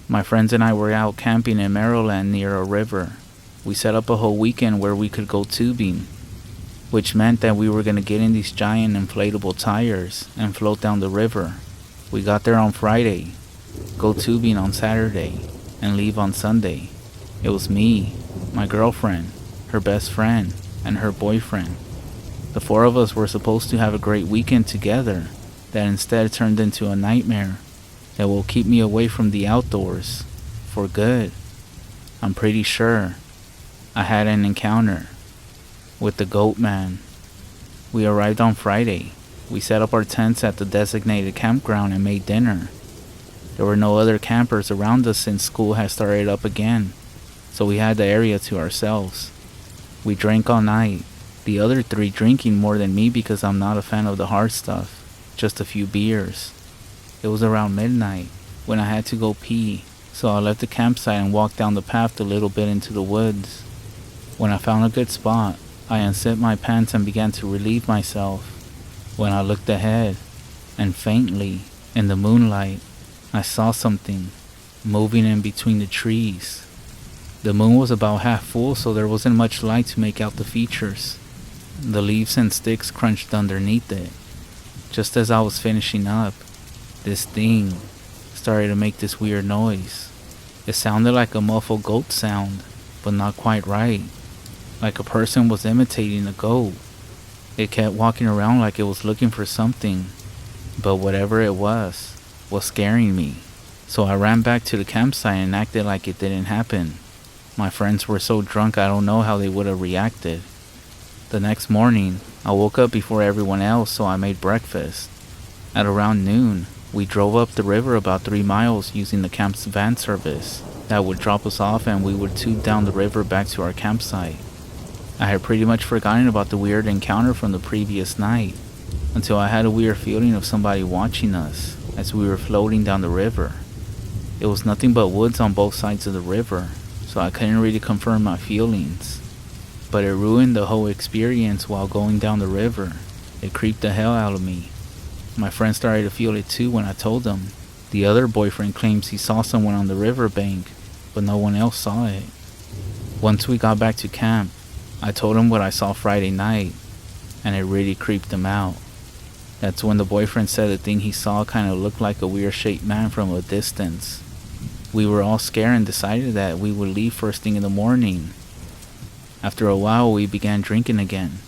My friends and I were out camping in Maryland near a river. We set up a whole weekend where we could go tubing, which meant that we were going to get in these giant inflatable tires and float down the river. We got there on Friday, go tubing on Saturday, and leave on Sunday. It was me, my girlfriend, her best friend, and her boyfriend. The four of us were supposed to have a great weekend together that instead turned into a nightmare that will keep me away from the outdoors for good. I'm pretty sure I had an encounter with the goatman. We arrived on Friday. We set up our tents at the designated campground and made dinner. There were no other campers around us since school had started up again, so we had the area to ourselves. We drank all night, the other three drinking more than me because I'm not a fan of the hard stuff, just a few beers. It was around midnight when I had to go pee, so I left the campsite and walked down the path a little bit into the woods. When I found a good spot, I unzipped my pants and began to relieve myself. When I looked ahead, and faintly, in the moonlight, I saw something moving in between the trees. The moon was about half full, so there wasn't much light to make out the features. The leaves and sticks crunched underneath it. Just as I was finishing up, this thing started to make this weird noise. It sounded like a muffled goat sound, but not quite right. Like a person was imitating a goat. It kept walking around like it was looking for something, but whatever it was scaring me. So I ran back to the campsite and acted like it didn't happen. My friends were so drunk I don't know how they would have reacted. The next morning, I woke up before everyone else, so I made breakfast. At around noon, we drove up the river about 3 miles using the camp's van service that would drop us off, and we would tube down the river back to our campsite. I had pretty much forgotten about the weird encounter from the previous night until I had a weird feeling of somebody watching us as we were floating down the river. It was nothing but woods on both sides of the river, so I couldn't really confirm my feelings. But it ruined the whole experience while going down the river. It creeped the hell out of me. My friend started to feel it too when I told them. The other boyfriend claims he saw someone on the river bank, but no one else saw it. Once we got back to camp, I told him what I saw Friday night, and it really creeped him out. That's when the boyfriend said the thing he saw kind of looked like a weird-shaped man from a distance. We were all scared and decided that we would leave first thing in the morning. After a while, we began drinking again,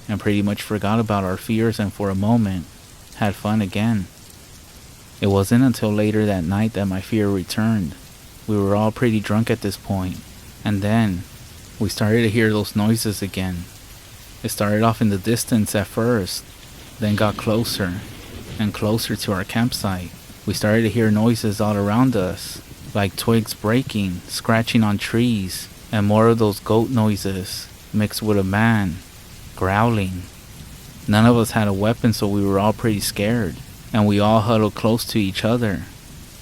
and pretty much forgot about our fears and for a moment, had fun again. It wasn't until later that night that my fear returned. We were all pretty drunk at this point, and then we started to hear those noises again. It started off in the distance at first, then got closer and closer to our campsite. We started to hear noises all around us, like twigs breaking, scratching on trees, and more of those goat noises mixed with a man growling. None of us had a weapon, so we were all pretty scared, and we all huddled close to each other.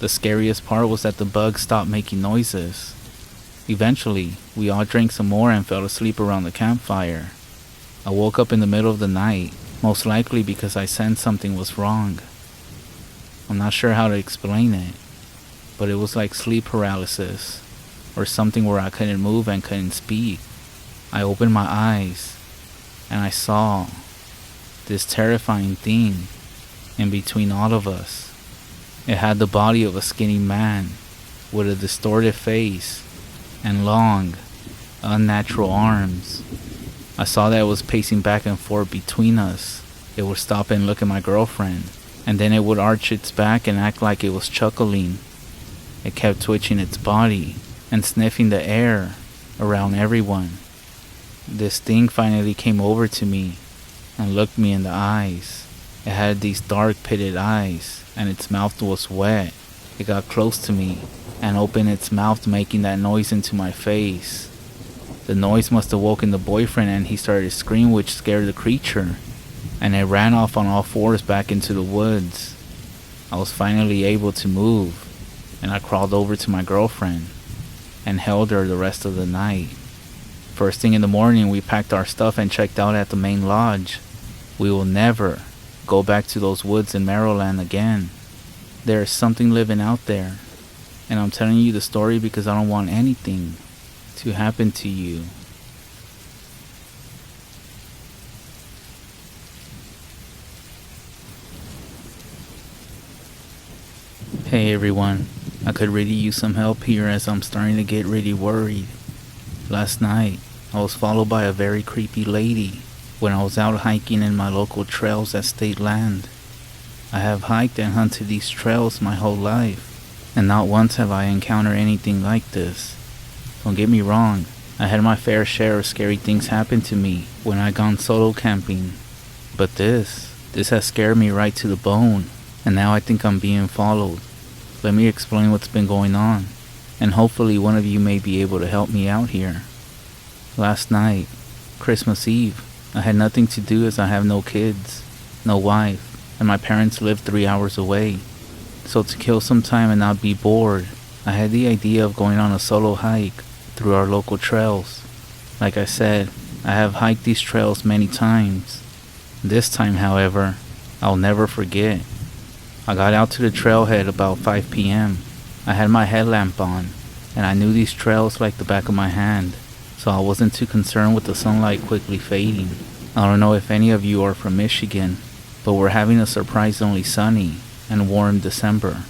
The scariest part was that the bugs stopped making noises. Eventually, we all drank some more and fell asleep around the campfire. I woke up in the middle of the night, most likely because I sensed something was wrong. I'm not sure how to explain it, but it was like sleep paralysis, or something where I couldn't move and couldn't speak. I opened my eyes, and I saw this terrifying thing in between all of us. It had the body of a skinny man with a distorted face and long, unnatural arms. I saw that it was pacing back and forth between us. It would stop and look at my girlfriend, and then it would arch its back and act like it was chuckling. It kept twitching its body and sniffing the air around everyone. This thing finally came over to me and looked me in the eyes. It had these dark pitted eyes, and its mouth was wet. It got close to me and opened its mouth, making that noise into my face. The noise must have woken the boyfriend, and he started to scream, which scared the creature, and it ran off on all fours back into the woods. I was finally able to move, and I crawled over to my girlfriend and held her the rest of the night. First thing in the morning, we packed our stuff and checked out at the main lodge. We will never go back to those woods in Maryland again. There is something living out there, And I'm telling you the story because I don't want anything to happen to you. Hey everyone, I could really use some help here as I'm starting to get really worried. Last night, I was followed by a very creepy lady when I was out hiking in my local trails at state land. I have hiked and hunted these trails my whole life, and not once have I encountered anything like this. Don't get me wrong, I had my fair share of scary things happen to me when I gone solo camping, but this has scared me right to the bone, and now I think I'm being followed. Let me explain what's been going on, and hopefully one of you may be able to help me out here. Last night, Christmas Eve, I had nothing to do as I have no kids, no wife, and my parents live 3 hours away. So to kill some time and not be bored, I had the idea of going on a solo hike through our local trails. Like I said, I have hiked these trails many times. This time, however, I'll never forget. I got out to the trailhead about 5 p.m. I had my headlamp on, and I knew these trails like the back of my hand, so I wasn't too concerned with the sunlight quickly fading. I don't know if any of you are from Michigan, but we're having a surprisingly sunny and warm December.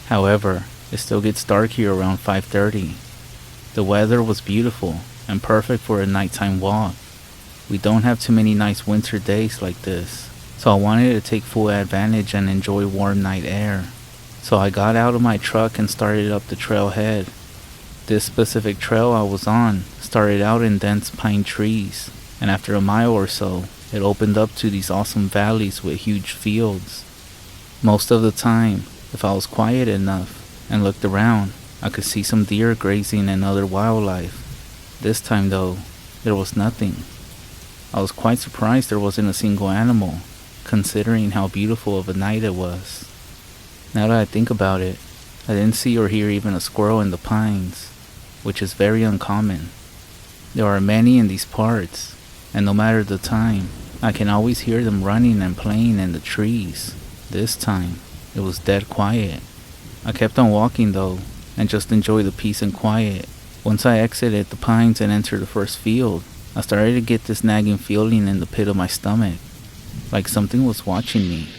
However, it still gets dark here around 5:30. The weather was beautiful and perfect for a nighttime walk. We don't have too many nice winter days like this, so I wanted to take full advantage and enjoy warm night air. So I got out of my truck and started up the trailhead. This specific trail I was on started out in dense pine trees, and after a mile or so, it opened up to these awesome valleys with huge fields. Most of the time, if I was quiet enough and looked around, I could see some deer grazing and other wildlife. This time though, there was nothing. I was quite surprised there wasn't a single animal, considering how beautiful of a night it was. Now that I think about it, I didn't see or hear even a squirrel in the pines, which is very uncommon. There are many in these parts, and no matter the time, I can always hear them running and playing in the trees. This time, it was dead quiet. I kept on walking though, and just enjoyed the peace and quiet. Once I exited the pines and entered the first field, I started to get this nagging feeling in the pit of my stomach, like something was watching me.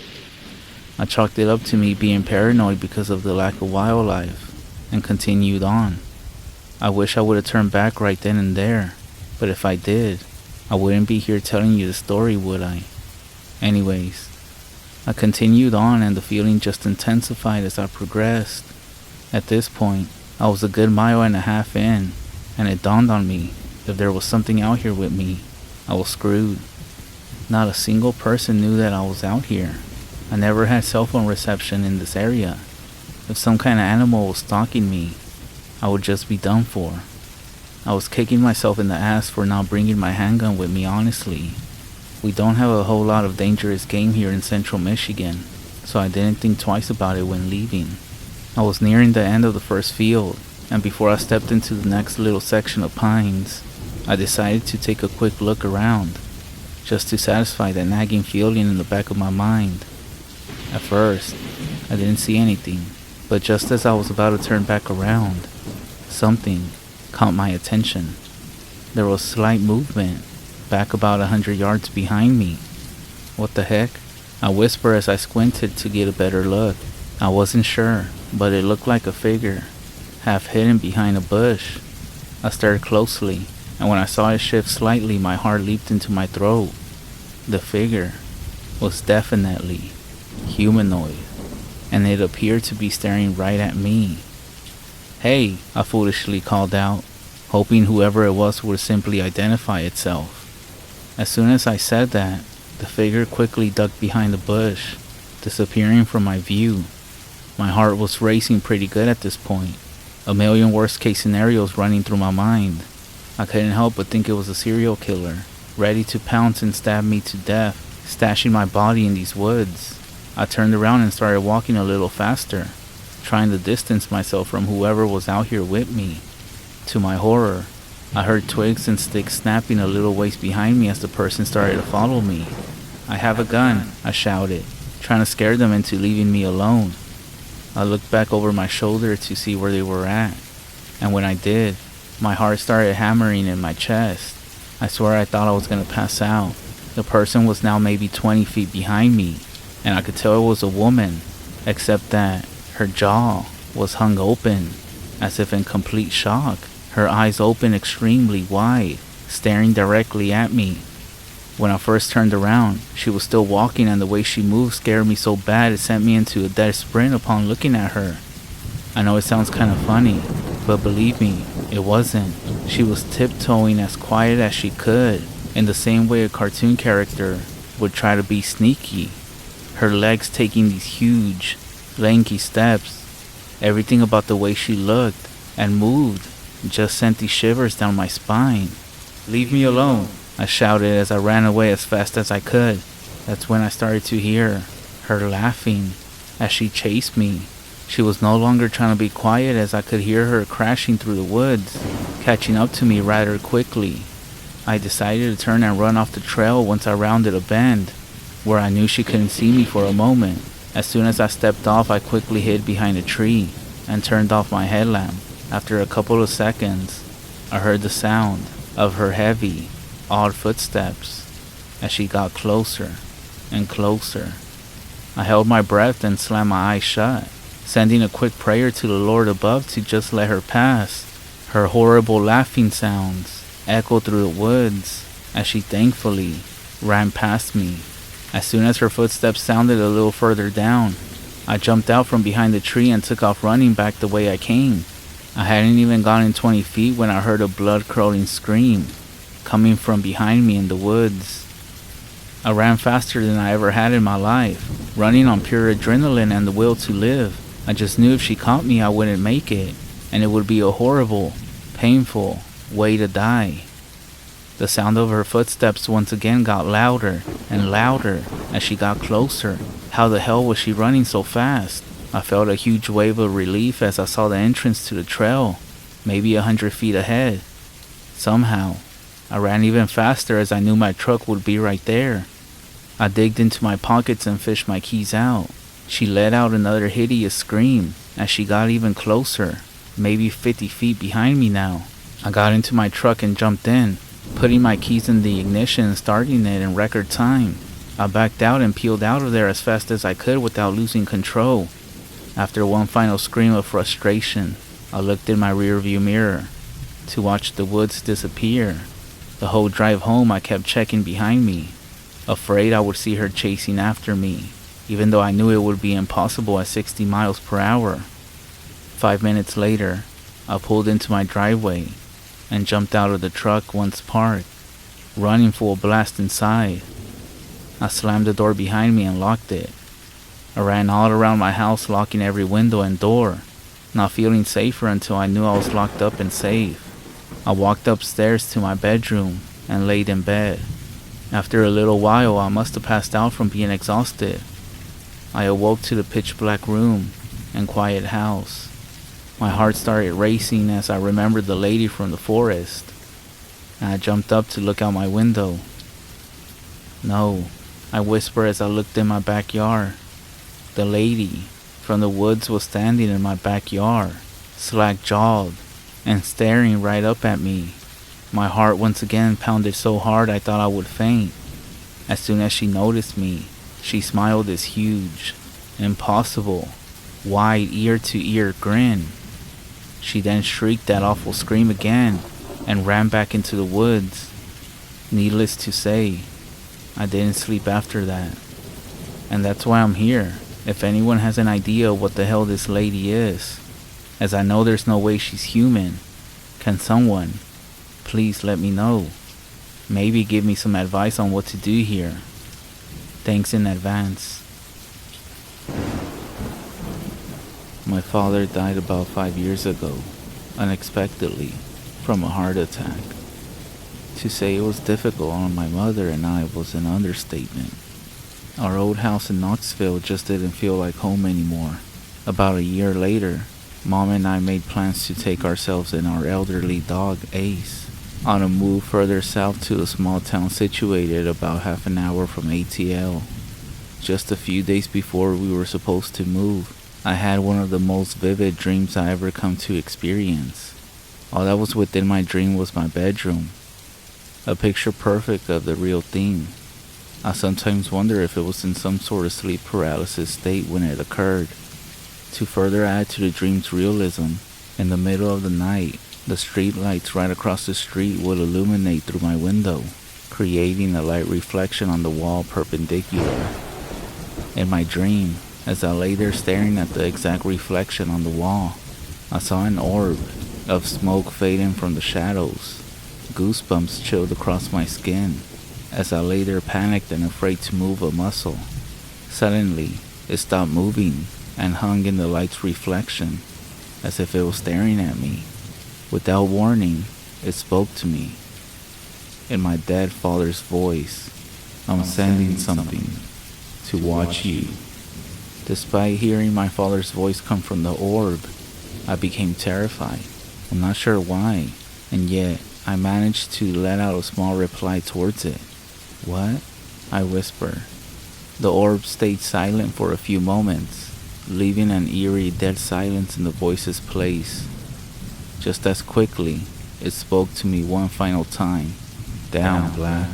I chalked it up to me being paranoid because of the lack of wildlife, and continued on. I wish I would have turned back right then and there, but if I did, I wouldn't be here telling you the story, would I? Anyways, I continued on and the feeling just intensified as I progressed. At this point, I was a good 1.5 miles in, and it dawned on me, if there was something out here with me, I was screwed. Not a single person knew that I was out here. I never had cell phone reception in this area. If some kind of animal was stalking me, I would just be done for. I was kicking myself in the ass for not bringing my handgun with me, honestly. We don't have a whole lot of dangerous game here in central Michigan, so I didn't think twice about it when leaving. I was nearing the end of the first field, and before I stepped into the next little section of pines, I decided to take a quick look around, just to satisfy that nagging feeling in the back of my mind. At first, I didn't see anything, but just as I was about to turn back around, something caught my attention. There was slight movement, back about 100 yards behind me. What the heck? I whispered as I squinted to get a better look. I wasn't sure, but it looked like a figure, half hidden behind a bush. I stared closely, and when I saw it shift slightly, my heart leaped into my throat. The figure was definitely humanoid, and it appeared to be staring right at me. "Hey," I foolishly called out, hoping whoever it was would simply identify itself. As soon as I said that, the figure quickly ducked behind the bush, disappearing from my view. My heart was racing pretty good at this point, a million worst-case scenarios running through my mind. I couldn't help but think it was a serial killer, ready to pounce and stab me to death, stashing my body in these woods. I turned around and started walking a little faster, trying to distance myself from whoever was out here with me. To my horror, I heard twigs and sticks snapping a little ways behind me as the person started to follow me. "I have a gun," I shouted, trying to scare them into leaving me alone. I looked back over my shoulder to see where they were at, and when I did, my heart started hammering in my chest. I swear I thought I was gonna pass out. The person was now maybe 20 feet behind me, and I could tell it was a woman, except that her jaw was hung open, as if in complete shock, her eyes open extremely wide, staring directly at me. When I first turned around, she was still walking, and the way she moved scared me so bad it sent me into a dead sprint upon looking at her. I know it sounds kind of funny, but believe me, it wasn't. She was tiptoeing as quiet as she could, in the same way a cartoon character would try to be sneaky. Her legs taking these huge, lanky steps. Everything about the way she looked and moved just sent these shivers down my spine. "Leave me alone," I shouted as I ran away as fast as I could. That's when I started to hear her laughing as she chased me. She was no longer trying to be quiet, as I could hear her crashing through the woods, catching up to me rather quickly. I decided to turn and run off the trail once I rounded a bend, where I knew she couldn't see me for a moment. As soon as I stepped off, I quickly hid behind a tree and turned off my headlamp. After a couple of seconds, I heard the sound of her heavy, odd footsteps as she got closer and closer. I held my breath and slammed my eyes shut, sending a quick prayer to the Lord above to just let her pass. Her horrible laughing sounds echoed through the woods as she thankfully ran past me. As soon as her footsteps sounded a little further down, I jumped out from behind the tree and took off running back the way I came. I hadn't even gotten 20 feet when I heard a blood-curdling scream coming from behind me in the woods. I ran faster than I ever had in my life, running on pure adrenaline and the will to live. I just knew if she caught me I wouldn't make it, and it would be a horrible, painful way to die. The sound of her footsteps once again got louder and louder as she got closer. How the hell was she running so fast? I felt a huge wave of relief as I saw the entrance to the trail, maybe 100 feet ahead. Somehow, I ran even faster as I knew my truck would be right there. I digged into my pockets and fished my keys out. She let out another hideous scream as she got even closer, maybe 50 feet behind me now. I got into my truck and jumped in, putting my keys in the ignition and starting it in record time. I backed out and peeled out of there as fast as I could without losing control. After one final scream of frustration, I looked in my rearview mirror to watch the woods disappear. The whole drive home I kept checking behind me, afraid I would see her chasing after me, even though I knew it would be impossible at 60 miles per hour. 5 minutes later, I pulled into my driveway and jumped out of the truck once parked, running full blast inside. I slammed the door behind me and locked it. I ran all around my house, locking every window and door, not feeling safer until I knew I was locked up and safe. I walked upstairs to my bedroom and laid in bed. After a little while, I must have passed out from being exhausted. I awoke to the pitch black room and quiet house. My heart started racing as I remembered the lady from the forest, and I jumped up to look out my window. "No," I whispered as I looked in my backyard. The lady from the woods was standing in my backyard, slack-jawed and staring right up at me. My heart once again pounded so hard I thought I would faint. As soon as she noticed me, she smiled this huge, impossible, wide ear-to-ear grin. She then shrieked that awful scream again and ran back into the woods. Needless to say, I didn't sleep after that. And that's why I'm here. If anyone has an idea what the hell this lady is, as I know there's no way she's human, can someone please let me know? Maybe give me some advice on what to do here. Thanks in advance. My father died about 5 years ago, unexpectedly, from a heart attack. To say it was difficult on my mother and I was an understatement. Our old house in Knoxville just didn't feel like home anymore. About a year later, Mom and I made plans to take ourselves and our elderly dog, Ace, on a move further south to a small town situated about half an hour from ATL. Just a few days before we were supposed to move, I had one of the most vivid dreams I ever come to experience. All that was within my dream was my bedroom, a picture perfect of the real thing. I sometimes wonder if it was in some sort of sleep paralysis state when it occurred. To further add to the dream's realism, in the middle of the night, the street lights right across the street would illuminate through my window, creating a light reflection on the wall perpendicular. In my dream, as I lay there staring at the exact reflection on the wall, I saw an orb of smoke fading from the shadows. Goosebumps chilled across my skin as I lay there panicked and afraid to move a muscle. Suddenly, it stopped moving and hung in the light's reflection, as if it was staring at me. Without warning, it spoke to me. In my dead father's voice, I'm sending something to watch you. Despite hearing my father's voice come from the orb, I became terrified. I'm not sure why, and yet I managed to let out a small reply towards it. What? I whispered. The orb stayed silent for a few moments, leaving an eerie dead silence in the voice's place. Just as quickly, it spoke to me one final time. Down, Black.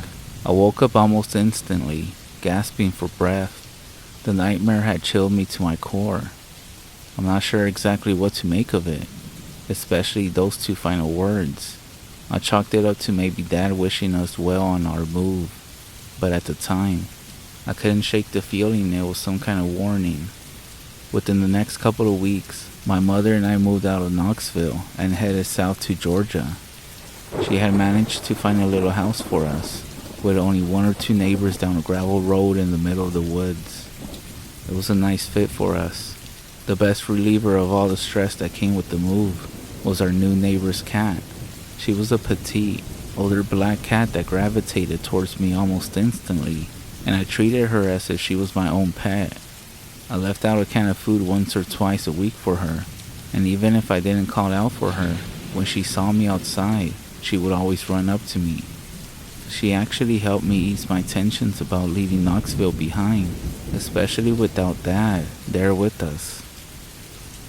I woke up almost instantly, gasping for breath. The nightmare had chilled me to my core. I'm not sure exactly what to make of it, especially those two final words. I chalked it up to maybe Dad wishing us well on our move, but at the time, I couldn't shake the feeling it was some kind of warning. Within the next couple of weeks, my mother and I moved out of Knoxville and headed south to Georgia. She had managed to find a little house for us, with only one or two neighbors down a gravel road in the middle of the woods. It was a nice fit for us. The best reliever of all the stress that came with the move was our new neighbor's cat. She was a petite, older black cat that gravitated towards me almost instantly, and I treated her as if she was my own pet. I left out a can of food once or twice a week for her, and even if I didn't call out for her, when she saw me outside, she would always run up to me. She actually helped me ease my tensions about leaving Knoxville behind, especially without Dad there with us.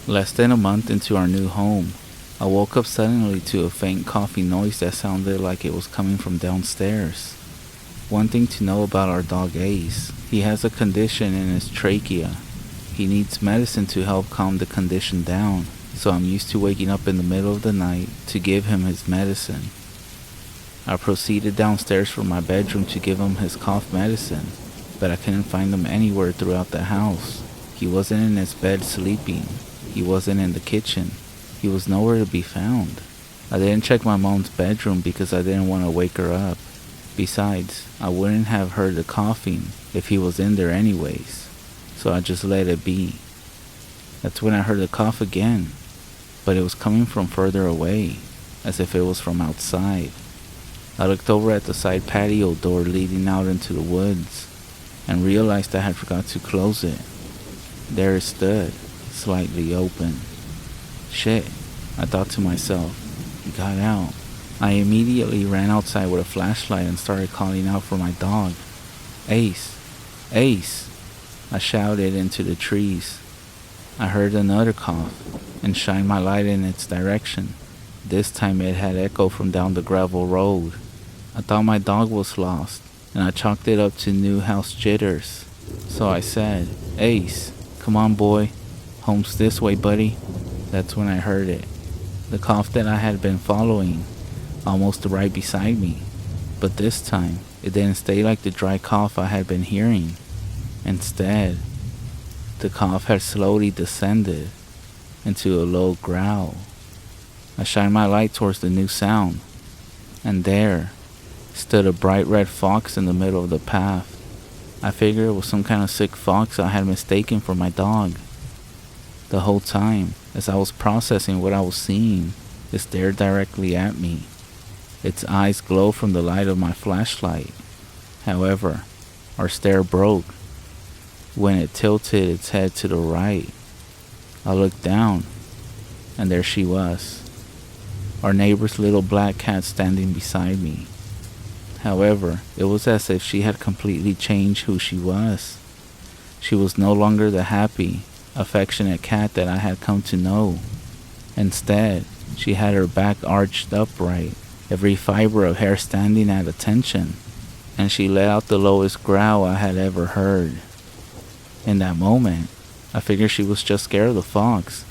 Less than a month into our new home, I woke up suddenly to a faint coughing noise that sounded like it was coming from downstairs. One thing to know about our dog Ace, he has a condition in his trachea. He needs medicine to help calm the condition down, so I'm used to waking up in the middle of the night to give him his medicine. I proceeded downstairs from my bedroom to give him his cough medicine, but I couldn't find him anywhere throughout the house. He wasn't in his bed sleeping. He wasn't in the kitchen. He was nowhere to be found. I didn't check my mom's bedroom because I didn't want to wake her up. Besides, I wouldn't have heard the coughing if he was in there anyways, so I just let it be. That's when I heard the cough again, but it was coming from further away, as if it was from outside. I looked over at the side patio door leading out into the woods, and realized I had forgot to close it. There it stood, slightly open. Shit, I thought to myself. He got out. I immediately ran outside with a flashlight and started calling out for my dog. Ace! Ace! I shouted into the trees. I heard another cough, and shined my light in its direction. This time it had echoed from down the gravel road. I thought my dog was lost, and I chalked it up to new house jitters. So I said, Ace, come on boy, home's this way buddy. That's when I heard it. The cough that I had been following, almost right beside me. But this time, it didn't stay like the dry cough I had been hearing. Instead, the cough had slowly descended into a low growl. I shined my light towards the new sound, and there stood a bright red fox in the middle of the path. I figured it was some kind of sick fox I had mistaken for my dog. The whole time, as I was processing what I was seeing, it stared directly at me. Its eyes glowed from the light of my flashlight. However, our stare broke when it tilted its head to the right. I looked down, and there she was, our neighbor's little black cat standing beside me. However, it was as if she had completely changed who she was. She was no longer the happy, affectionate cat that I had come to know. Instead, she had her back arched upright, every fiber of hair standing at attention, and she let out the lowest growl I had ever heard. In that moment, I figured she was just scared of the fox,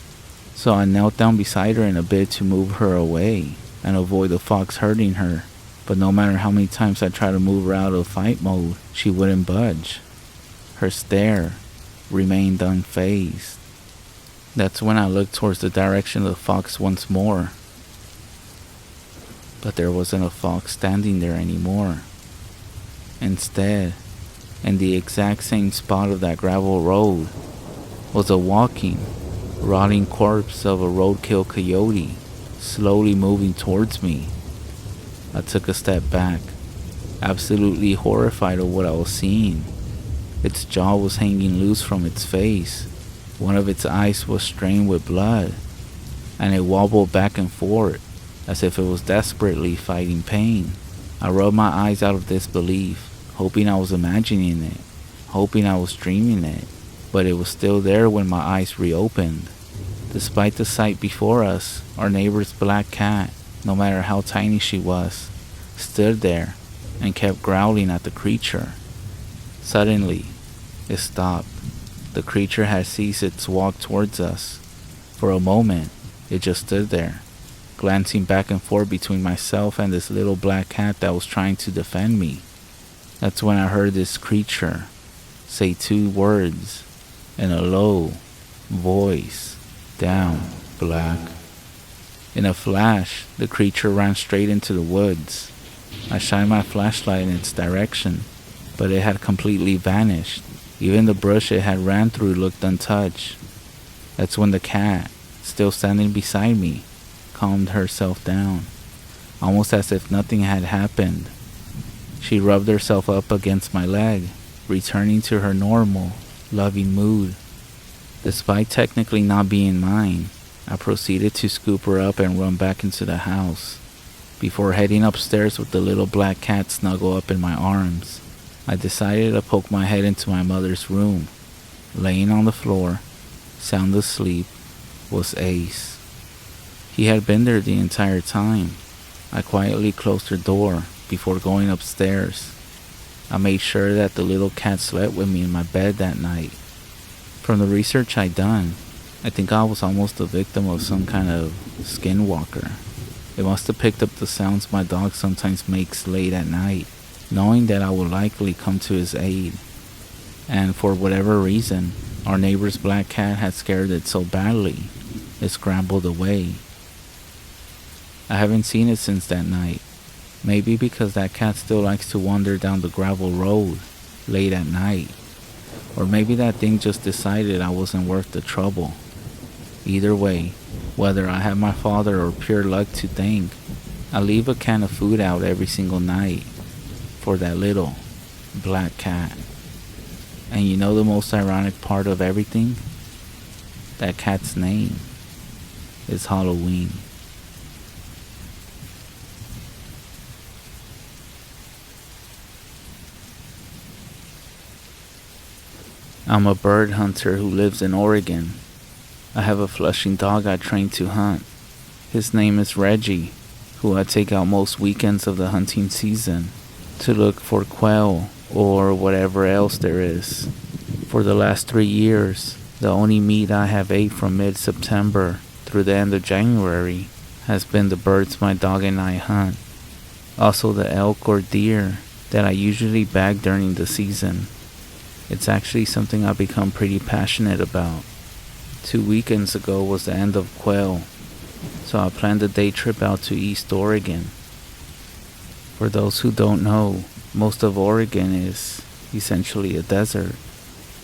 so I knelt down beside her in a bid to move her away and avoid the fox hurting her. But no matter how many times I tried to move her out of fight mode, she wouldn't budge. Her stare remained unfazed. That's when I looked towards the direction of the fox once more. But there wasn't a fox standing there anymore. Instead, in the exact same spot of that gravel road, was a walking, rotting corpse of a roadkill coyote, slowly moving towards me. I took a step back, absolutely horrified of what I was seeing. Its jaw was hanging loose from its face, one of its eyes was stained with blood, and it wobbled back and forth as if it was desperately fighting pain. I rubbed my eyes out of disbelief, hoping I was imagining it, hoping I was dreaming it, but it was still there when my eyes reopened. Despite the sight before us, our neighbor's black cat, no matter how tiny she was, stood there and kept growling at the creature. Suddenly, it stopped. The creature had ceased its walk towards us. For a moment, it just stood there, glancing back and forth between myself and this little black cat that was trying to defend me. That's when I heard this creature say two words in a low voice: "Down, Black." In a flash, the creature ran straight into the woods. I shined my flashlight in its direction, but it had completely vanished. Even the brush it had ran through looked untouched. That's when the cat, still standing beside me, calmed herself down, almost as if nothing had happened. She rubbed herself up against my leg, returning to her normal, loving mood. Despite technically not being mine, I proceeded to scoop her up and run back into the house. Before heading upstairs with the little black cat snuggled up in my arms, I decided to poke my head into my mother's room. Laying on the floor, sound asleep, was Ace. He had been there the entire time. I quietly closed her door before going upstairs. I made sure that the little cat slept with me in my bed that night. From the research I'd done, I think I was almost a victim of some kind of Skinwalker. It must have picked up the sounds my dog sometimes makes late at night, knowing that I would likely come to his aid. And for whatever reason, our neighbor's black cat had scared it so badly, it scrambled away. I haven't seen it since that night. Maybe because that cat still likes to wander down the gravel road late at night. Or maybe that thing just decided I wasn't worth the trouble. Either way, whether I have my father or pure luck to thank, I leave a can of food out every single night for that little black cat. And you know the most ironic part of everything? That cat's name is Halloween. I'm a bird hunter who lives in Oregon. I have a Flushing dog I train to hunt. His name is Reggie, who I take out most weekends of the hunting season to look for quail or whatever else there is. For the last 3 years, the only meat I have ate from mid-September through the end of January has been the birds my dog and I hunt. Also the elk or deer that I usually bag during the season. It's actually something I've become pretty passionate about. 2 weekends ago was the end of quail, so I planned a day trip out to East Oregon. For those who don't know, most of Oregon is essentially a desert.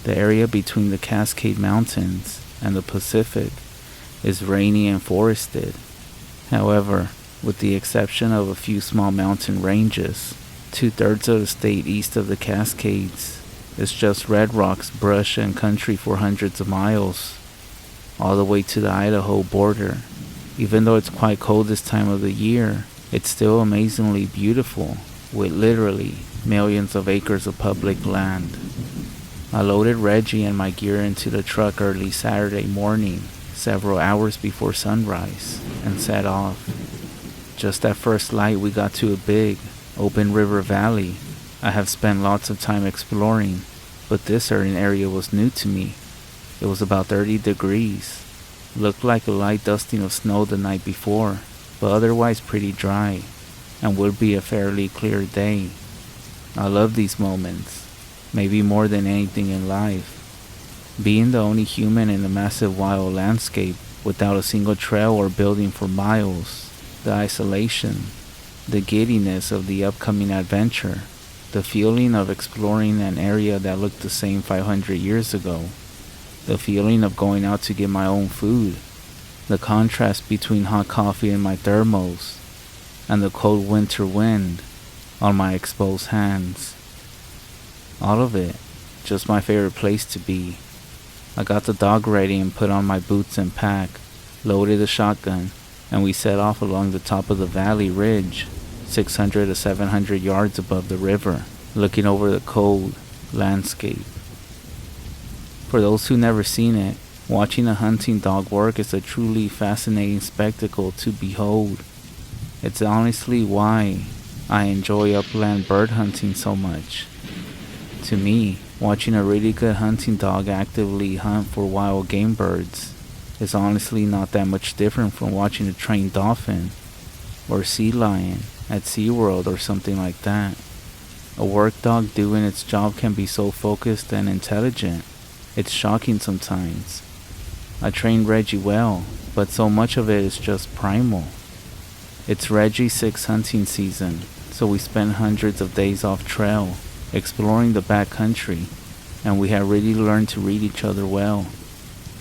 The area between the Cascade Mountains and the Pacific is rainy and forested. However, with the exception of a few small mountain ranges, 2/3 of the state east of the Cascades is just red rocks, brush, and country for hundreds of miles, all the way to the Idaho border. Even though it's quite cold this time of the year, it's still amazingly beautiful, with literally millions of acres of public land. I loaded Reggie and my gear into the truck early Saturday morning, several hours before sunrise, and set off. Just at first light we got to a big, open river valley. I have spent lots of time exploring, but this certain area was new to me. It was about 30 degrees. Looked like a light dusting of snow the night before, but otherwise pretty dry, and would be a fairly clear day. I love these moments, maybe more than anything in life. Being the only human in a massive wild landscape without a single trail or building for miles, the isolation, the giddiness of the upcoming adventure, the feeling of exploring an area that looked the same 500 years ago, the feeling of going out to get my own food, the contrast between hot coffee in my thermos and the cold winter wind on my exposed hands. All of it, just my favorite place to be. I got the dog ready and put on my boots and pack, loaded a shotgun, and we set off along the top of the valley ridge, 600 to 700 yards above the river, looking over the cold landscape. For those who never seen it, watching a hunting dog work is a truly fascinating spectacle to behold. It's honestly why I enjoy upland bird hunting so much. To me, watching a really good hunting dog actively hunt for wild game birds is honestly not that much different from watching a trained dolphin or sea lion at SeaWorld or something like that. A work dog doing its job can be so focused and intelligent. It's shocking sometimes. I trained Reggie well, but so much of it is just primal. It's Reggie's 6th hunting season, so we spent hundreds of days off trail, exploring the backcountry, and we had really learned to read each other well.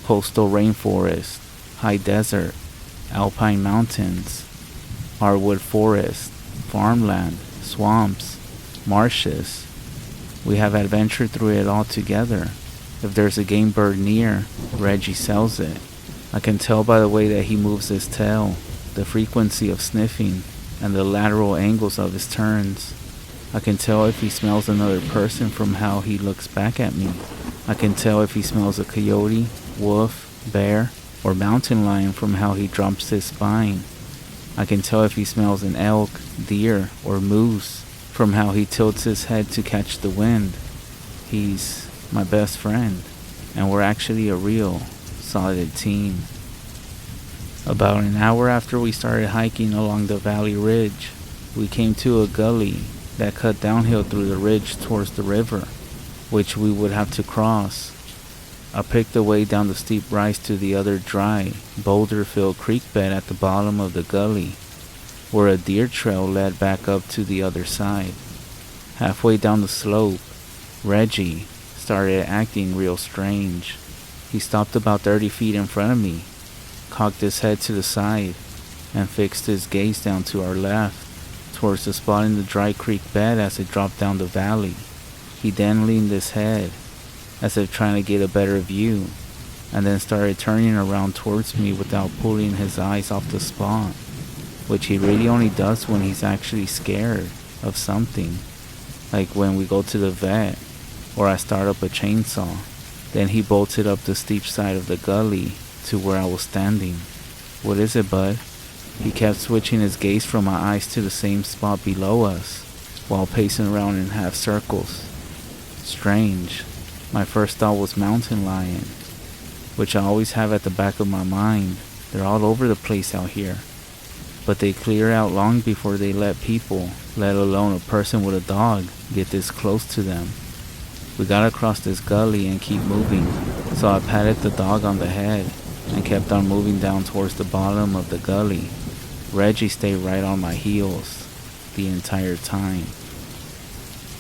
Coastal rainforest, high desert, alpine mountains, hardwood forest, farmland, swamps, marshes. We have adventured through it all together. If there's a game bird near, Reggie sells it. I can tell by the way that he moves his tail, the frequency of sniffing, and the lateral angles of his turns. I can tell if he smells another person from how he looks back at me. I can tell if he smells a coyote, wolf, bear, or mountain lion from how he drops his spine. I can tell if he smells an elk, deer, or moose from how he tilts his head to catch the wind. He's my best friend, and we're actually a real, solid team. About an hour after we started hiking along the valley ridge, we came to a gully that cut downhill through the ridge towards the river, which we would have to cross. I picked the way down the steep rise to the other dry, boulder-filled creek bed at the bottom of the gully, where a deer trail led back up to the other side. Halfway down the slope, Reggie started acting real strange. He stopped about 30 feet in front of me, cocked his head to the side, and fixed his gaze down to our left, towards the spot in the dry creek bed as it dropped down the valley. He then leaned his head, as if trying to get a better view, and then started turning around towards me without pulling his eyes off the spot, which he really only does when he's actually scared of something, like when we go to the vet, or I start up a chainsaw. Then he bolted up the steep side of the gully to where I was standing. "What is it, bud?" He kept switching his gaze from my eyes to the same spot below us, while pacing around in half circles. Strange. My first thought was mountain lion, which I always have at the back of my mind. They're all over the place out here, but they clear out long before they let people, let alone a person with a dog, get this close to them. We got across this gully and keep moving, so I patted the dog on the head and kept on moving down towards the bottom of the gully. Reggie stayed right on my heels the entire time.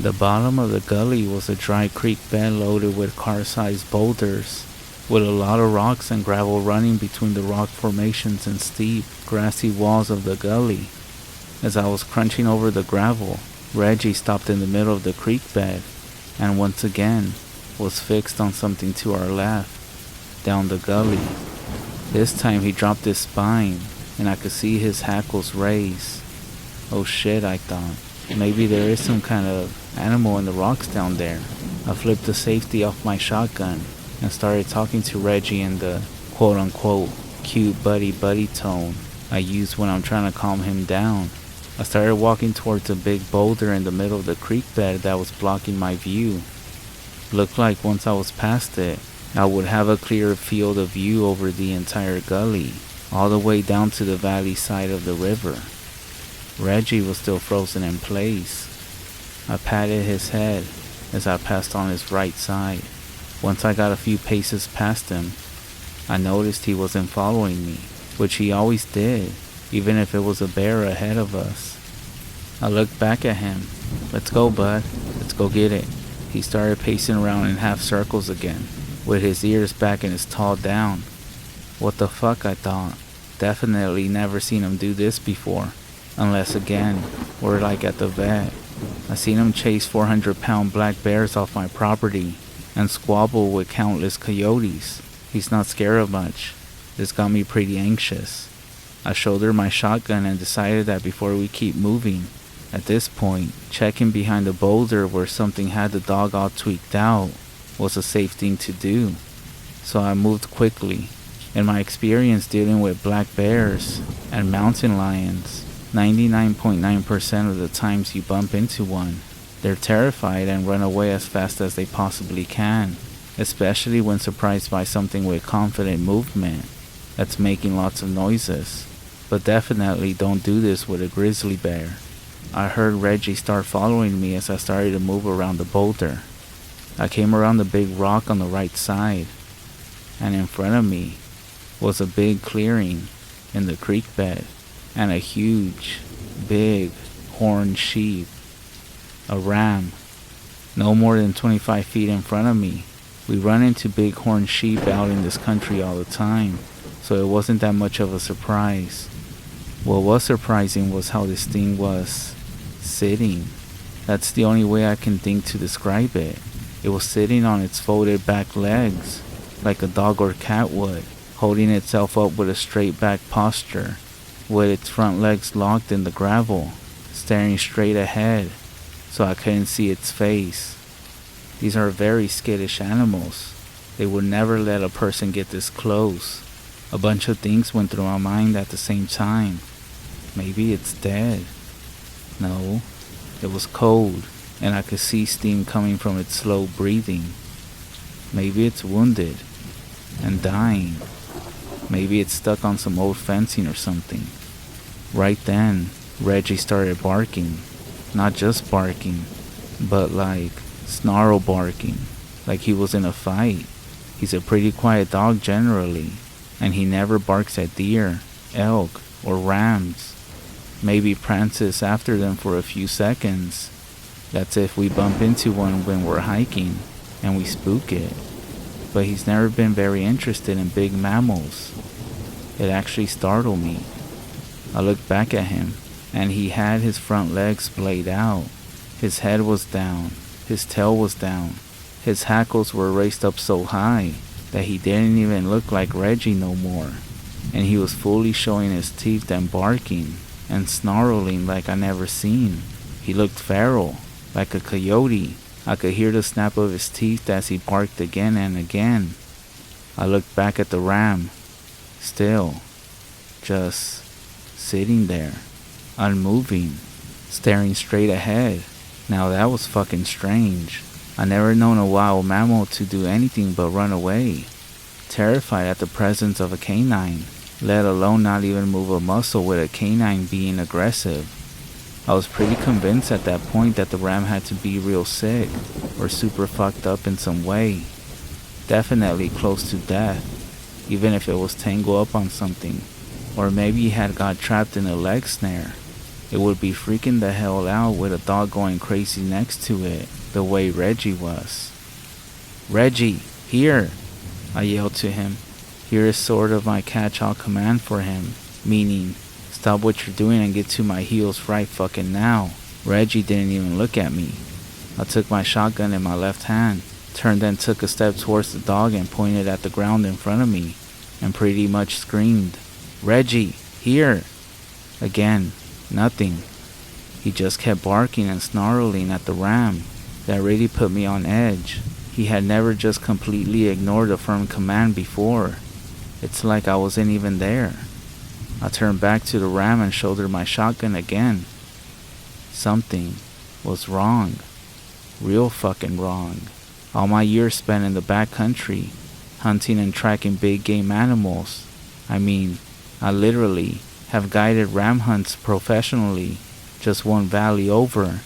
The bottom of the gully was a dry creek bed loaded with car-sized boulders, with a lot of rocks and gravel running between the rock formations and steep, grassy walls of the gully. As I was crunching over the gravel, Reggie stopped in the middle of the creek bed and once again was fixed on something to our left, down the gully. This time he dropped his spine, and I could see his hackles raise. Oh shit, I thought. Maybe there is some kind of animal in the rocks down there. I flipped the safety off my shotgun and started talking to Reggie in the quote-unquote cute buddy tone I use when I'm trying to calm him down. I started walking towards a big boulder in the middle of the creek bed that was blocking my view. Looked like once I was past it, I would have a clear field of view over the entire gully, all the way down to the valley side of the river. Reggie was still frozen in place. I patted his head as I passed on his right side. Once I got a few paces past him, I noticed he wasn't following me, which he always did, even if it was a bear ahead of us. I looked back at him. "Let's go, bud. Let's go get it." He started pacing around in half circles again, with his ears back and his tail down. What the fuck, I thought. Definitely never seen him do this before. Unless again, we're like at the vet. I seen him chase 400-pound black bears off my property and squabble with countless coyotes. He's not scared of much. This got me pretty anxious. I shouldered my shotgun and decided that before we keep moving, at this point, checking behind the boulder where something had the dog all tweaked out was a safe thing to do. So I moved quickly. In my experience dealing with black bears and mountain lions, 99.9% of the times you bump into one, they're terrified and run away as fast as they possibly can, especially when surprised by something with confident movement that's making lots of noises. But definitely don't do this with a grizzly bear. I heard Reggie start following me as I started to move around the boulder. I came around the big rock on the right side, and in front of me was a big clearing in the creek bed and a huge, big horned sheep, a ram, no more than 25 feet in front of me. We run into big horned sheep out in this country all the time, so it wasn't that much of a surprise. What was surprising was how this thing was sitting. That's the only way I can think to describe it. It was sitting on its folded back legs, like a dog or cat would, holding itself up with a straight back posture, with its front legs locked in the gravel, staring straight ahead, so I couldn't see its face. These are very skittish animals. They would never let a person get this close. A bunch of things went through my mind at the same time. Maybe it's dead. No, it was cold, and I could see steam coming from its slow breathing. Maybe it's wounded and dying. Maybe it's stuck on some old fencing or something. Right then, Reggie started barking. Not just barking, but like snarl barking, like he was in a fight. He's a pretty quiet dog generally, and he never barks at deer, elk, or rams. Maybe prances after them for a few seconds. That's if we bump into one when we're hiking and we spook it. But he's never been very interested in big mammals. It actually startled me. I looked back at him, and he had his front legs splayed out. His head was down, his tail was down, his hackles were raised up so high that he didn't even look like Reggie no more, and he was fully showing his teeth and barking and snarling like I never seen. He looked feral, like a coyote. I could hear the snap of his teeth as he barked again and again. I looked back at the ram, still, just sitting there, unmoving, staring straight ahead. Now that was fucking strange. I never known a wild mammal to do anything but run away, terrified at the presence of a canine, let alone not even move a muscle with a canine being aggressive. I was pretty convinced at that point that the ram had to be real sick or super fucked up in some way. Definitely close to death, even if it was tangled up on something. Or maybe he had got trapped in a leg snare. It would be freaking the hell out with a dog going crazy next to it, the way Reggie was. "Reggie, here!" I yelled to him. Here is sort of my catch-all command for him, meaning, stop what you're doing and get to my heels right fucking now. Reggie didn't even look at me. I took my shotgun in my left hand, turned and took a step towards the dog and pointed at the ground in front of me, and pretty much screamed, "Reggie, here!" Again, nothing. He just kept barking and snarling at the ram. That really put me on edge. He had never just completely ignored a firm command before. It's like I wasn't even there. I turned back to the ram and shouldered my shotgun again. Something was wrong. Real fucking wrong. All my years spent in the backcountry, hunting and tracking big game animals. I mean, I literally have guided ram hunts professionally just one valley over,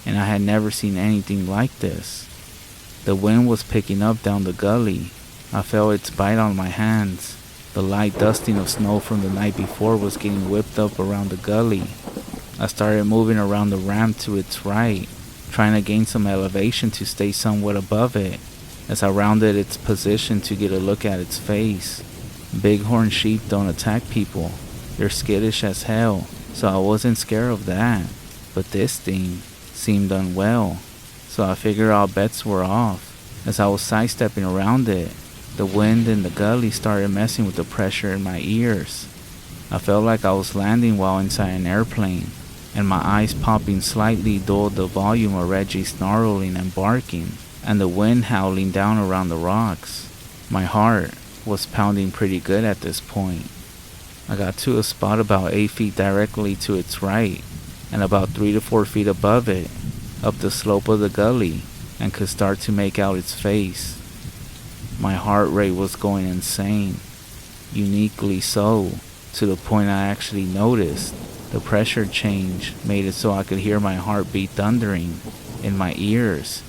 and I had never seen anything like this. The wind was picking up down the gully. I felt its bite on my hands. The light dusting of snow from the night before was getting whipped up around the gully. I started moving around the ram to its right, trying to gain some elevation to stay somewhat above it, as I rounded its position to get a look at its face. Bighorn sheep don't attack people. They're skittish as hell, so I wasn't scared of that. But this thing seemed unwell, so I figured all bets were off. As I was sidestepping around it, the wind in the gully started messing with the pressure in my ears. I felt like I was landing while inside an airplane, and my eyes popping slightly dulled the volume of Reggie snarling and barking, and the wind howling down around the rocks. My heart was pounding pretty good at this point. I got to a spot about 8 feet directly to its right, and about 3 to 4 feet above it, up the slope of the gully, and could start to make out its face. My heart rate was going insane, uniquely so, to the point I actually noticed the pressure change made it so I could hear my heartbeat thundering in my ears,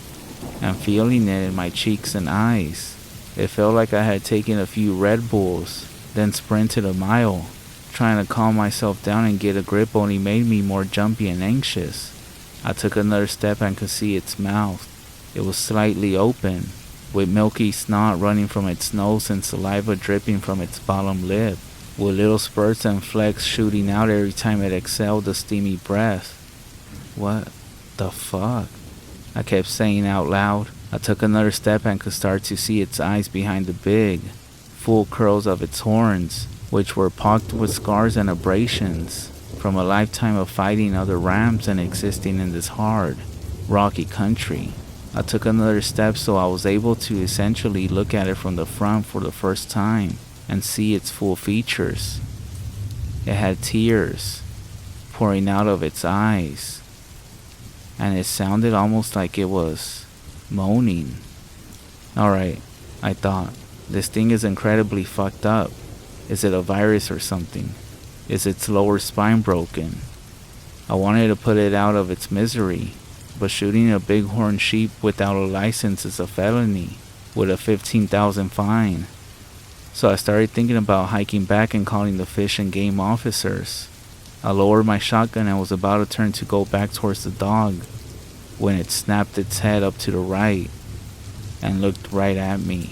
and feeling it in my cheeks and eyes. It felt like I had taken a few Red Bulls, then sprinted a mile. Trying to calm myself down and get a grip only made me more jumpy and anxious. I took another step and could see its mouth. It was slightly open, with milky snot running from its nose and saliva dripping from its bottom lip, with little spurts and flecks shooting out every time it exhaled a steamy breath. What the fuck? I kept saying out loud. I took another step and could start to see its eyes behind the big, full curls of its horns, which were pocked with scars and abrasions from a lifetime of fighting other rams and existing in this hard, rocky country. I took another step so I was able to essentially look at it from the front for the first time and see its full features. It had tears pouring out of its eyes, and it sounded almost like it was moaning. Alright, I thought, this thing is incredibly fucked up. Is it a virus or something? Is its lower spine broken? I wanted to put it out of its misery, but shooting a bighorn sheep without a license is a felony, with a $15,000 fine. So I started thinking about hiking back and calling the fish and game officers. I lowered my shotgun and was about to turn to go back towards the dog, when it snapped its head up to the right and looked right at me.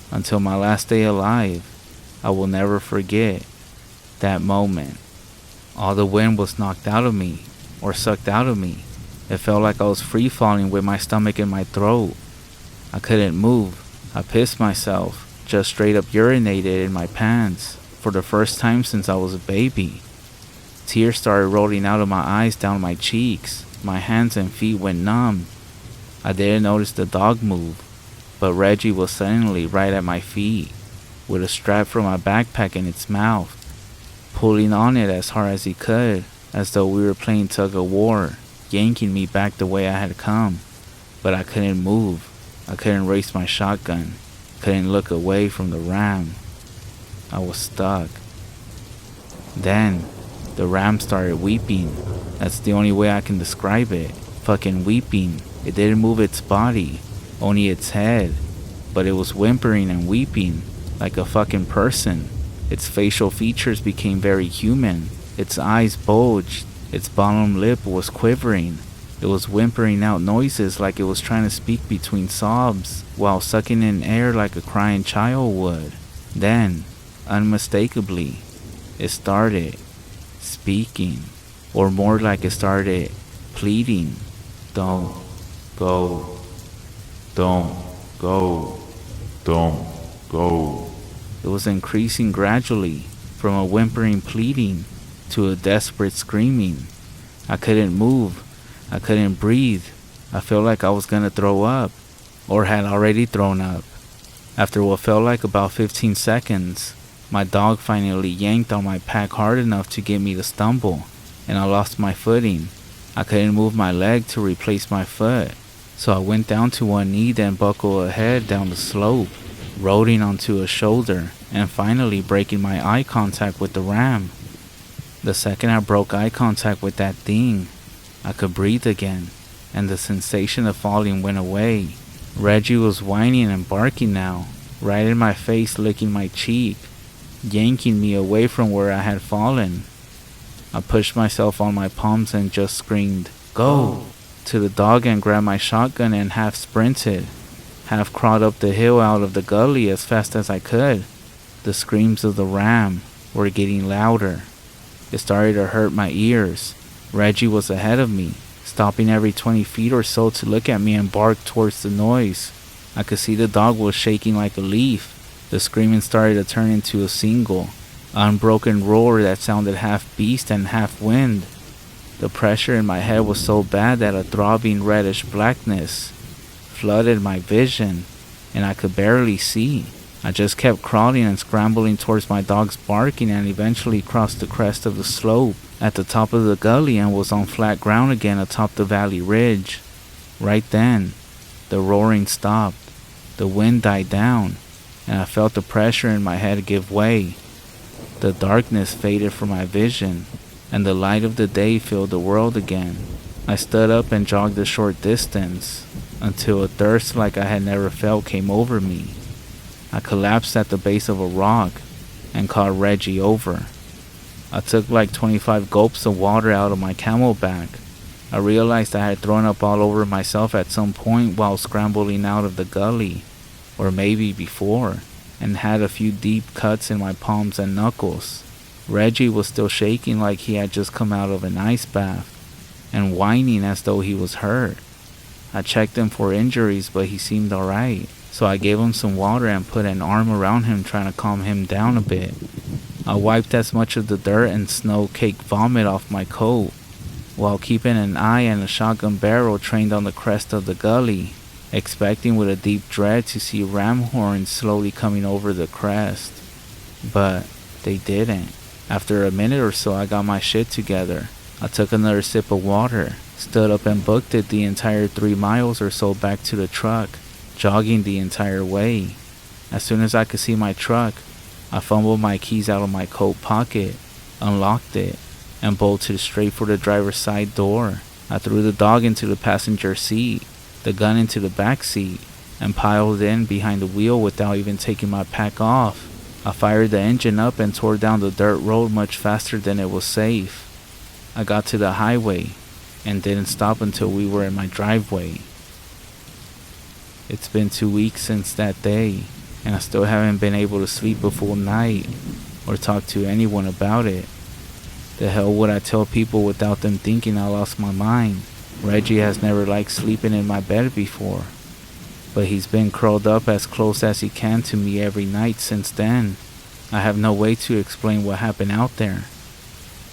Until my last day alive, I will never forget that moment. All the wind was knocked out of me, or sucked out of me. It felt like I was free falling with my stomach in my throat. I couldn't move. I pissed myself, just straight up urinated in my pants, for the first time since I was a baby. Tears started rolling out of my eyes down my cheeks. My hands and feet went numb. I didn't notice the dog move, but Reggie was suddenly right at my feet, with a strap from my backpack in its mouth, pulling on it as hard as he could, as though we were playing tug-of-war, yanking me back the way I had come. But I couldn't move. I couldn't raise my shotgun. Couldn't look away from the ram. I was stuck. Then, the ram started weeping. That's the only way I can describe it. Fucking weeping. It didn't move its body, only its head, but it was whimpering and weeping like a fucking person. Its facial features became very human. Its eyes bulged. Its bottom lip was quivering. It was whimpering out noises like it was trying to speak between sobs while sucking in air like a crying child would. Then, unmistakably, it started speaking, or more like it started pleading. Don't go. Don't go. Don't go. It was increasing gradually from a whimpering pleading to a desperate screaming. I couldn't move. I couldn't breathe. I felt like I was gonna throw up, or had already thrown up. After what felt like about 15 seconds, my dog finally yanked on my pack hard enough to get me to stumble, and I lost my footing. I couldn't move my leg to replace my foot, so I went down to one knee, then buckled ahead down the slope, rolling onto a shoulder, and finally breaking my eye contact with the ram. The second I broke eye contact with that thing, I could breathe again, and the sensation of falling went away. Reggie was whining and barking now, right in my face, licking my cheek, yanking me away from where I had fallen. I pushed myself on my palms and just screamed, "Go!" to the dog and grabbed my shotgun and half sprinted, half crawled up the hill out of the gully as fast as I could. The screams of the ram were getting louder. It started to hurt my ears. Reggie was ahead of me, stopping every 20 feet or so to look at me and bark towards the noise. I could see the dog was shaking like a leaf. The screaming started to turn into a single, unbroken roar that sounded half beast and half wind. The pressure in my head was so bad that a throbbing reddish blackness flooded my vision, and I could barely see. I just kept crawling and scrambling towards my dog's barking, and eventually crossed the crest of the slope at the top of the gully and was on flat ground again atop the valley ridge. Right then, the roaring stopped, the wind died down, and I felt the pressure in my head give way. The darkness faded from my vision, and the light of the day filled the world again. I stood up and jogged a short distance, until a thirst like I had never felt came over me. I collapsed at the base of a rock, and caught Reggie over. I took like 25 gulps of water out of my camelback. I realized I had thrown up all over myself at some point while scrambling out of the gully, or maybe before, and had a few deep cuts in my palms and knuckles. Reggie was still shaking like he had just come out of an ice bath, and whining as though he was hurt. I checked him for injuries, but he seemed alright, so I gave him some water and put an arm around him, trying to calm him down a bit. I wiped as much of the dirt and snow-caked vomit off my coat, while keeping an eye and a shotgun barrel trained on the crest of the gully, expecting with a deep dread to see ram horns slowly coming over the crest. But they didn't. After a minute or so, I got my shit together. I took another sip of water, stood up and booked it the entire 3 miles or so back to the truck, jogging the entire way. As soon as I could see my truck, I fumbled my keys out of my coat pocket, unlocked it, and bolted straight for the driver's side door. I threw the dog into the passenger seat, the gun into the back seat, and piled in behind the wheel without even taking my pack off. I fired the engine up and tore down the dirt road much faster than it was safe. I got to the highway and didn't stop until we were in my driveway. It's been 2 weeks since that day, and I still haven't been able to sleep a full night or talk to anyone about it. The hell would I tell people without them thinking I lost my mind? Reggie has never liked sleeping in my bed before, but he's been curled up as close as he can to me every night since then. I have no way to explain what happened out there.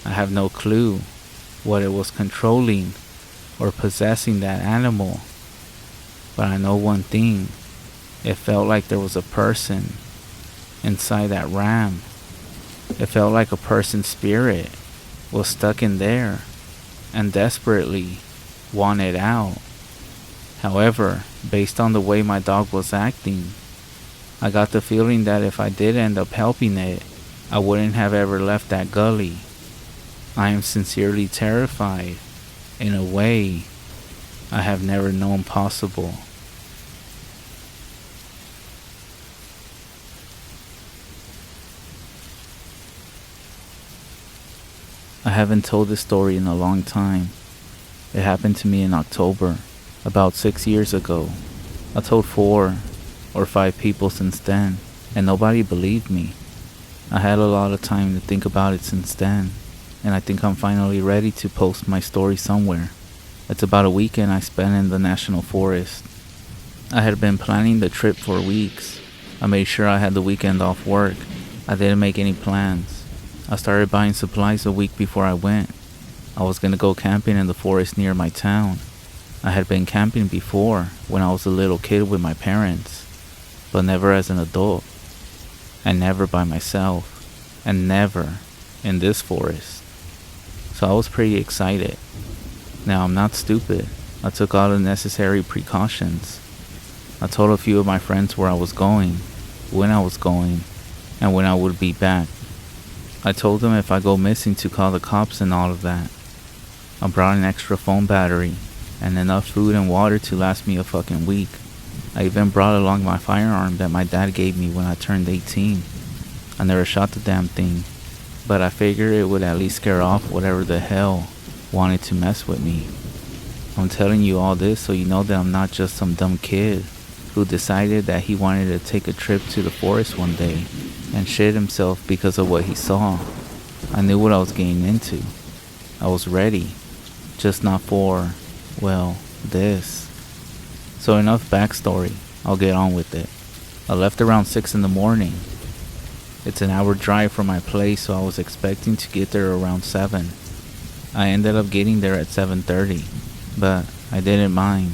I have no clue what it was controlling or possessing that animal. But I know one thing. It felt like there was a person inside that ram. It felt like a person's spirit was stuck in there and desperately wanted out. However, based on the way my dog was acting, I got the feeling that if I did end up helping it, I wouldn't have ever left that gully. I am sincerely terrified in a way I have never known possible. I haven't told this story in a long time. It happened to me in October, about 6 years ago. I told 4 or 5 people since then, and nobody believed me. I had a lot of time to think about it since then, and I think I'm finally ready to post my story somewhere. It's about a weekend I spent in the national forest. I had been planning the trip for weeks. I made sure I had the weekend off work. I didn't make any plans. I started buying supplies a week before I went. I was gonna go camping in the forest near my town. I had been camping before when I was a little kid with my parents, but never as an adult, and never by myself, and never in this forest. So I was pretty excited. Now I'm not stupid. I took all the necessary precautions. I told a few of my friends where I was going, when I was going, and when I would be back. I told them if I go missing to call the cops and all of that. I brought an extra phone battery and enough food and water to last me a fucking week. I even brought along my firearm that my dad gave me when I turned 18. I never shot the damn thing, but I figured it would at least scare off whatever the hell wanted to mess with me. I'm telling you all this so you know that I'm not just some dumb kid who decided that he wanted to take a trip to the forest one day and shit himself because of what he saw. I knew what I was getting into. I was ready, just not for, well, this. So enough backstory, I'll get on with it. I left around 6 in the morning. It's an hour drive from my place, so I was expecting to get there around 7. I ended up getting there at 7:30, but I didn't mind.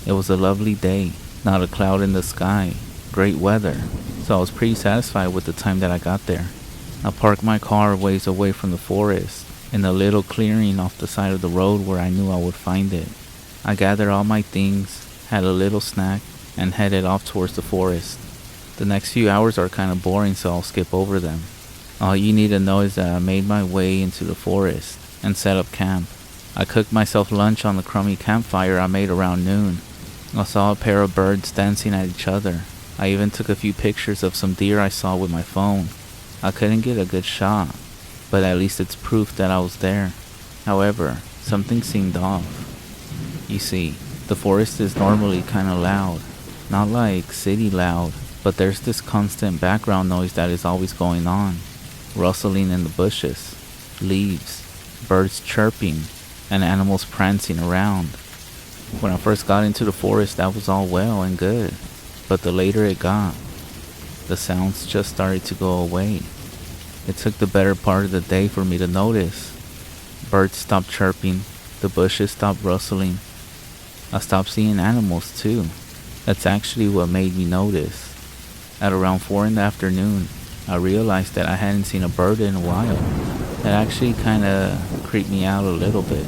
It was a lovely day, not a cloud in the sky, great weather, so I was pretty satisfied with the time that I got there. I parked my car ways away from the forest, in a little clearing off the side of the road where I knew I would find it. I gathered all my things, had a little snack, and headed off towards the forest. The next few hours are kind of boring, so I'll skip over them. All you need to know is that I made my way into the forest and set up camp. I cooked myself lunch on the crummy campfire I made around noon. I saw a pair of birds dancing at each other. I even took a few pictures of some deer I saw with my phone. I couldn't get a good shot, but at least it's proof that I was there. However, something seemed off. You see, the forest is normally kinda loud. Not like city loud, but there's this constant background noise that is always going on. Rustling in the bushes, leaves, birds chirping, and animals prancing around. When I first got into the forest, that was all well and good, but the later it got, the sounds just started to go away. It took the better part of the day for me to notice. Birds stopped chirping, the bushes stopped rustling. I stopped seeing animals too. That's actually what made me notice. At around 4 in the afternoon, I realized that I hadn't seen a bird in a while. That actually kinda creeped me out a little bit,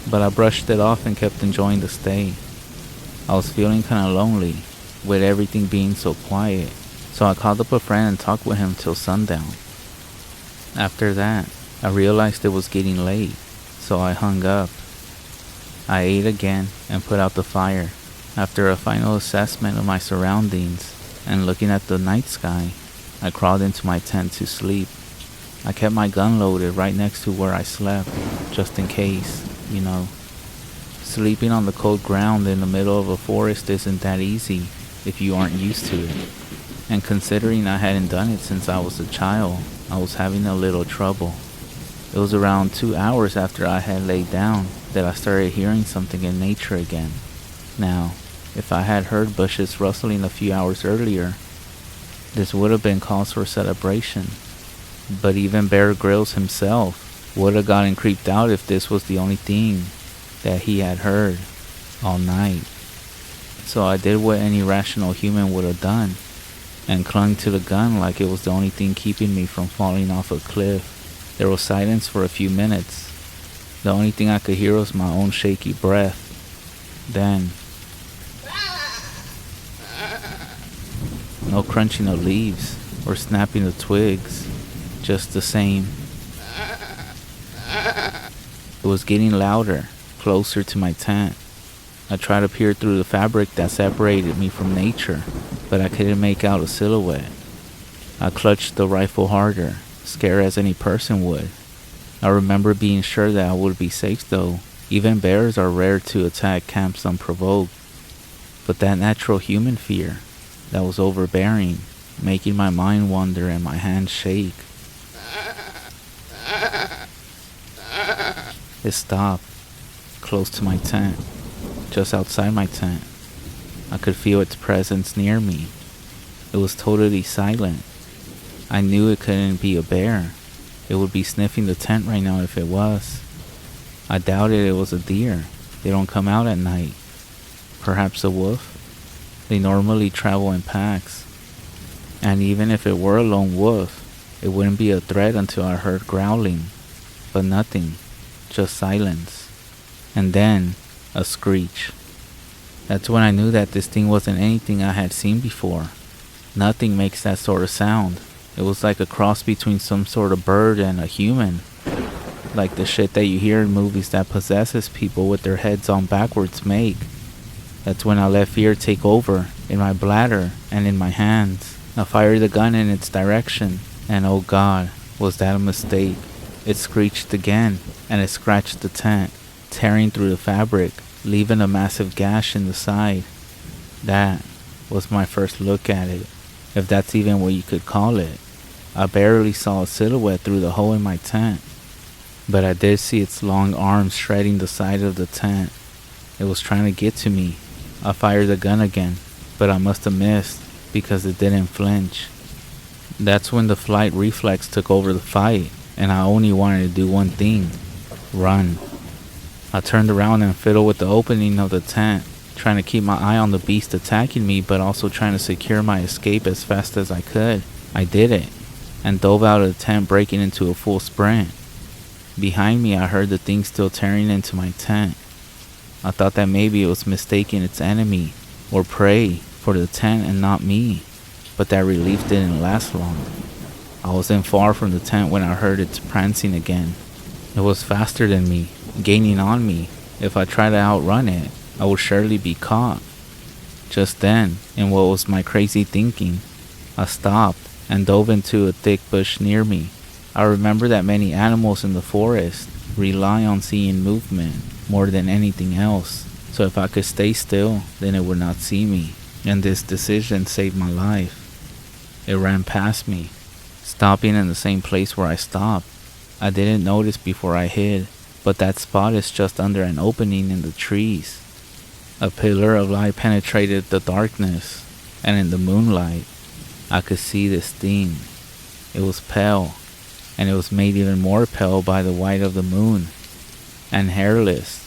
but I brushed it off and kept enjoying the stay. I was feeling kinda lonely, with everything being so quiet, so I called up a friend and talked with him till sundown. After that, I realized it was getting late, so I hung up. I ate again and put out the fire. After a final assessment of my surroundings and looking at the night sky, I crawled into my tent to sleep. I kept my gun loaded right next to where I slept, just in case, you know. Sleeping on the cold ground in the middle of a forest isn't that easy if you aren't used to it. And considering I hadn't done it since I was a child, I was having a little trouble. It was around 2 hours after I had laid down that I started hearing something in nature again. Now, if I had heard bushes rustling a few hours earlier, this would have been cause for celebration. But even Bear Grylls himself would have gotten creeped out if this was the only thing that he had heard all night. So I did what any rational human would have done, and clung to the gun like it was the only thing keeping me from falling off a cliff. There was silence for a few minutes. The only thing I could hear was my own shaky breath. Then, no crunching of leaves or snapping of twigs, just the same. It was getting louder, closer to my tent. I tried to peer through the fabric that separated me from nature, but I couldn't make out a silhouette. I clutched the rifle harder, scared as any person would. I remember being sure that I would be safe though. Even bears are rare to attack camps unprovoked. But that natural human fear that was overbearing, making my mind wander and my hands shake. It stopped, close to my tent, just outside my tent. I could feel its presence near me. It was totally silent. I knew it couldn't be a bear. It would be sniffing the tent right now if it was. I doubted it was a deer. They don't come out at night. Perhaps a wolf? They normally travel in packs. And even if it were a lone wolf, it wouldn't be a threat until I heard growling. But nothing. Just silence. And then, a screech. That's when I knew that this thing wasn't anything I had seen before. Nothing makes that sort of sound. It was like a cross between some sort of bird and a human. Like the shit that you hear in movies that possesses people with their heads on backwards make. That's when I let fear take over, in my bladder and in my hands. I fired the gun in its direction, and oh God, was that a mistake. It screeched again, and it scratched the tent, tearing through the fabric, leaving a massive gash in the side. That was my first look at it, if that's even what you could call it. I barely saw a silhouette through the hole in my tent, but I did see its long arms shredding the side of the tent. It was trying to get to me. I fired the gun again, but I must have missed because it didn't flinch. That's when the flight reflex took over the fight, and I only wanted to do one thing: run. I turned around and fiddled with the opening of the tent, trying to keep my eye on the beast attacking me, but also trying to secure my escape as fast as I could. I did it, and dove out of the tent, breaking into a full sprint. Behind me, I heard the thing still tearing into my tent. I thought that maybe it was mistaking its enemy, or prey, for the tent and not me, but that relief didn't last long. I wasn't far from the tent when I heard its prancing again. It was faster than me, gaining on me. If I tried to outrun it, I would surely be caught. Just then, in what was my crazy thinking, I stopped and dove into a thick bush near me. I remember that many animals in the forest rely on seeing movement more than anything else, so if I could stay still, then it would not see me, and this decision saved my life. It ran past me, stopping in the same place where I stopped. I didn't notice before I hid, but that spot is just under an opening in the trees. A pillar of light penetrated the darkness, and in the moonlight, I could see this thing. It was pale, and it was made even more pale by the white of the moon, and hairless,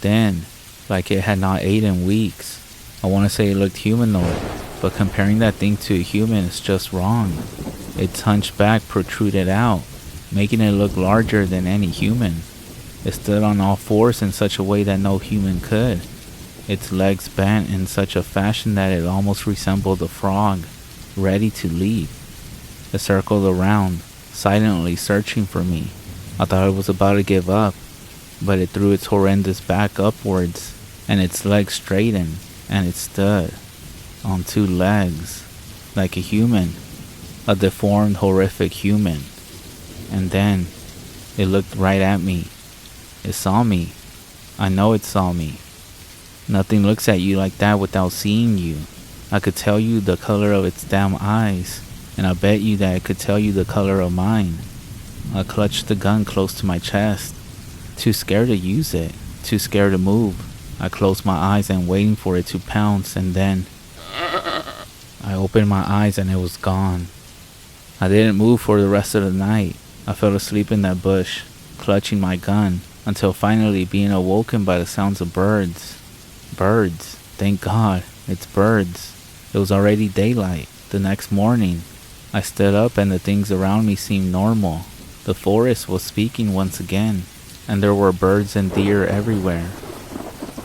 thin, like it had not ate in weeks. I want to say it looked humanoid, but comparing that thing to a human is just wrong. Its hunchback protruded out, making it look larger than any human. It stood on all fours in such a way that no human could. Its legs bent in such a fashion that it almost resembled a frog, ready to leap. It circled around, silently searching for me. I thought it was about to give up, but it threw its horrendous back upwards, and its legs straightened, and it stood on two legs, like a human, a deformed, horrific human. And then, it looked right at me. It saw me. I know it saw me. Nothing looks at you like that without seeing you. I could tell you the color of its damn eyes, and I bet you that it could tell you the color of mine. I clutched the gun close to my chest, too scared to use it, too scared to move. I closed my eyes and waiting for it to pounce, and then I opened my eyes and it was gone. I didn't move for the rest of the night. I fell asleep in that bush, clutching my gun, until finally being awoken by the sounds of birds. Birds. Thank God, it's birds. It was already daylight. The next morning, I stood up and the things around me seemed normal. The forest was speaking once again, and there were birds and deer everywhere.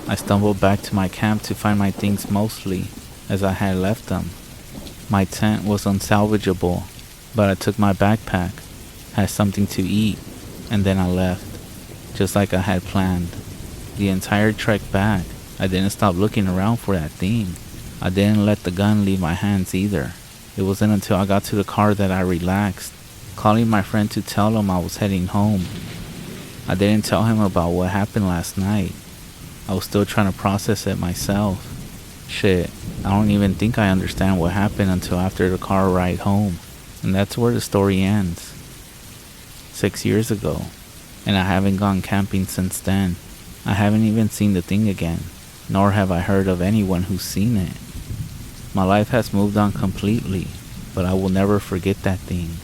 I stumbled back to my camp to find my things mostly as I had left them. My tent was unsalvageable, but I took my backpack, had something to eat, and then I left, just like I had planned. The entire trek back, I didn't stop looking around for that thing. I didn't let the gun leave my hands either. It wasn't until I got to the car that I relaxed, calling my friend to tell him I was heading home. I didn't tell him about what happened last night. I was still trying to process it myself. Shit, I don't even think I understand what happened until after the car ride home. And that's where the story ends. 6 years ago. And I haven't gone camping since then. I haven't even seen the thing again, nor have I heard of anyone who's seen it. My life has moved on completely, but I will never forget that thing.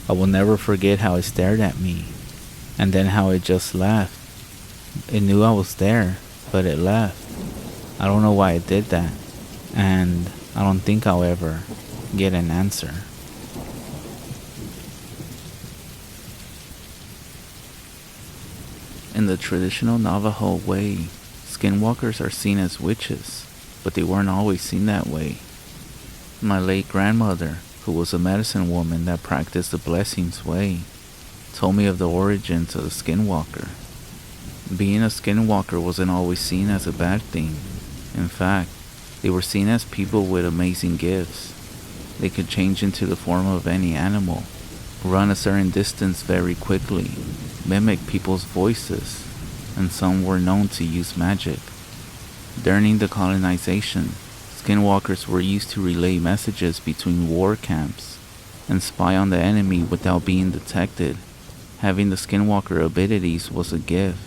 I will never forget how it stared at me, and then how it just left, It knew I was there, but it left. I don't know why it did that, and I don't think I'll ever get an answer. In the traditional Navajo way, skinwalkers are seen as witches, but they weren't always seen that way. My late grandmother, who was a medicine woman that practiced the blessings way, told me of the origins of the skinwalker. Being a skinwalker wasn't always seen as a bad thing. In fact, they were seen as people with amazing gifts. They could change into the form of any animal, run a certain distance very quickly, mimic people's voices, and some were known to use magic. During the colonization, skinwalkers were used to relay messages between war camps and spy on the enemy without being detected. Having the skinwalker abilities was a gift.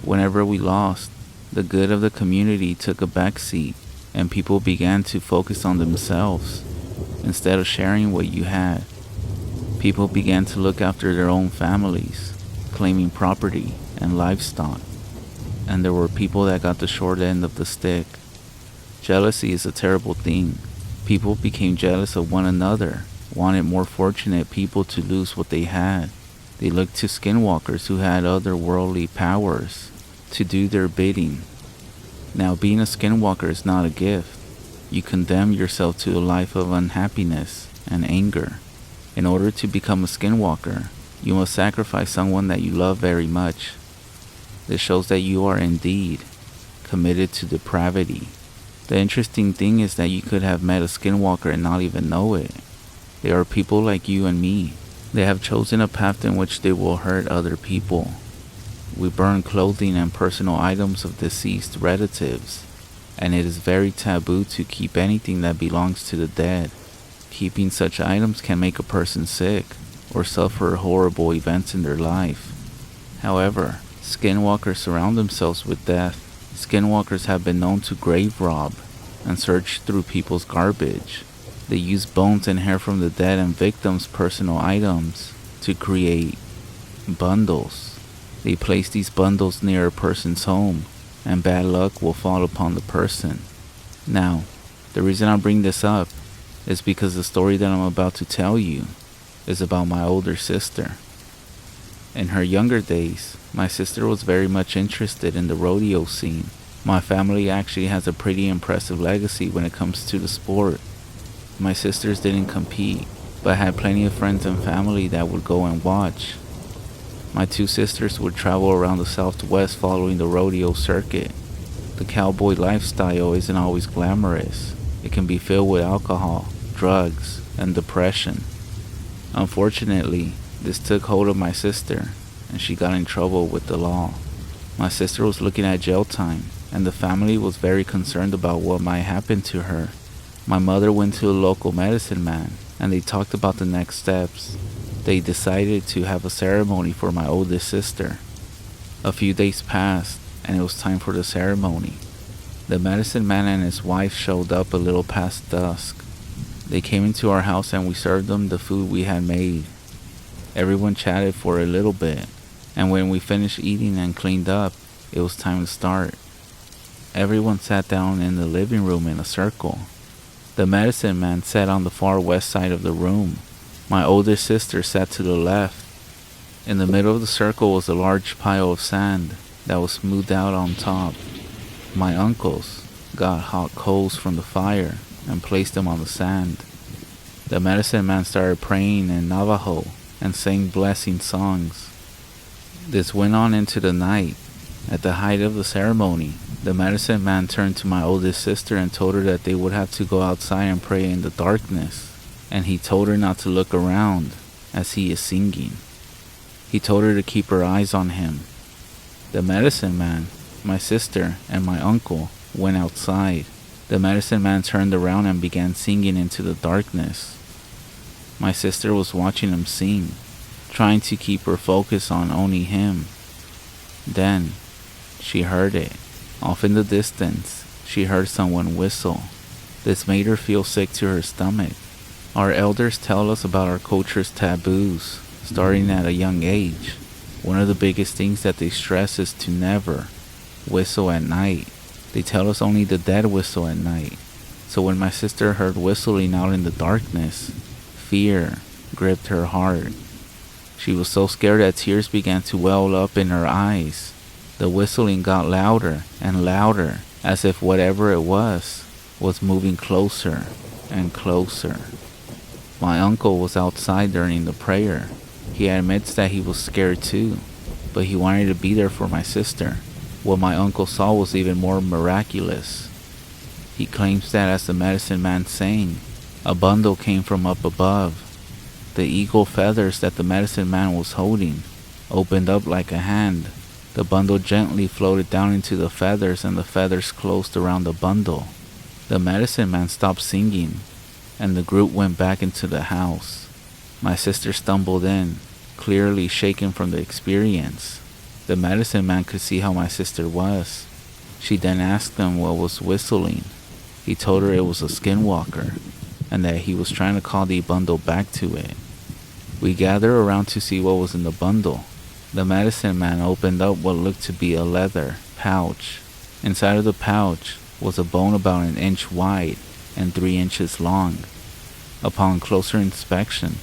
Whenever we lost, the good of the community took a backseat and people began to focus on themselves instead of sharing what you had. People began to look after their own families, claiming property and livestock, and there were people that got the short end of the stick. Jealousy is a terrible thing. People became jealous of one another, wanted more fortunate people to lose what they had. They looked to skinwalkers who had otherworldly powers to do their bidding. Now, being a skinwalker is not a gift. You condemn yourself to a life of unhappiness and anger. In order to become a skinwalker, you must sacrifice someone that you love very much. This shows that you are indeed committed to depravity. The interesting thing is that you could have met a skinwalker and not even know it. They are people like you and me. They have chosen a path in which they will hurt other people. We burn clothing and personal items of deceased relatives, and it is very taboo to keep anything that belongs to the dead. Keeping such items can make a person sick or suffer horrible events in their life. However, skinwalkers surround themselves with death. Skinwalkers have been known to grave rob and search through people's garbage. They use bones and hair from the dead and victims' personal items to create bundles. They place these bundles near a person's home, and bad luck will fall upon the person. Now, the reason I bring this up is because the story that I'm about to tell you is about my older sister. In her younger days, my sister was very much interested in the rodeo scene. My family actually has a pretty impressive legacy when it comes to the sport. My sisters didn't compete, but had plenty of friends and family that would go and watch. My two sisters would travel around the Southwest following the rodeo circuit. The cowboy lifestyle isn't always glamorous. It can be filled with alcohol, drugs, and depression. Unfortunately, this took hold of my sister, and she got in trouble with the law. My sister was looking at jail time, and the family was very concerned about what might happen to her. My mother went to a local medicine man, and they talked about the next steps. They decided to have a ceremony for my oldest sister. A few days passed, and it was time for the ceremony. The medicine man and his wife showed up a little past dusk. They came into our house and we served them the food we had made. Everyone chatted for a little bit, and when we finished eating and cleaned up, it was time to start. Everyone sat down in the living room in a circle. The medicine man sat on the far west side of the room. My oldest sister sat to the left. In the middle of the circle was a large pile of sand that was smoothed out on top. My uncles got hot coals from the fire and placed them on the sand. The medicine man started praying in Navajo and sang blessing songs. This went on into the night. At the height of the ceremony, the medicine man turned to my oldest sister and told her that they would have to go outside and pray in the darkness, and he told her not to look around as he is singing. He told her to keep her eyes on him. The medicine man, my sister, and my uncle went outside. The medicine man turned around and began singing into the darkness. My sister was watching him sing, trying to keep her focus on only him. Then, she heard it. Off in the distance, she heard someone whistle. This made her feel sick to her stomach. Our elders tell us about our culture's taboos, starting at a young age. One of the biggest things that they stress is to never whistle at night. They tell us only the dead whistle at night. So when my sister heard whistling out in the darkness, fear gripped her heart. She was so scared that tears began to well up in her eyes. The whistling got louder and louder, as if whatever it was moving closer and closer. My uncle was outside during the prayer. He admits that he was scared too, but he wanted to be there for my sister. What my uncle saw was even more miraculous. He claims that as the medicine man sang, a bundle came from up above. The eagle feathers that the medicine man was holding opened up like a hand. The bundle gently floated down into the feathers, and the feathers closed around the bundle. The medicine man stopped singing, and the group went back into the house. My sister stumbled in, clearly shaken from the experience. The medicine man could see how my sister was. She then asked him what was whistling. He told her it was a skinwalker, and that he was trying to call the bundle back to it. We gathered around to see what was in the bundle. The medicine man opened up what looked to be a leather pouch. Inside of the pouch was a bone about 1 inch wide and 3 inches long. Upon closer inspection,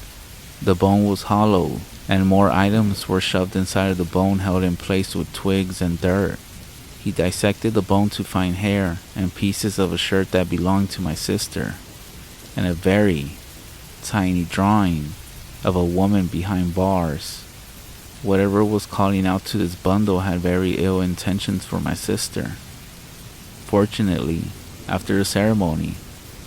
the bone was hollow, and more items were shoved inside of the bone, held in place with twigs and dirt. He dissected the bone to find hair and pieces of a shirt that belonged to my sister, and a very tiny drawing of a woman behind bars. Whatever was calling out to this bundle had very ill intentions for my sister. Fortunately, after the ceremony,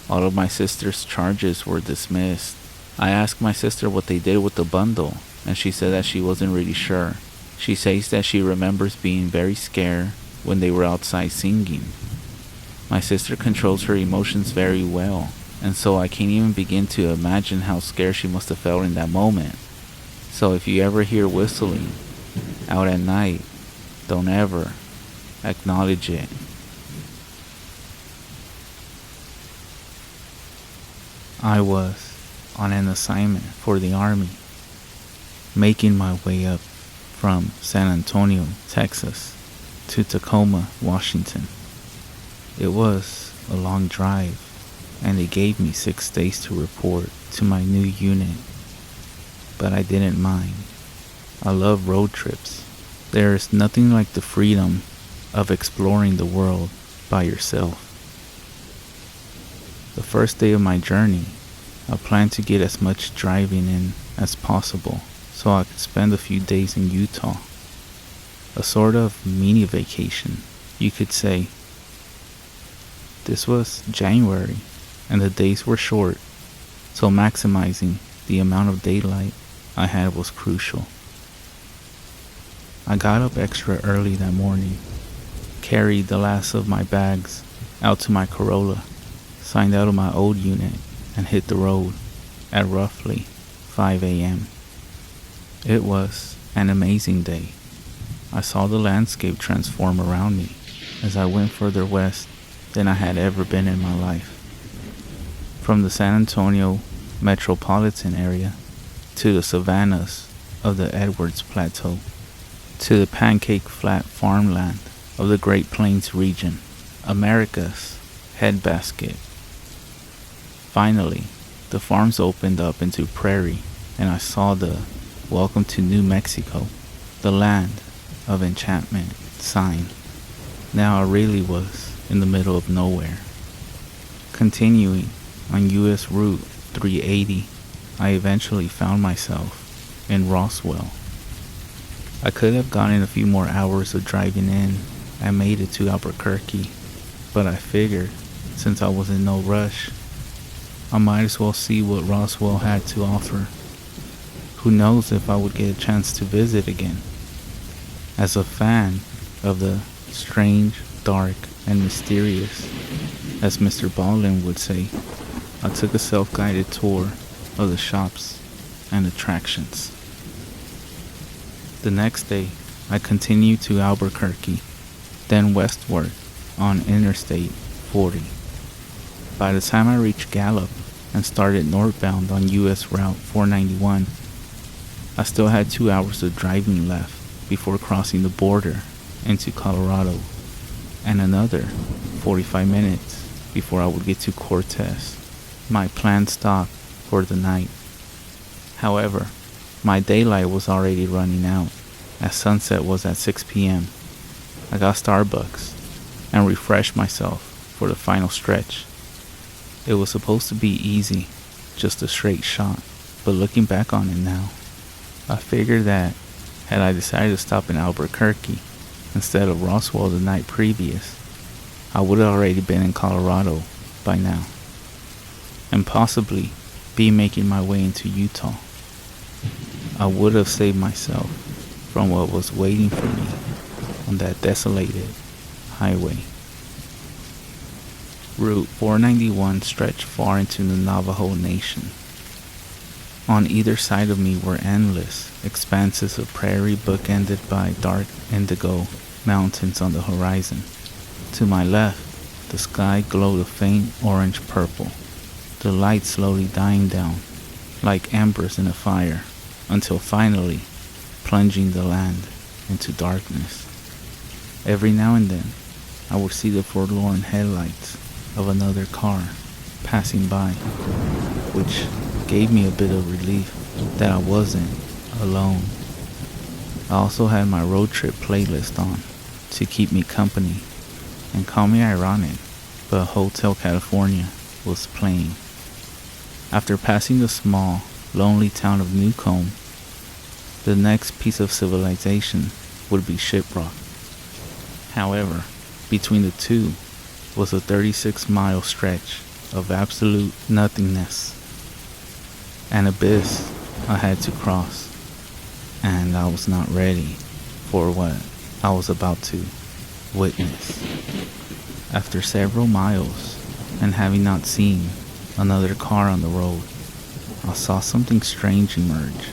all of my sister's charges were dismissed. I asked my sister what they did with the bundle, and she said that she wasn't really sure. She says that she remembers being very scared when they were outside singing. My sister controls her emotions very well, and so I can't even begin to imagine how scared she must have felt in that moment. So if you ever hear whistling out at night, don't ever acknowledge it. I was on an assignment for the Army, making my way up from San Antonio, Texas, to Tacoma, Washington. It was a long drive, and they gave me 6 days to report to my new unit. But I didn't mind. I love road trips. There is nothing like the freedom of exploring the world by yourself. The first day of my journey, I planned to get as much driving in as possible so I could spend a few days in Utah. A sort of mini vacation, you could say. This was January, and the days were short, so maximizing the amount of daylight I had was crucial. I got up extra early that morning, carried the last of my bags out to my Corolla, signed out of my old unit, and hit the road at roughly 5 a.m. It was an amazing day. I saw the landscape transform around me as I went further west than I had ever been in my life. From the San Antonio metropolitan area to the savannas of the Edwards Plateau to the pancake flat farmland of the Great Plains region, America's headbasket. Finally, the farms opened up into prairie, and I saw the "Welcome to New Mexico, the land of enchantment" sign. Now I really was in the middle of nowhere. Continuing on US Route 380, I eventually found myself in Roswell. I could have gotten a few more hours of driving in and made it to Albuquerque, but I figured, since I was in no rush, I might as well see what Roswell had to offer. Who knows if I would get a chance to visit again. As a fan of the strange, dark, and mysterious, as Mr. Baldwin would say, I took a self-guided tour of the shops and attractions. The next day, I continued to Albuquerque, then westward on Interstate 40. By the time I reached Gallup and started northbound on US Route 491, I still had 2 hours of driving left. before crossing the border into Colorado, and another 45 minutes before I would get to Cortez, my planned stop for the night. However, my daylight was already running out, as sunset was at 6 p.m. I got Starbucks and refreshed myself for the final stretch. It was supposed to be easy, just a straight shot, but looking back on it now, I figured that had I decided to stop in Albuquerque instead of Roswell the night previous, I would have already been in Colorado by now, and possibly be making my way into Utah. I would have saved myself from what was waiting for me on that desolated highway. Route 491 stretched far into the Navajo Nation. On either side of me were endless expanses of prairie bookended by dark indigo mountains on the horizon. To my left, the sky glowed a faint orange-purple, the light slowly dying down, like embers in a fire, until finally plunging the land into darkness. Every now and then, I would see the forlorn headlights of another car passing by, which gave me a bit of relief that I wasn't alone. I also had my road trip playlist on to keep me company, and call me ironic, but Hotel California was playing. After passing the small, lonely town of Newcomb, the next piece of civilization would be Shiprock. However, between the two was a 36-mile stretch of absolute nothingness, an abyss I had to cross, and I was not ready for what I was about to witness. After several miles, and having not seen another car on the road, I saw something strange emerge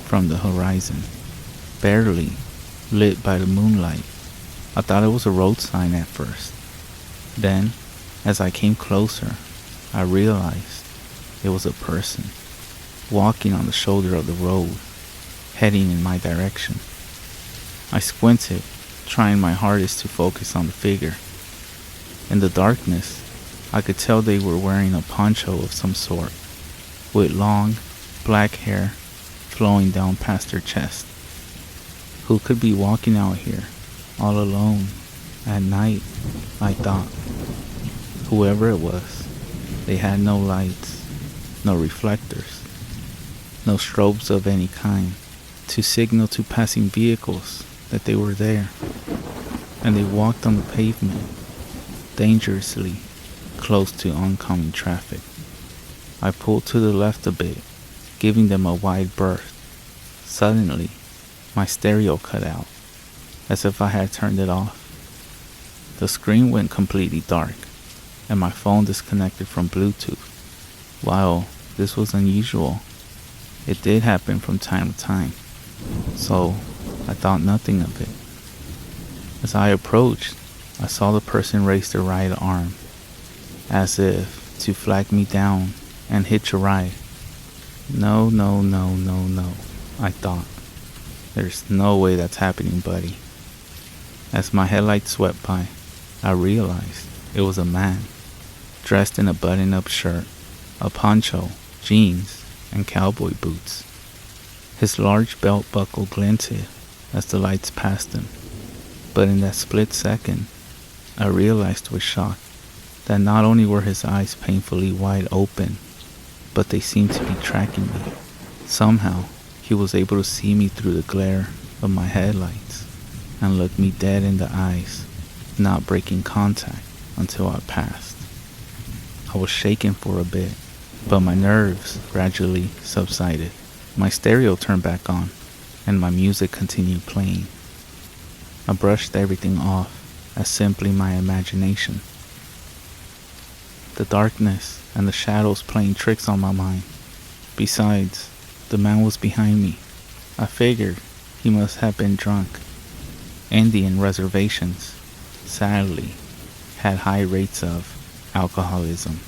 from the horizon, barely lit by the moonlight. I thought it was a road sign at first. Then, as I came closer, I realized it was a person walking on the shoulder of the road, heading in my direction. I squinted, trying my hardest to focus on the figure. In the darkness, I could tell they were wearing a poncho of some sort, with long, black hair flowing down past their chest. Who could be walking out here, all alone, at night, I thought. Whoever it was, they had no lights, no reflectors, no strobes of any kind to signal to passing vehicles that they were there, and they walked on the pavement, dangerously close to oncoming traffic. I pulled to the left a bit, giving them a wide berth. Suddenly, my stereo cut out, as if I had turned it off. The screen went completely dark, and my phone disconnected from Bluetooth. While this was unusual, it did happen from time to time, so I thought nothing of it. As I approached, I saw the person raise their right arm, as if to flag me down and hitch a ride. No, I thought. There's no way that's happening, buddy. As my headlights swept by, I realized it was a man, dressed in a button-up shirt, a poncho, jeans, and cowboy boots. His large belt buckle glinted as the lights passed him, but in that split second, I realized with shock that not only were his eyes painfully wide open, but they seemed to be tracking me. Somehow, he was able to see me through the glare of my headlights and look me dead in the eyes, not breaking contact until I passed. I was shaken for a bit, but my nerves gradually subsided. My stereo turned back on, and my music continued playing. I brushed everything off as simply my imagination. The darkness and the shadows playing tricks on my mind. Besides, the man was behind me. I figured he must have been drunk. Indian reservations, sadly, had high rates of alcoholism.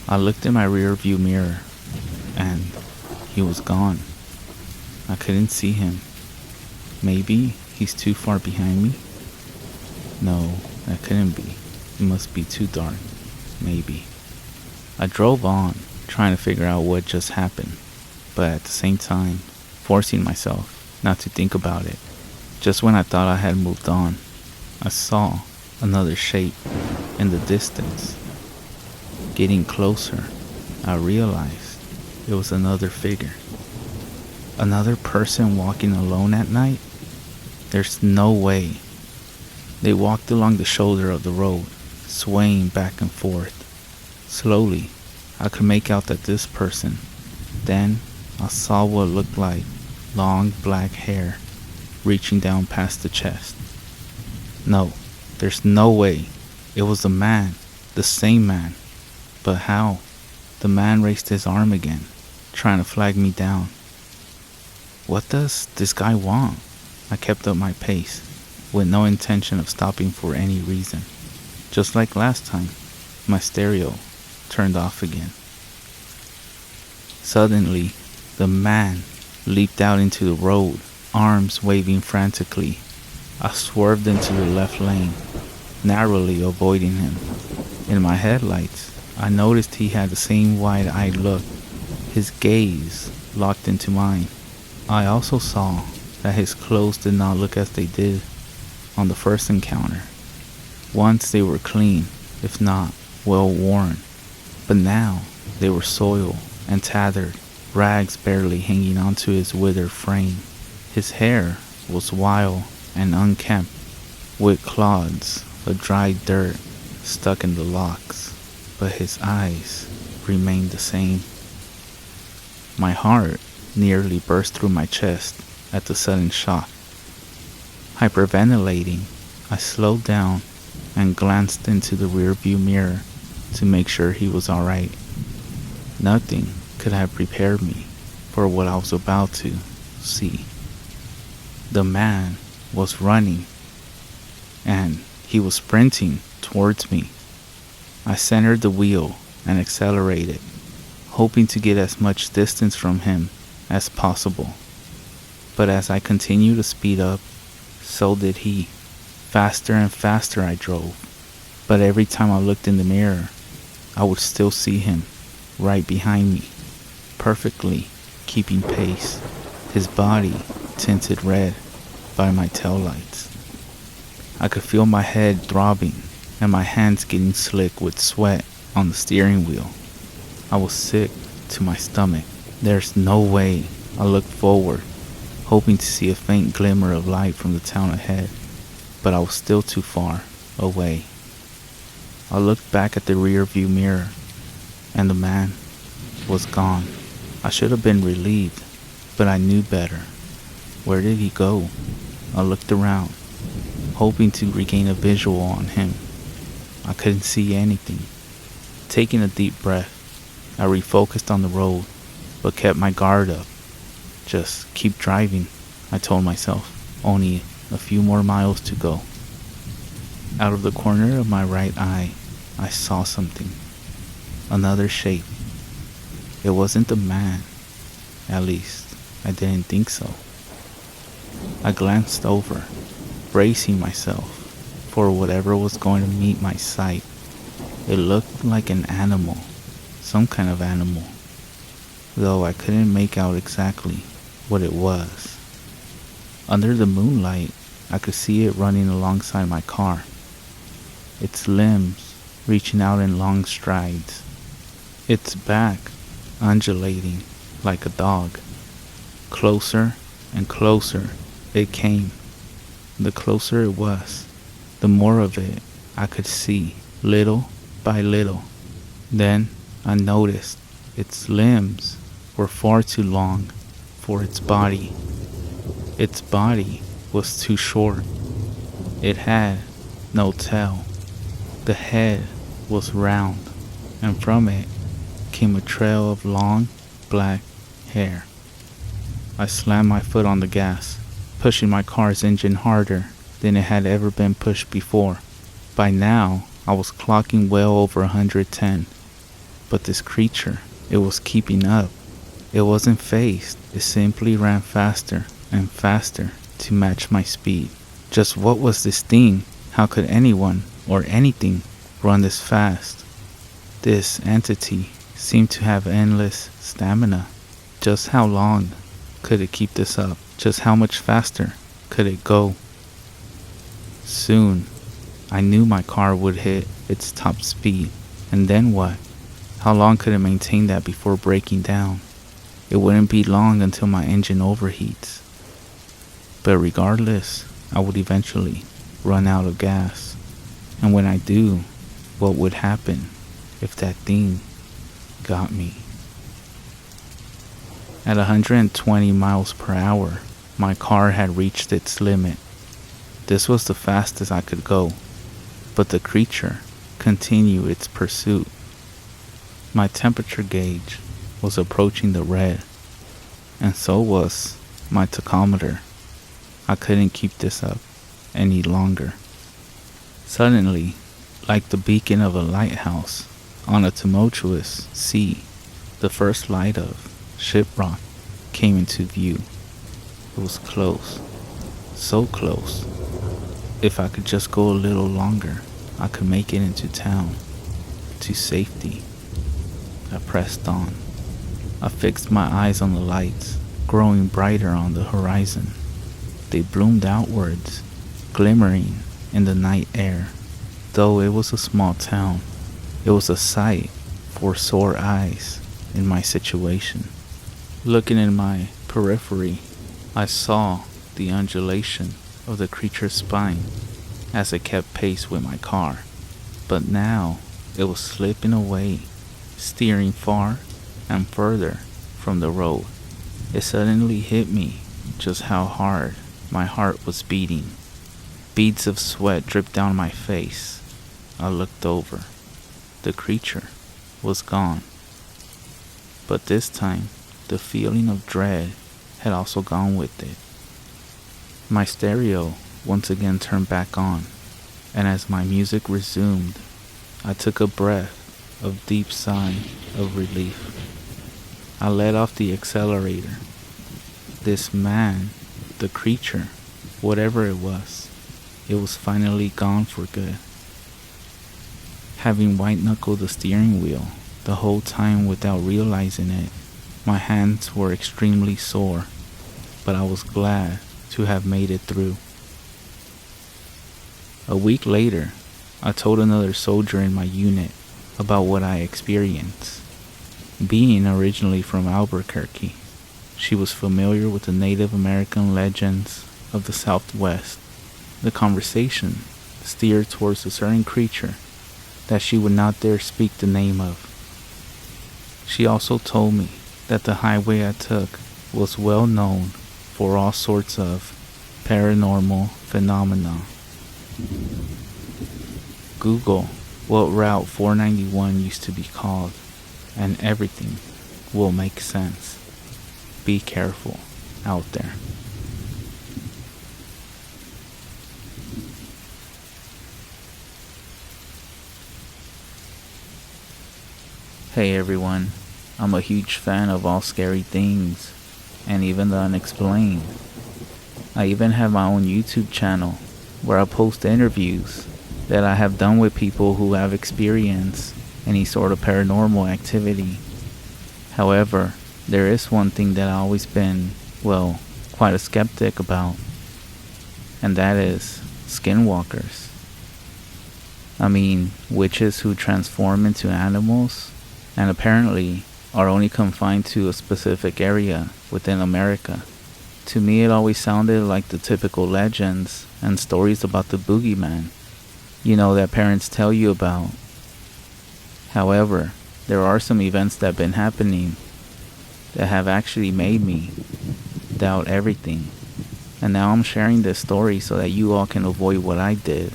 I looked in my rear view mirror, and he was gone. I couldn't see him. Maybe he's too far behind me? No, that couldn't be. It must be too dark. Maybe. I drove on, trying to figure out what just happened, but at the same time, forcing myself not to think about it. Just when I thought I had moved on, I saw another shape in the distance. Getting closer, I realized it was another figure. Another person walking alone at night? There's no way. They walked along the shoulder of the road, swaying back and forth. Slowly, I could make out that this person. Then, I saw what looked like long black hair reaching down past the chest. No, there's no way. It was a man, the same man. But how? The man raised his arm again, trying to flag me down. What does this guy want? I kept up my pace, with no intention of stopping for any reason. Just like last time, my stereo turned off again. Suddenly, the man leaped out into the road, arms waving frantically. I swerved into the left lane, narrowly avoiding him. In my headlights, I noticed he had the same wide-eyed look, his gaze locked into mine. I also saw that his clothes did not look as they did on the first encounter. Once they were clean, if not well worn, but now they were soiled and tattered, rags barely hanging onto his withered frame. His hair was wild and unkempt, with clods of dried dirt stuck in the locks, but his eyes remained the same. My heart nearly burst through my chest at the sudden shock. Hyperventilating, I slowed down and glanced into the rearview mirror to make sure he was alright. Nothing could have prepared me for what I was about to see. The man was running, and he was sprinting towards me. I centered the wheel and accelerated, hoping to get as much distance from him as possible. But as I continued to speed up, so did he. Faster and faster I drove, but every time I looked in the mirror, I would still see him right behind me, perfectly keeping pace, his body tinted red by my taillights. I could feel my head throbbing and my hands getting slick with sweat on the steering wheel. I was sick to my stomach. There's no way. I looked forward, hoping to see a faint glimmer of light from the town ahead, but I was still too far away. I looked back at the rear view mirror, and the man was gone. I should have been relieved, but I knew better. Where did he go? I looked around, hoping to regain a visual on him. I couldn't see anything. Taking a deep breath, I refocused on the road, but kept my guard up. Just keep driving, I told myself. Only a few more miles to go. Out of the corner of my right eye, I saw something. Another shape. It wasn't a man. At least, I didn't think so. I glanced over, bracing myself for whatever was going to meet my sight. It looked like an animal, some kind of animal, though I couldn't make out exactly what it was. Under the moonlight, I could see it running alongside my car, its limbs reaching out in long strides, its back undulating like a dog. Closer and closer it came. The closer it was, the more of it I could see, little by little. Then I noticed its limbs were far too long for its body. Its body was too short. It had no tail. The head was round, and from it came a trail of long, black hair. I slammed my foot on the gas, pushing my car's engine harder than it had ever been pushed before. By now, I was clocking well over 110. But this creature, it was keeping up. It wasn't phased. It simply ran faster and faster to match my speed. Just what was this thing? How could anyone or anything run this fast? This entity seemed to have endless stamina. Just how long could it keep this up? Just how much faster could it go? Soon, I knew my car would hit its top speed. And then what? How long could it maintain that before breaking down? It wouldn't be long until my engine overheats. But regardless, I would eventually run out of gas. And when I do, what would happen if that thing got me? At 120 miles per hour, my car had reached its limit. This was the fastest I could go, but the creature continued its pursuit. My temperature gauge was approaching the red, and so was my tachometer. I couldn't keep this up any longer. Suddenly, like the beacon of a lighthouse on a tumultuous sea, the first light of Shiprock came into view. It was close, so close. If I could just go a little longer, I could make it into town, to safety. I pressed on. I fixed my eyes on the lights, growing brighter on the horizon. They bloomed outwards, glimmering in the night air. Though it was a small town, it was a sight for sore eyes in my situation. Looking in my periphery, I saw the undulation of the creature's spine as it kept pace with my car. But now it was slipping away, steering far and further from the road. It suddenly hit me just how hard my heart was beating. Beads of sweat dripped down my face. I looked over. The creature was gone. But this time, the feeling of dread had also gone with it. My stereo once again turned back on, and as my music resumed, I took a breath of deep sigh of relief. I let off the accelerator. This man, the creature, whatever it was finally gone for good. Having white-knuckled the steering wheel the whole time without realizing it, my hands were extremely sore, but I was glad to have made it through. A week later, I told another soldier in my unit about what I experienced. Being originally from Albuquerque, she was familiar with the Native American legends of the Southwest. The conversation steered towards a certain creature that she would not dare speak the name of. She also told me that the highway I took was well known for all sorts of paranormal phenomena. Google what Route 491 used to be called, and everything will make sense. Be careful out there. Hey everyone, I'm a huge fan of all scary things, and even the unexplained. I even have my own YouTube channel where I post interviews that I have done with people who have experienced any sort of paranormal activity. However, there is one thing that I've always been, quite a skeptic about, and that is skinwalkers. I mean, witches who transform into animals and apparently are only confined to a specific area within America. To me, it always sounded like the typical legends and stories about the boogeyman, that parents tell you about. However, there are some events that have been happening that have actually made me doubt everything. And now I'm sharing this story so that you all can avoid what I did,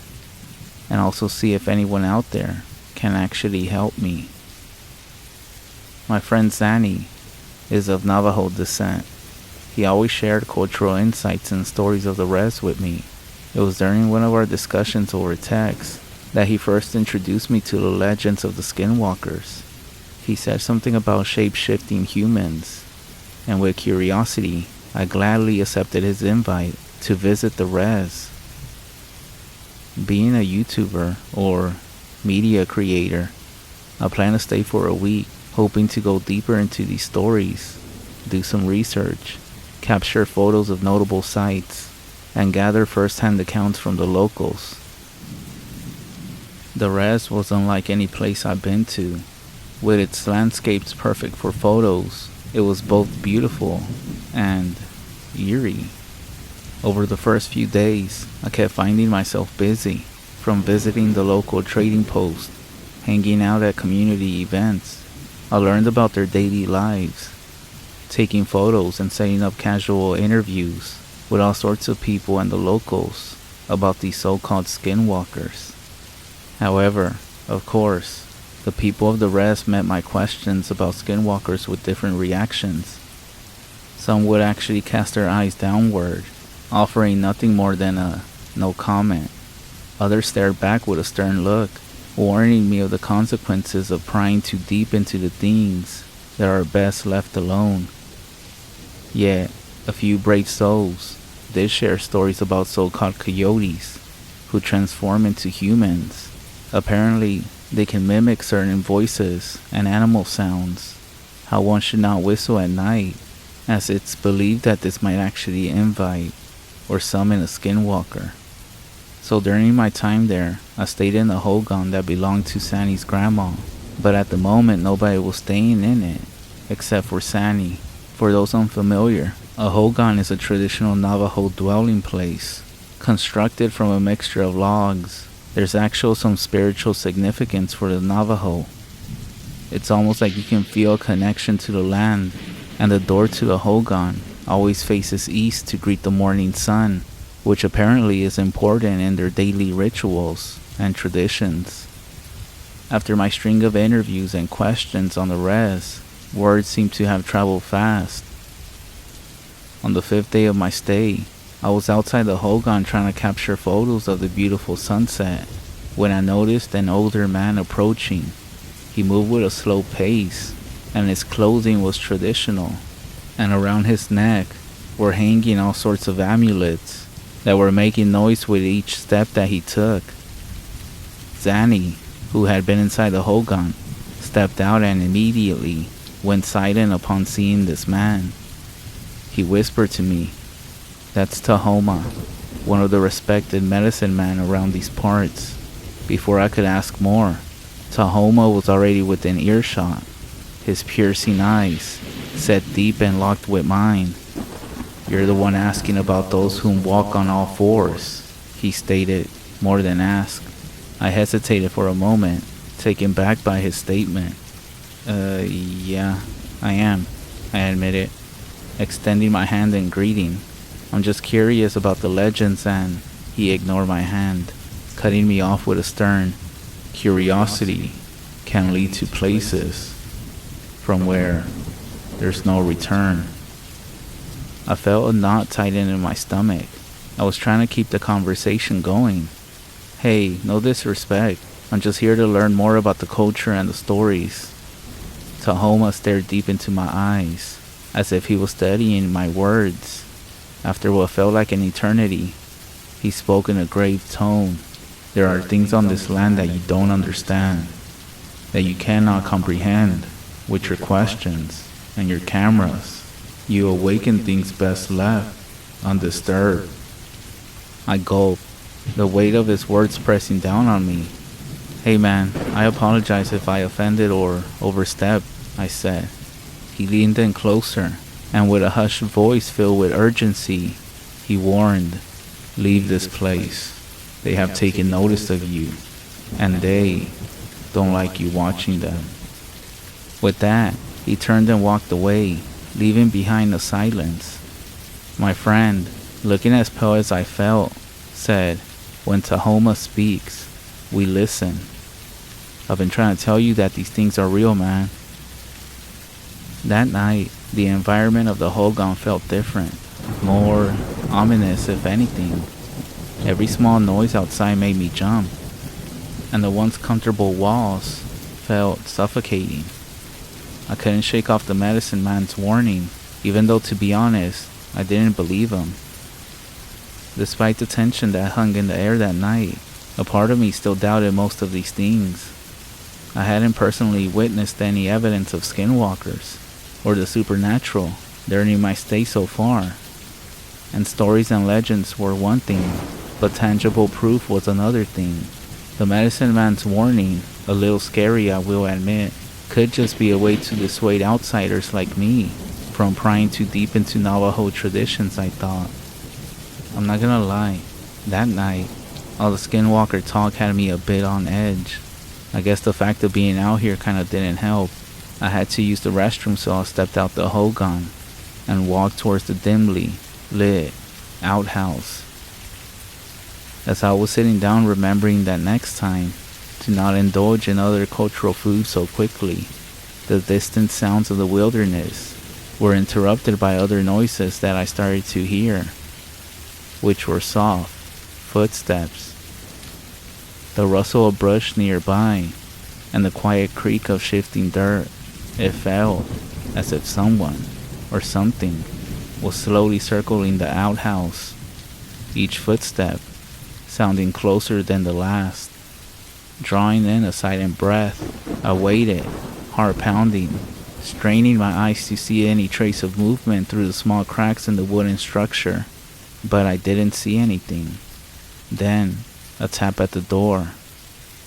and also see if anyone out there can actually help me. My friend Zanny is of Navajo descent. He always shared cultural insights and stories of the res with me. It was during one of our discussions over text that he first introduced me to the legends of the skinwalkers. He said something about shape-shifting humans, and with curiosity, I gladly accepted his invite to visit the res. Being a YouTuber or media creator, I plan to stay for a week, hoping to go deeper into these stories, do some research, capture photos of notable sites, and gather first-hand accounts from the locals. The res was unlike any place I've been to. With its landscapes perfect for photos, it was both beautiful and eerie. Over the first few days, I kept finding myself busy, from visiting the local trading post, hanging out at community events. I learned about their daily lives, taking photos and setting up casual interviews with all sorts of people and the locals about these so-called skinwalkers. However, of course, the people of the res met my questions about skinwalkers with different reactions. Some would actually cast their eyes downward, offering nothing more than a no comment. Others stared back with a stern look, warning me of the consequences of prying too deep into the things that are best left alone. Yet, a few brave souls did share stories about so-called coyotes who transform into humans. Apparently, they can mimic certain voices and animal sounds, how one should not whistle at night, as it's believed that this might actually invite or summon a skinwalker. So during my time there, I stayed in the hogan that belonged to Sanny's grandma, but at the moment nobody was staying in it, except for Sanny. For those unfamiliar, a hogan is a traditional Navajo dwelling place, constructed from a mixture of logs. There's actually some spiritual significance for the Navajo. It's almost like you can feel a connection to the land, and the door to the hogan always faces east to greet the morning sun, which apparently is important in their daily rituals and traditions. After my string of interviews and questions on the res, word seemed to have traveled fast. On the 5th day of my stay, I was outside the hogan trying to capture photos of the beautiful sunset when I noticed an older man approaching. He moved with a slow pace, and his clothing was traditional, and around his neck were hanging all sorts of amulets that were making noise with each step that he took. Zanny, who had been inside the hogan, stepped out and immediately went silent upon seeing this man. He whispered to me, "That's Tahoma, one of the respected medicine men around these parts." Before I could ask more, Tahoma was already within earshot, his piercing eyes set deep and locked with mine. "You're the one asking about those whom walk on all fours," he stated, more than asked. I hesitated for a moment, taken back by his statement. Yeah, I am," I admitted, extending my hand in greeting. "I'm just curious about the legends," and he ignored my hand, cutting me off with a stern, "Curiosity can lead to places from where there's no return." I felt a knot tighten in my stomach. I was trying to keep the conversation going. "Hey, no disrespect. I'm just here to learn more about the culture and the stories." Tahoma stared deep into my eyes, as if he was studying my words. After what felt like an eternity, he spoke in a grave tone. "There are things on this land that you don't understand, that you cannot comprehend. With your questions and your cameras, you awaken things best left undisturbed." I gulped, the weight of his words pressing down on me. "Hey man, I apologize if I offended or overstepped," I said. He leaned in closer, and with a hushed voice filled with urgency, he warned, "Leave this place. They have taken notice of you, and they don't like you watching them." With that, he turned and walked away, leaving behind a silence. My friend, looking as pale as I felt, said, "When Tahoma speaks, we listen. I've been trying to tell you that these things are real, man." That night, the environment of the hogan felt different, more ominous if anything. Every small noise outside made me jump, and the once comfortable walls felt suffocating. I couldn't shake off the medicine man's warning, even though, to be honest, I didn't believe him. Despite the tension that hung in the air that night, a part of me still doubted most of these things. I hadn't personally witnessed any evidence of skinwalkers or the supernatural during my stay so far, and stories and legends were one thing, but tangible proof was another thing. The medicine man's warning, a little scary I will admit, could just be a way to dissuade outsiders like me from prying too deep into Navajo traditions, I thought. I'm not gonna lie, that night, all the skinwalker talk had me a bit on edge. I guess the fact of being out here kinda didn't help. I had to use the restroom, so I stepped out the hogan and walked towards the dimly lit outhouse. As I was sitting down, remembering that next time to not indulge in other cultural foods so quickly, the distant sounds of the wilderness were interrupted by other noises that I started to hear, which were soft footsteps, the rustle of brush nearby, and the quiet creak of shifting dirt. It felt as if someone or something was slowly circling the outhouse, each footstep sounding closer than the last. Drawing in a silent breath, I waited, heart pounding, straining my eyes to see any trace of movement through the small cracks in the wooden structure, but I didn't see anything. Then, a tap at the door.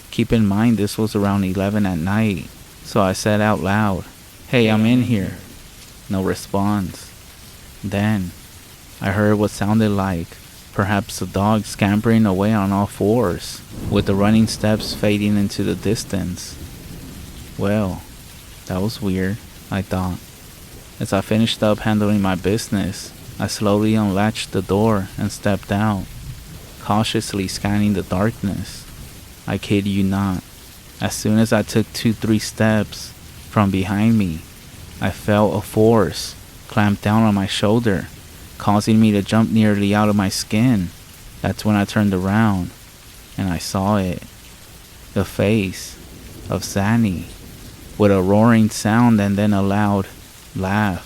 Keep in mind this was around 11 at night, so I said out loud, "Hey, I'm in here." No response. Then, I heard what sounded like perhaps a dog scampering away on all fours, with the running steps fading into the distance. Well, that was weird, I thought. As I finished up handling my business, I slowly unlatched the door and stepped out, cautiously scanning the darkness. I kid you not, as soon as I took 2-3 steps from behind me, I felt a force clamp down on my shoulder, causing me to jump nearly out of my skin. That's when I turned around, and I saw it. The face of Zanny, with a roaring sound and then a loud laugh.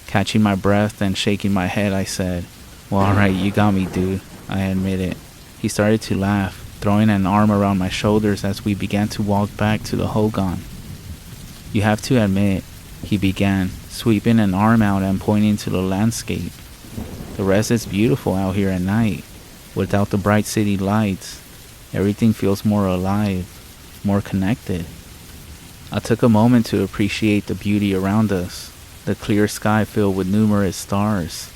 Catching my breath and shaking my head, I said, "Well, alright, you got me, dude," I admitted. He started to laugh, throwing an arm around my shoulders as we began to walk back to the hogan. "You have to admit," he began, sweeping an arm out and pointing to the landscape. "The rest is beautiful out here at night. Without the bright city lights, everything feels more alive, more connected." I took a moment to appreciate the beauty around us, the clear sky filled with numerous stars.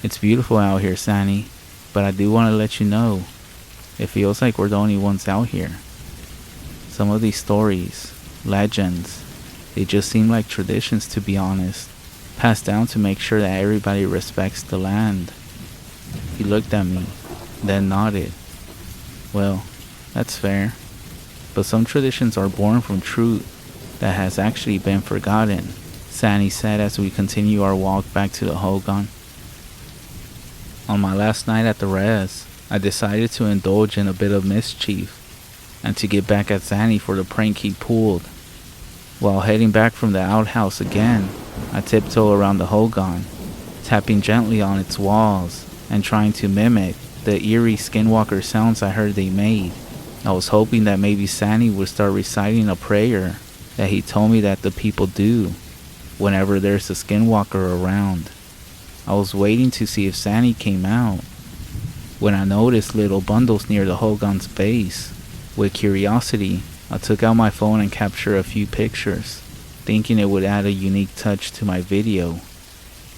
"It's beautiful out here, Sanny, but I do want to let you know, it feels like we're the only ones out here. Some of these stories, legends, they just seem like traditions, to be honest, passed down to make sure that everybody respects the land." He looked at me, then nodded. "Well, that's fair. But some traditions are born from truth that has actually been forgotten," Sanny said as we continue our walk back to the hogan. On my last night at the res, I decided to indulge in a bit of mischief and to get back at Zanny for the prank he pulled. While heading back from the outhouse again, I tiptoed around the hogan, tapping gently on its walls and trying to mimic the eerie skinwalker sounds I heard they made. I was hoping that maybe Sanny would start reciting a prayer that he told me that the people do whenever there's a skinwalker around. I was waiting to see if Sanny came out when I noticed little bundles near the hogan's base. With curiosity, I took out my phone and captured a few pictures, thinking it would add a unique touch to my video.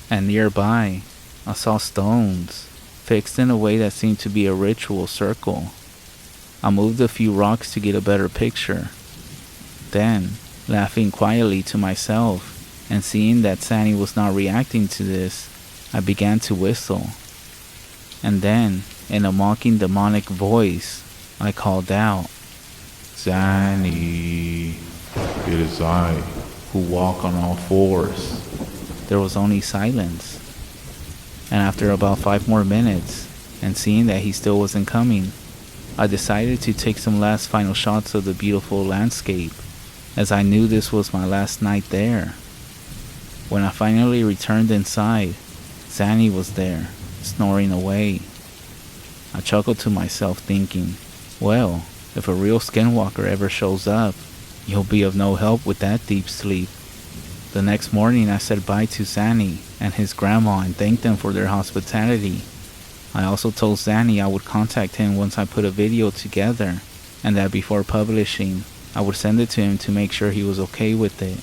And nearby, I saw stones, fixed in a way that seemed to be a ritual circle. I moved a few rocks to get a better picture. Then, laughing quietly to myself, and seeing that Sanny was not reacting to this, I began to whistle. And then, in a mocking demonic voice, I called out, "Zanny, it is I who walk on all fours." There was only silence. And after about 5 more minutes, and seeing that he still wasn't coming, I decided to take some last final shots of the beautiful landscape, as I knew this was my last night there. When I finally returned inside, Zanny was there, snoring away. I chuckled to myself thinking, well, if a real skinwalker ever shows up, you'll be of no help with that deep sleep. The next morning I said bye to Zanny and his grandma and thanked them for their hospitality. I also told Zanny I would contact him once I put a video together, and that before publishing, I would send it to him to make sure he was okay with it.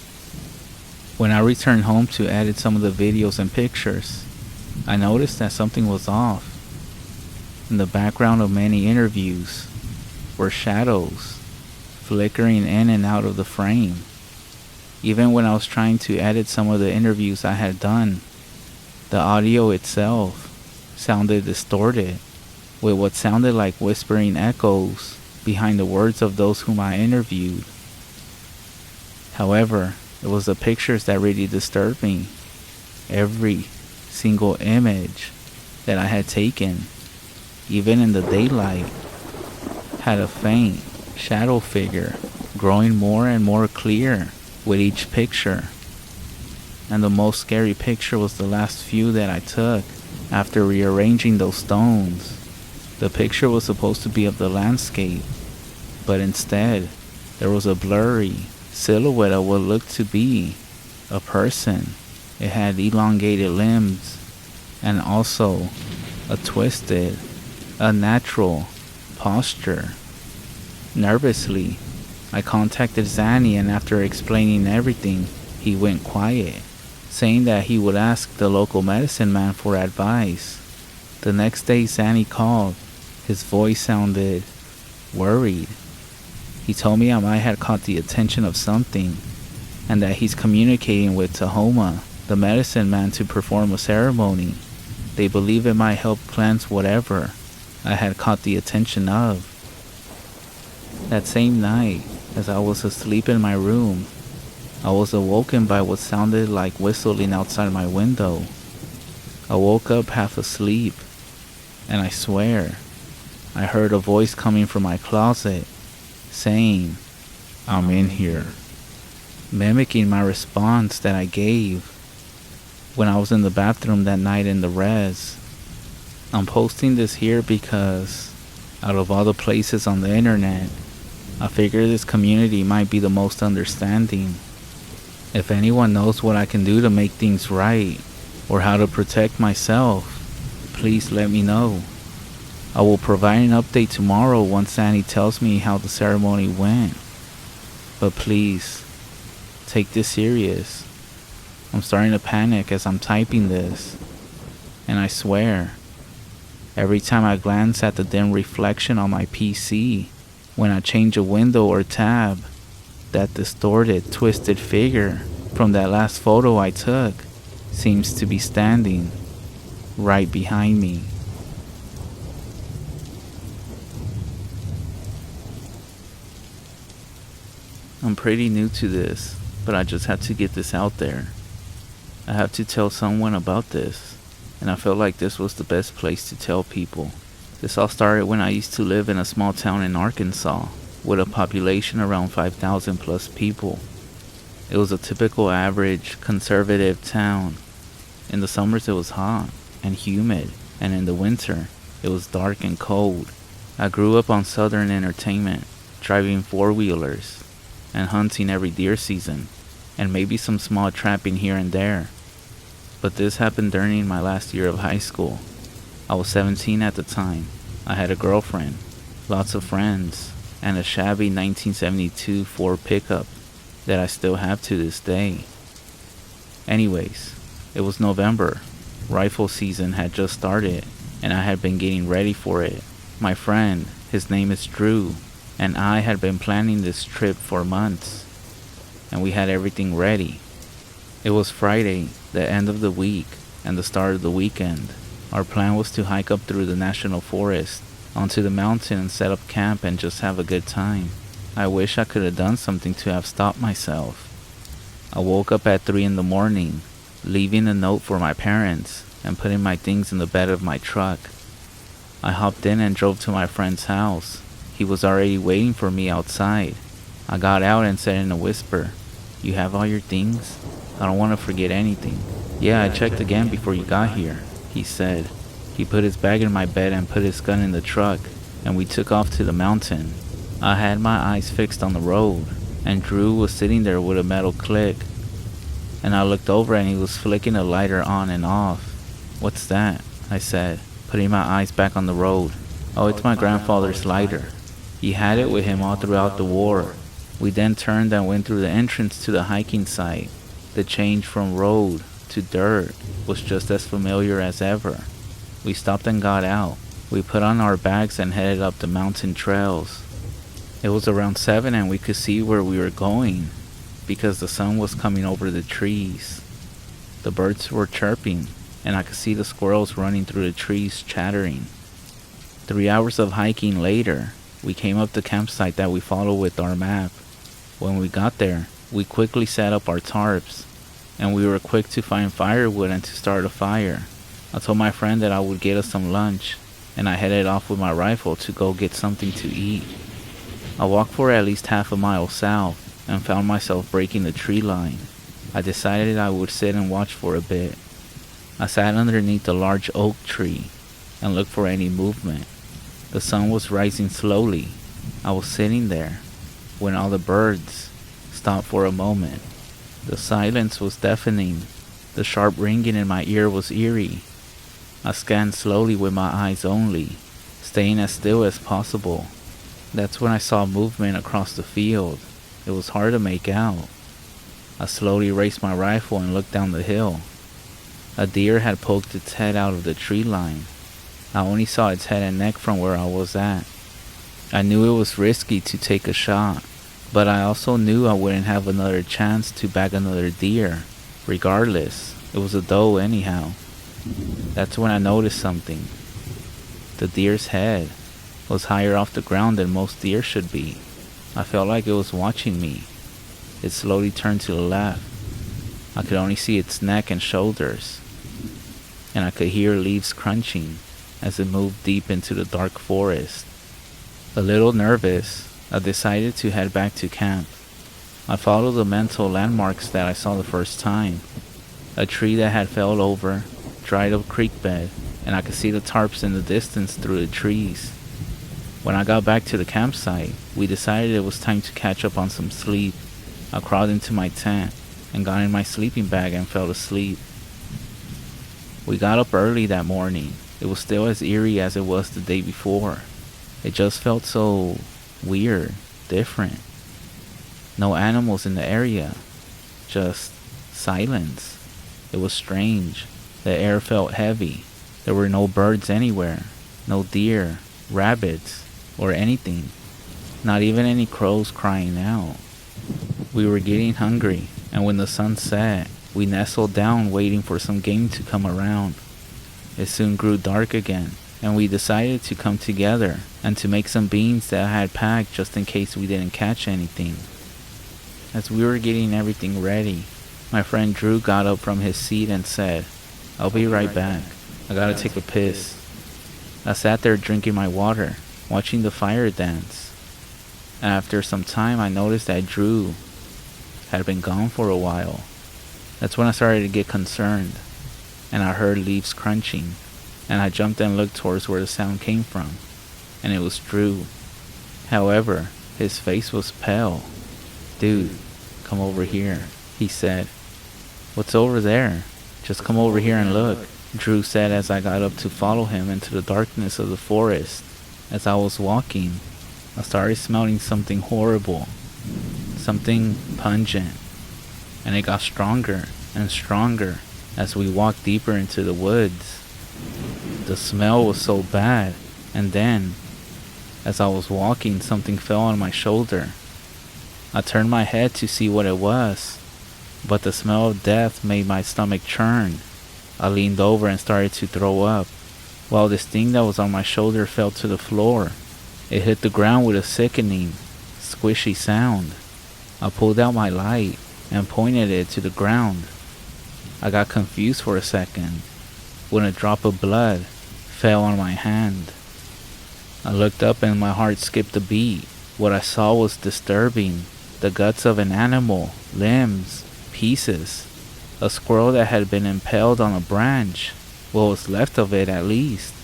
When I returned home to edit some of the videos and pictures, I noticed that something was off. In the background of many interviews were shadows, flickering in and out of the frame. Even when I was trying to edit some of the interviews I had done, the audio itself sounded distorted, with what sounded like whispering echoes behind the words of those whom I interviewed. However, it was the pictures that really disturbed me. Every single image that I had taken, even in the daylight, had a faint shadow figure growing more and more clear with each picture. And the most scary picture was the last few that I took after rearranging those stones. The picture was supposed to be of the landscape, but instead there was a blurry silhouette of what looked to be a person. It had elongated limbs and also a twisted, unnatural posture. Nervously, I contacted Zanny, and after explaining everything, he went quiet, saying that he would ask the local medicine man for advice. The next day Zanny called. His voice sounded worried. He told me I might have caught the attention of something, and that he's communicating with Tahoma, the medicine man, to perform a ceremony. They believe it might help cleanse whatever I had caught the attention of. That same night, as I was asleep in my room, I was awoken by what sounded like whistling outside my window. I woke up half asleep, and I swear, I heard a voice coming from my closet, saying, "I'm in here," mimicking my response that I gave when I was in the bathroom that night in the res. I'm posting this here because, out of all the places on the internet, I figure this community might be the most understanding. If anyone knows what I can do to make things right, or how to protect myself, please let me know. I will provide an update tomorrow once Zanny tells me how the ceremony went. But please, take this serious. I'm starting to panic as I'm typing this, and I swear, every time I glance at the dim reflection on my PC, when I change a window or tab, that distorted, twisted figure from that last photo I took seems to be standing right behind me. I'm pretty new to this, but I just had to get this out there. I have to tell someone about this, and I felt like this was the best place to tell people. This all started when I used to live in a small town in Arkansas, with a population around 5,000 plus people. It was a typical average conservative town. In the summers it was hot and humid, and in the winter it was dark and cold. I grew up on southern entertainment, driving four-wheelers and hunting every deer season, and maybe some small trapping here and there. But this happened during my last year of high school. I was 17 at the time. I had a girlfriend, lots of friends, and a shabby 1972 Ford pickup that I still have to this day. Anyways, it was November. Rifle season had just started, and I had been getting ready for it. My friend, his name is Drew, and I had been planning this trip for months, and we had everything ready. It was Friday, the end of the week, and the start of the weekend. Our plan was to hike up through the national forest, onto the mountain, and set up camp and just have a good time. I wish I could have done something to have stopped myself. I woke up at 3 in the morning, leaving a note for my parents, and putting my things in the bed of my truck. I hopped in and drove to my friend's house. He was already waiting for me outside. I got out and said in a whisper, "You have all your things? I don't want to forget anything." "Yeah, I checked again before you got here," he said. He put his bag in my bed and put his gun in the truck, and we took off to the mountain. I had my eyes fixed on the road, and Drew was sitting there with a metal click, and I looked over and he was flicking a lighter on and off. "What's that?" I said, putting my eyes back on the road. "Oh, it's my grandfather's lighter. He had it with him all throughout the war." We then turned and went through the entrance to the hiking site. The change from road to dirt was just as familiar as ever. We stopped and got out. We put on our bags and headed up the mountain trails. It was around 7 and we could see where we were going because the sun was coming over the trees. The birds were chirping and I could see the squirrels running through the trees chattering. 3 hours of hiking later, we came up the campsite that we followed with our map. When we got there, we quickly set up our tarps, and we were quick to find firewood and to start a fire. I told my friend that I would get us some lunch, and I headed off with my rifle to go get something to eat. I walked for at least half a mile south, and found myself breaking the tree line. I decided I would sit and watch for a bit. I sat underneath a large oak tree, and looked for any movement. The sun was rising slowly. I was sitting there, when all the birds stopped for a moment. The silence was deafening. The sharp ringing in my ear was eerie. I scanned slowly with my eyes only, staying as still as possible. That's when I saw movement across the field. It was hard to make out. I slowly raised my rifle and looked down the hill. A deer had poked its head out of the tree line. I only saw its head and neck from where I was at. I knew it was risky to take a shot, but I also knew I wouldn't have another chance to bag another deer. Regardless, it was a doe anyhow. That's when I noticed something. The deer's head was higher off the ground than most deer should be. I felt like it was watching me. It slowly turned to the left. I could only see its neck and shoulders, and I could hear leaves crunching as it moved deep into the dark forest. A little nervous, I decided to head back to camp. I followed the mental landmarks that I saw the first time. A tree that had fell over, dried up creek bed, and I could see the tarps in the distance through the trees. When I got back to the campsite, we decided it was time to catch up on some sleep. I crawled into my tent and got in my sleeping bag and fell asleep. We got up early that morning. It was still as eerie as it was the day before. It just felt so weird, different. No animals in the area, just silence. It was strange. The air felt heavy. There were no birds anywhere, no deer, rabbits, or anything. Not even any crows crying out. We were getting hungry, and when the sun set, we nestled down waiting for some game to come around. It soon grew dark again, and we decided to come together and to make some beans that I had packed just in case we didn't catch anything. As we were getting everything ready, my friend Drew got up from his seat and said, "I'll be right back. I gotta take a piss." I sat there drinking my water, watching the fire dance. After some time, I noticed that Drew had been gone for a while. That's when I started to get concerned, and I heard leaves crunching, and I jumped and looked towards where the sound came from, and it was Drew. However, his face was pale. "Dude, come over here," he said. "What's over there? Just come over here and look," Drew said as I got up to follow him into the darkness of the forest. As I was walking, I started smelling something horrible, something pungent, and it got stronger and stronger as we walked deeper into the woods. The smell was so bad, and then, as I was walking, something fell on my shoulder. I turned my head to see what it was, but the smell of death made my stomach churn. I leaned over and started to throw up, while this thing that was on my shoulder fell to the floor. It hit the ground with a sickening, squishy sound. I pulled out my light and pointed it to the ground. I got confused for a second when a drop of blood fell on my hand. I looked up and my heart skipped a beat. What I saw was disturbing. The guts of an animal, limbs, pieces. A squirrel that had been impaled on a branch. What was left of it, at least.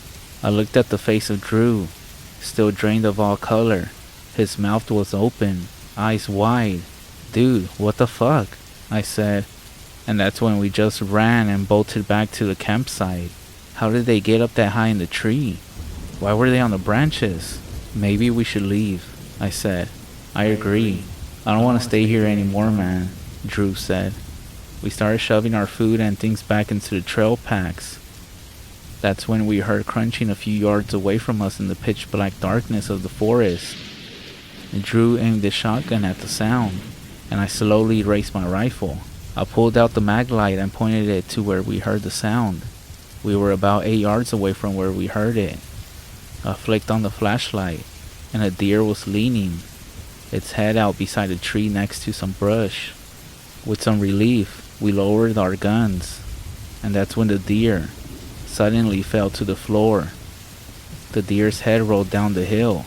I looked at the face of Drew, still drained of all color. His mouth was open, eyes wide. "Dude, what the fuck?" I said. And that's when we just ran and bolted back to the campsite. How did they get up that high in the tree? Why were they on the branches? "Maybe we should leave," I said. "I agree. I don't want to stay here anymore, man," Drew said. We started shoving our food and things back into the trail packs. That's when we heard crunching a few yards away from us in the pitch black darkness of the forest. Drew aimed his shotgun at the sound, and I slowly raised my rifle. I pulled out the mag light and pointed it to where we heard the sound. We were about 8 yards away from where we heard it. I flicked on the flashlight, and a deer was leaning, its head out beside a tree next to some brush. With some relief, we lowered our guns, and that's when the deer suddenly fell to the floor. The deer's head rolled down the hill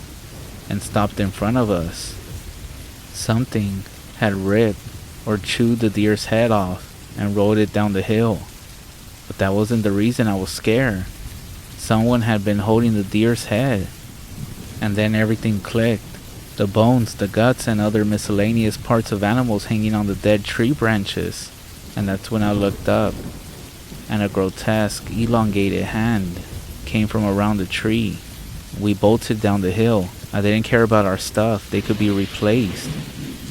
and stopped in front of us. Something had ripped or chewed the deer's head off and rolled it down the hill. But that wasn't the reason I was scared. Someone had been holding the deer's head. And then everything clicked. The bones, the guts, and other miscellaneous parts of animals hanging on the dead tree branches. And that's when I looked up, and a grotesque, elongated hand came from around the tree. We bolted down the hill. I didn't care about our stuff. They could be replaced.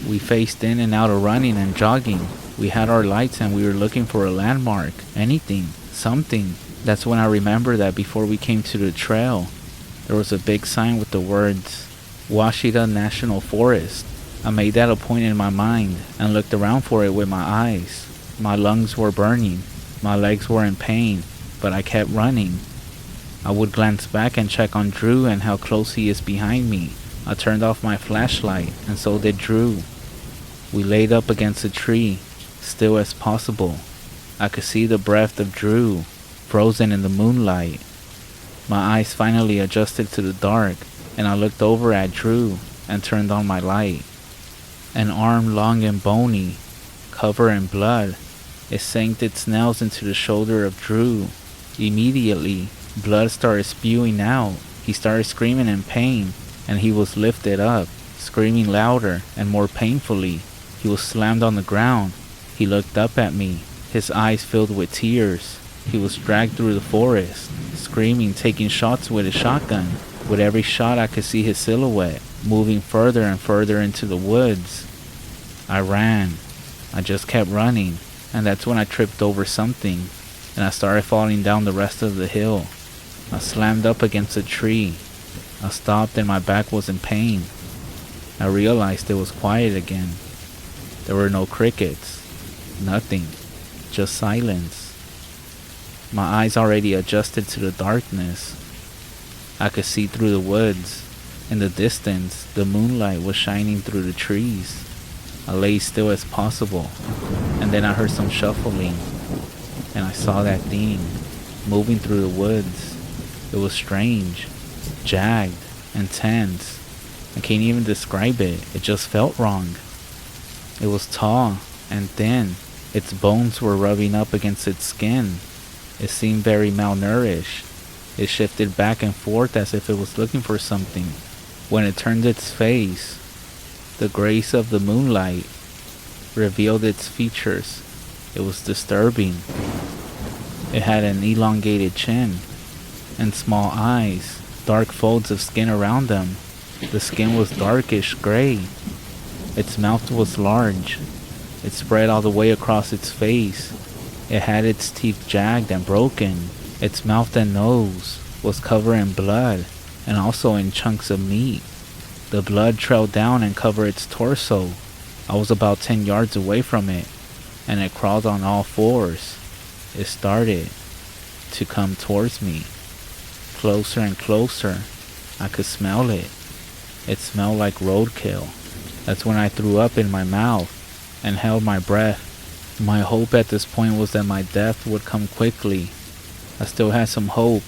We faced in and out of running and jogging. We had our lights and we were looking for a landmark. Anything. Something. That's when I remembered that before we came to the trail, there was a big sign with the words, Washita National Forest. I made that a point in my mind and looked around for it with my eyes. My lungs were burning. My legs were in pain, but I kept running. I would glance back and check on Drew and how close he is behind me. I turned off my flashlight, and so did Drew. We laid up against a tree, still as possible. I could see the breath of Drew, frozen in the moonlight. My eyes finally adjusted to the dark, and I looked over at Drew and turned on my light. An arm long and bony, covered in blood, it sank its nails into the shoulder of Drew. Immediately, blood started spewing out. He started screaming in pain, and he was lifted up, screaming louder and more painfully. He was slammed on the ground. He looked up at me, his eyes filled with tears. He was dragged through the forest, screaming, taking shots with his shotgun. With every shot I could see his silhouette, moving further and further into the woods. I ran. I just kept running, and that's when I tripped over something, and I started falling down the rest of the hill. I slammed up against a tree. I stopped and my back was in pain. I realized it was quiet again. There were no crickets. Nothing. Just silence. My eyes already adjusted to the darkness. I could see through the woods. In the distance, the moonlight was shining through the trees. I lay still as possible, and then I heard some shuffling, and I saw that thing moving through the woods. It was strange, jagged, and tense. I can't even describe it. It just felt wrong. It was tall and thin. Its bones were rubbing up against its skin. It seemed very malnourished. It shifted back and forth as if it was looking for something. When it turned its face, the grace of the moonlight revealed its features. It was disturbing. It had an elongated chin and small eyes, dark folds of skin around them. The skin was darkish gray. Its mouth was large. It spread all the way across its face. It had its teeth jagged and broken. Its mouth and nose was covered in blood and also in chunks of meat. The blood trailed down and covered its torso. I was about 10 yards away from it, and it crawled on all fours. It started to come towards me. Closer and closer. I could smell it. It smelled like roadkill. That's when I threw up in my mouth and held my breath. My hope at this point was that my death would come quickly. I still had some hope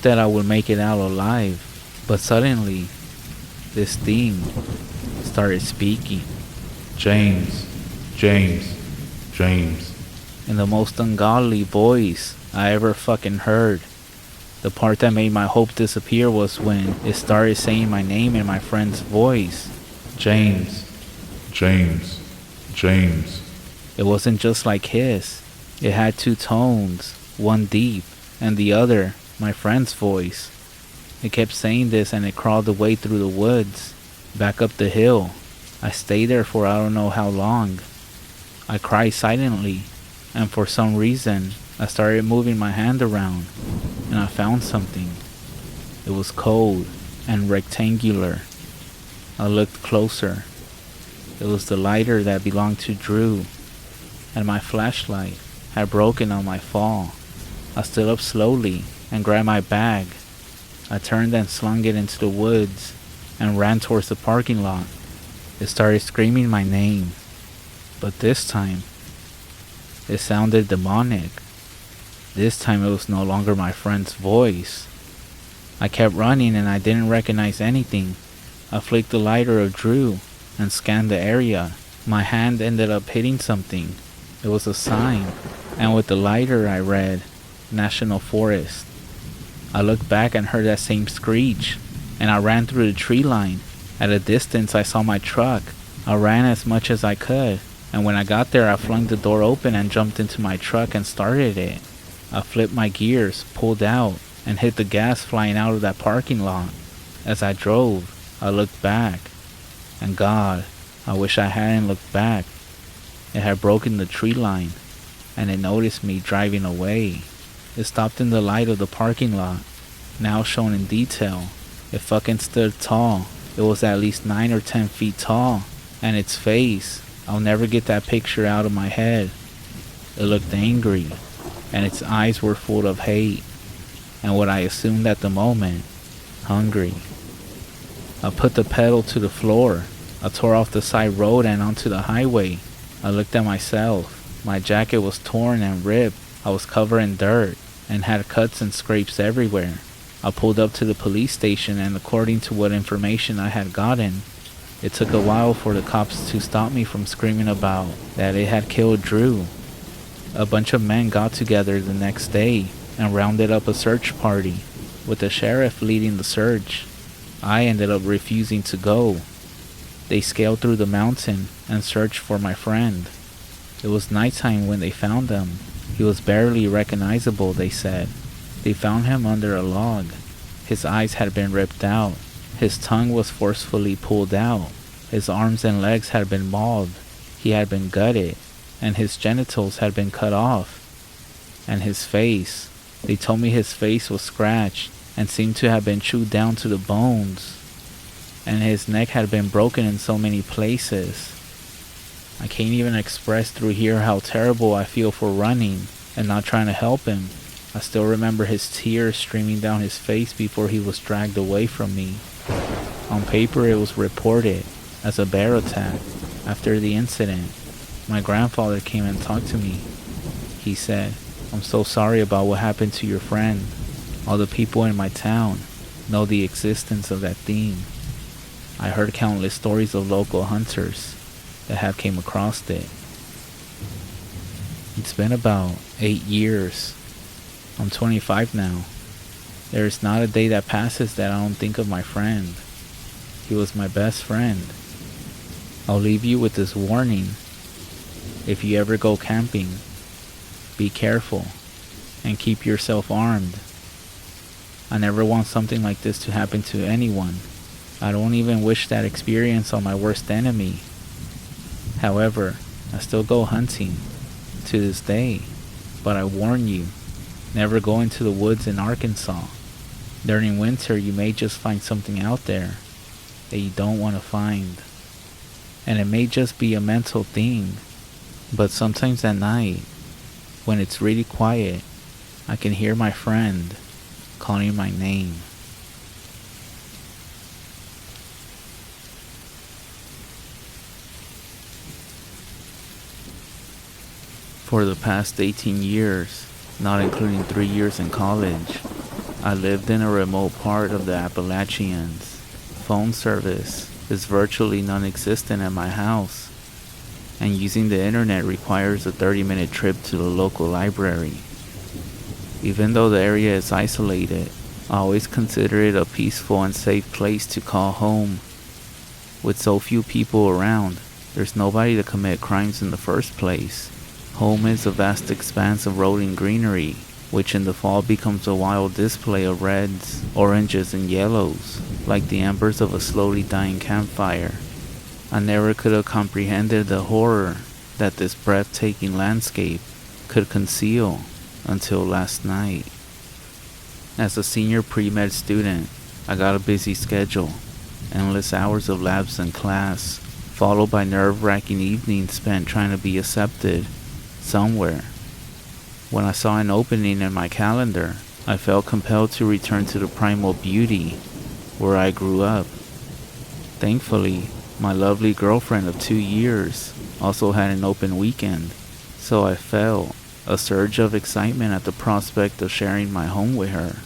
that I would make it out alive. But suddenly, this thing started speaking. James, James, James. In the most ungodly voice, I ever fucking heard. The part that made my hope disappear was when it started saying my name in my friend's voice. James. James. James. It wasn't just like his. It had two tones, one deep, and the other, my friend's voice. It kept saying this and it crawled away through the woods, back up the hill. I stayed there for I don't know how long. I cried silently, and for some reason, I started moving my hand around, and I found something. It was cold and rectangular. I looked closer. It was the lighter that belonged to Drew, and my flashlight had broken on my fall. I stood up slowly and grabbed my bag. I turned and slung it into the woods and ran towards the parking lot. It started screaming my name, but this time, it sounded demonic. This time it was no longer my friend's voice. I kept running and I didn't recognize anything. I flicked the lighter of Drew and scanned the area. My hand ended up hitting something. It was a sign, and with the lighter I read, National Forest. I looked back and heard that same screech, and I ran through the tree line. At a distance I saw my truck. I ran as much as I could, and when I got there I flung the door open and jumped into my truck and started it. I flipped my gears, pulled out, and hit the gas flying out of that parking lot. As I drove, I looked back, and God, I wish I hadn't looked back. It had broken the tree line, and it noticed me driving away. It stopped in the light of the parking lot, now shown in detail. It fucking stood tall. It was at least 9 or 10 feet tall, and its face, I'll never get that picture out of my head. It looked angry, and its eyes were full of hate, and what I assumed at the moment, hungry. I put the pedal to the floor. I tore off the side road and onto the highway. I looked at myself. My jacket was torn and ripped. I was covered in dirt and had cuts and scrapes everywhere. I pulled up to the police station, and according to what information I had gotten, it took a while for the cops to stop me from screaming about that it had killed Drew. A bunch of men got together the next day and rounded up a search party, with the sheriff leading the search. I ended up refusing to go. They scaled through the mountain and searched for my friend. It was nighttime when they found him. He was barely recognizable, they said. They found him under a log. His eyes had been ripped out. His tongue was forcefully pulled out. His arms and legs had been mauled. He had been gutted, and his genitals had been cut off. And his face, they told me his face was scratched and seemed to have been chewed down to the bones. And his neck had been broken in so many places. I can't even express through here how terrible I feel for running and not trying to help him. I still remember his tears streaming down his face before he was dragged away from me. On paper it was reported as a bear attack. After the incident, my grandfather came and talked to me. He said, "I'm so sorry about what happened to your friend. All the people in my town know the existence of that thing. I heard countless stories of local hunters that have came across it." It's been about 8 years. I'm 25 now. There is not a day that passes that I don't think of my friend. He was my best friend. I'll leave you with this warning. If you ever go camping, be careful and keep yourself armed. I never want something like this to happen to anyone. I don't even wish that experience on my worst enemy. However, I still go hunting to this day, but I warn you, never go into the woods in Arkansas. During winter, you may just find something out there that you don't want to find. And it may just be a mental thing, but sometimes at night, when it's really quiet, I can hear my friend calling my name. For the past 18 years, not including 3 years in college, I lived in a remote part of the Appalachians. Phone service is virtually non-existent at my house, and using the internet requires a 30-minute trip to the local library. Even though the area is isolated, I always consider it a peaceful and safe place to call home. With so few people around, there's nobody to commit crimes in the first place. Home is a vast expanse of rolling greenery, which in the fall becomes a wild display of reds, oranges, and yellows, like the embers of a slowly dying campfire. I never could have comprehended the horror that this breathtaking landscape could conceal until last night. As a senior pre-med student, I got a busy schedule, endless hours of labs and class, followed by nerve-wracking evenings spent trying to be accepted somewhere. When I saw an opening in my calendar, I felt compelled to return to the primal beauty where I grew up. Thankfully, my lovely girlfriend of 2 years also had an open weekend, so I felt a surge of excitement at the prospect of sharing my home with her.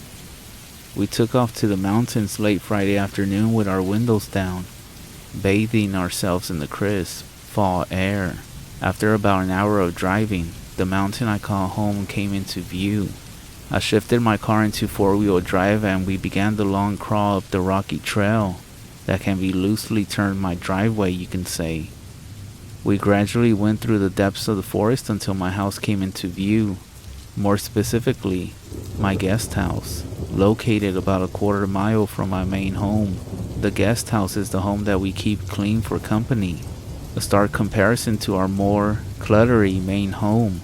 We took off to the mountains late Friday afternoon with our windows down, bathing ourselves in the crisp fall air. After about an hour of driving, the mountain I call home came into view. I shifted my car into four-wheel drive and we began the long crawl up the rocky trail that can be loosely termed my driveway, you can say. We gradually went through the depths of the forest until my house came into view. More specifically, my guest house, located about a quarter-mile from my main home. The guest house is the home that we keep clean for company, a stark comparison to our more cluttery main home.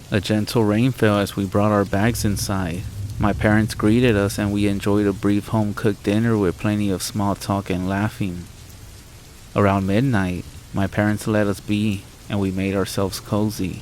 A gentle rain fell as we brought our bags inside. My parents greeted us and we enjoyed a brief home-cooked dinner with plenty of small talk and laughing. Around midnight, my parents let us be and we made ourselves cozy.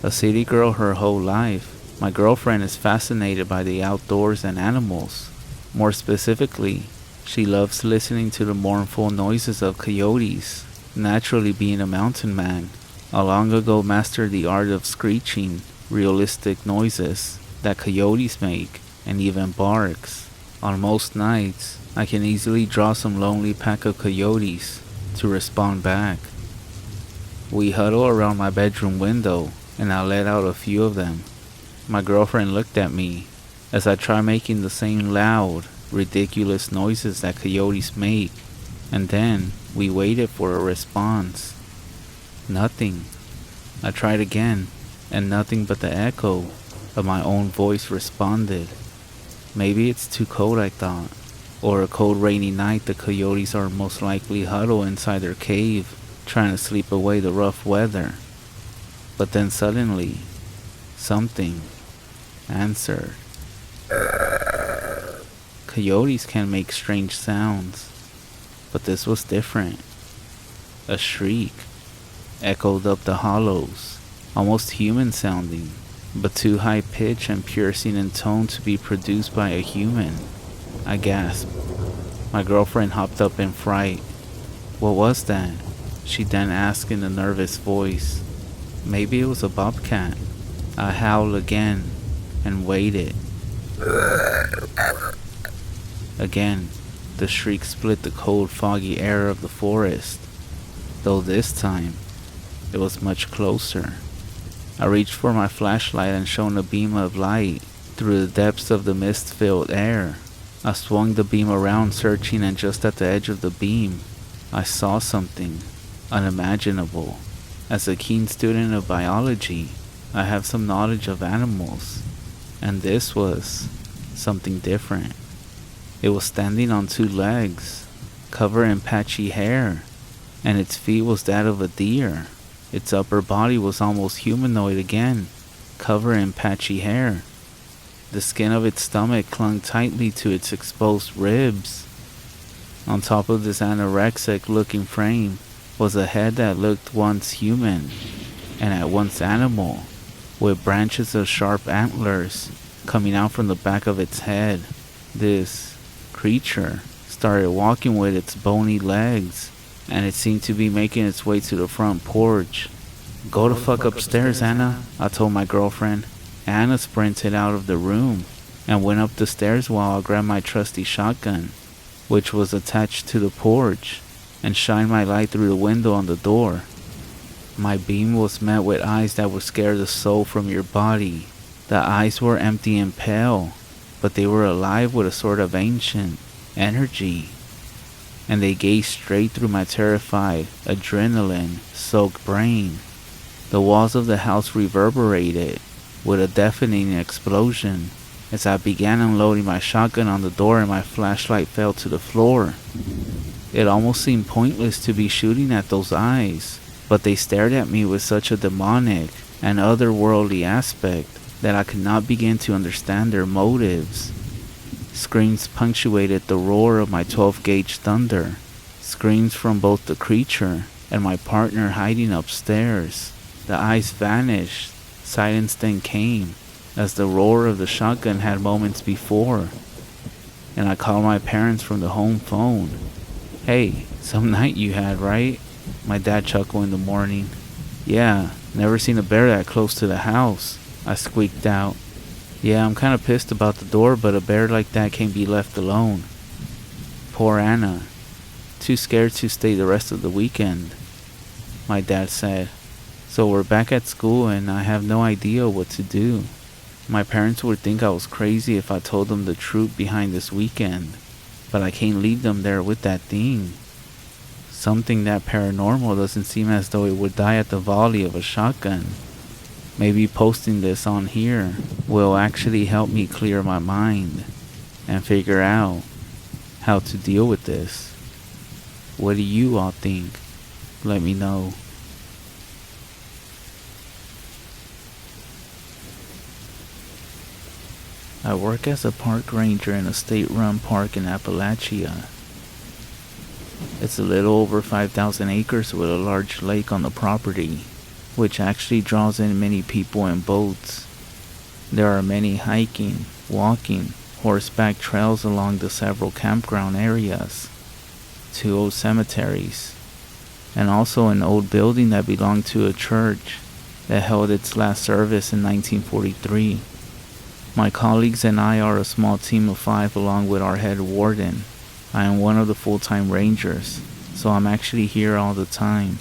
A city girl her whole life, my girlfriend is fascinated by the outdoors and animals. More specifically, she loves listening to the mournful noises of coyotes. Naturally, being a mountain man, I long ago mastered the art of screeching realistic noises that coyotes make and even barks. On most nights, I can easily draw some lonely pack of coyotes to respond back. We huddle around my bedroom window and I let out a few of them. My girlfriend looked at me as I try making the same loud, ridiculous noises that coyotes make, and then we waited for a response. Nothing. I tried again, and nothing but the echo of my own voice responded. Maybe it's too cold, I thought, or a cold rainy night the coyotes are most likely huddled inside their cave, trying to sleep away the rough weather. But then suddenly, something answered. Coyotes can make strange sounds, but this was different. A shriek echoed up the hollows, almost human sounding, but too high pitched and piercing in tone to be produced by a human. I gasped. My girlfriend hopped up in fright. What was that? She then asked in a nervous voice. Maybe it was a bobcat. I howled again and waited. Again, the shriek split the cold, foggy air of the forest, though this time it was much closer. I reached for my flashlight and shone a beam of light through the depths of the mist-filled air. I swung the beam around, searching, and just at the edge of the beam, I saw something unimaginable. As a keen student of biology, I have some knowledge of animals, and this was something different. It was standing on two legs, covered in patchy hair, and its feet was that of a deer. Its upper body was almost humanoid again, covered in patchy hair. The skin of its stomach clung tightly to its exposed ribs. On top of this anorexic-looking frame was a head that looked once human and at once animal, with branches of sharp antlers coming out from the back of its head. This creature started walking with its bony legs, and it seemed to be making its way to the front porch. Go the fuck upstairs, Anna, I told my girlfriend. Anna sprinted out of the room and went up the stairs while I grabbed my trusty shotgun, which was attached to the porch, and shined my light through the window on the door. My beam was met with eyes that would scare the soul from your body. The eyes were empty and pale, but they were alive with a sort of ancient energy, and they gazed straight through my terrified, adrenaline-soaked brain. The walls of the house reverberated with a deafening explosion as I began unloading my shotgun on the door and my flashlight fell to the floor. It almost seemed pointless to be shooting at those eyes, but they stared at me with such a demonic and otherworldly aspect that I could not begin to understand their motives. Screams punctuated the roar of my 12-gauge thunder, screams from both the creature and my partner hiding upstairs. The eyes vanished. Silence then came, as the roar of the shotgun had moments before, and I called my parents from the home phone. "Hey, some night you had, right?" My dad chuckled in the morning. "Yeah, never seen a bear that close to the house," I squeaked out. "Yeah, I'm kinda pissed about the door, but a bear like that can't be left alone." Poor Anna. Too scared to stay the rest of the weekend, my dad said. So we're back at school and I have no idea what to do. My parents would think I was crazy if I told them the truth behind this weekend, but I can't leave them there with that thing. Something that paranormal doesn't seem as though it would die at the volley of a shotgun. Maybe posting this on here will actually help me clear my mind and figure out how to deal with this. What do you all think? Let me know. I work as a park ranger in a state-run park in Appalachia. It's a little over 5,000 acres with a large lake on the property, which actually draws in many people and boats. There are many hiking, walking, horseback trails along the several campground areas, 2 old cemeteries, and also an old building that belonged to a church that held its last service in 1943. My colleagues and I are a small team of 5 along with our head warden. I am one of the full-time rangers, so I'm actually here all the time.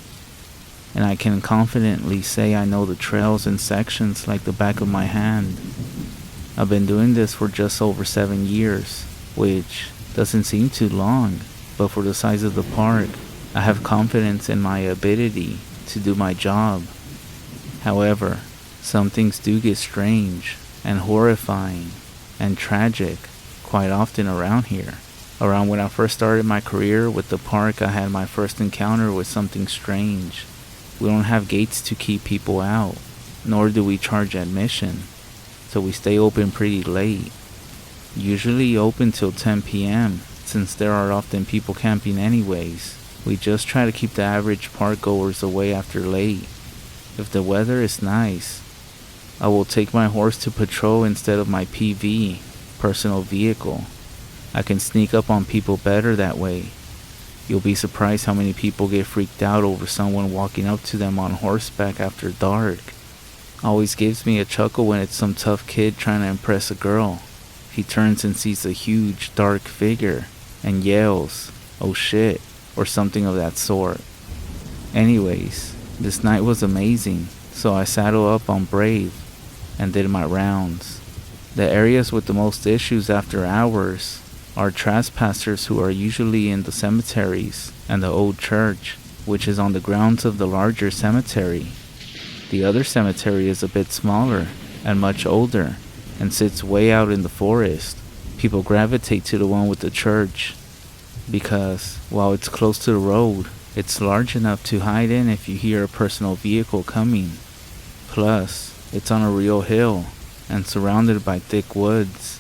And I can confidently say I know the trails and sections like the back of my hand. I've been doing this for just over 7 years, which doesn't seem too long, but for the size of the park, I have confidence in my ability to do my job. However, some things do get strange and horrifying and tragic quite often around here. Around when I first started my career with the park, I had my first encounter with something strange. We don't have gates to keep people out, nor do we charge admission, so we stay open pretty late. Usually open till 10 p.m. since there are often people camping anyways. We just try to keep the average park goers away after late. If the weather is nice, I will take my horse to patrol instead of my PV, personal vehicle. I can sneak up on people better that way. You'll be surprised how many people get freaked out over someone walking up to them on horseback after dark. Always gives me a chuckle when it's some tough kid trying to impress a girl. He turns and sees a huge, dark figure and yells, "Oh shit," or something of that sort. Anyways, this night was amazing, so I saddled up on Brave and did my rounds. The areas with the most issues after hours are trespassers who are usually in the cemeteries and the old church, which is on the grounds of the larger cemetery. The other cemetery is a bit smaller and much older and sits way out in the forest. People gravitate to the one with the church because, while it's close to the road, it's large enough to hide in if you hear a personal vehicle coming. Plus, it's on a real hill and surrounded by thick woods.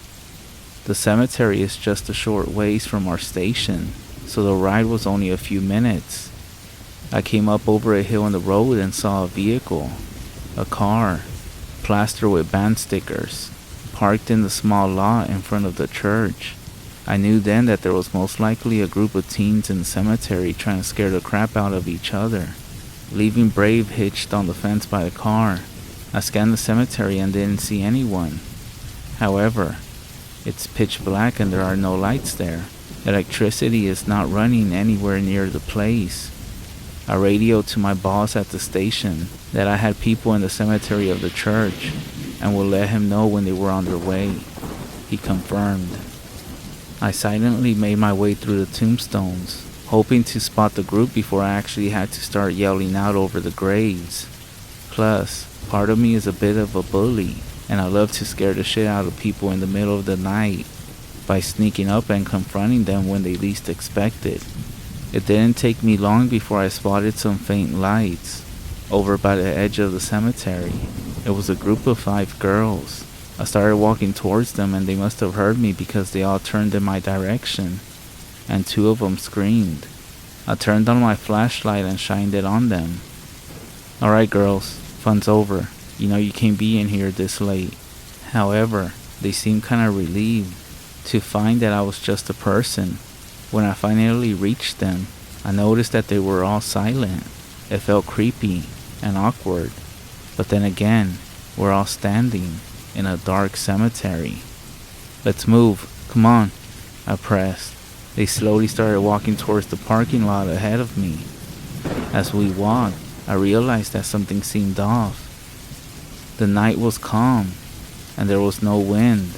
The cemetery is just a short ways from our station, so the ride was only a few minutes. I came up over a hill in the road and saw a vehicle, a car, plastered with band stickers, parked in the small lot in front of the church. I knew then that there was most likely a group of teens in the cemetery trying to scare the crap out of each other. Leaving Brave hitched on the fence by the car, I scanned the cemetery and didn't see anyone. However, it's pitch black and there are no lights there. Electricity is not running anywhere near the place. I radioed to my boss at the station that I had people in the cemetery of the church and would let him know when they were on their way. He confirmed. I silently made my way through the tombstones, hoping to spot the group before I actually had to start yelling out over the graves. Plus, part of me is a bit of a bully, and I love to scare the shit out of people in the middle of the night by sneaking up and confronting them when they least expect it. It didn't take me long before I spotted some faint lights over by the edge of the cemetery. It was a group of 5 girls. I started walking towards them and they must have heard me because they all turned in my direction, and 2 of them screamed. I turned on my flashlight and shined it on them. "Alright girls, fun's over. You know you can't be in here this late." However, they seemed kinda relieved to find that I was just a person. When I finally reached them, I noticed that they were all silent. It felt creepy and awkward. But then again, we're all standing in a dark cemetery. "Let's move, come on," I pressed. They slowly started walking towards the parking lot ahead of me. As we walked, I realized that something seemed off. The night was calm, and there was no wind.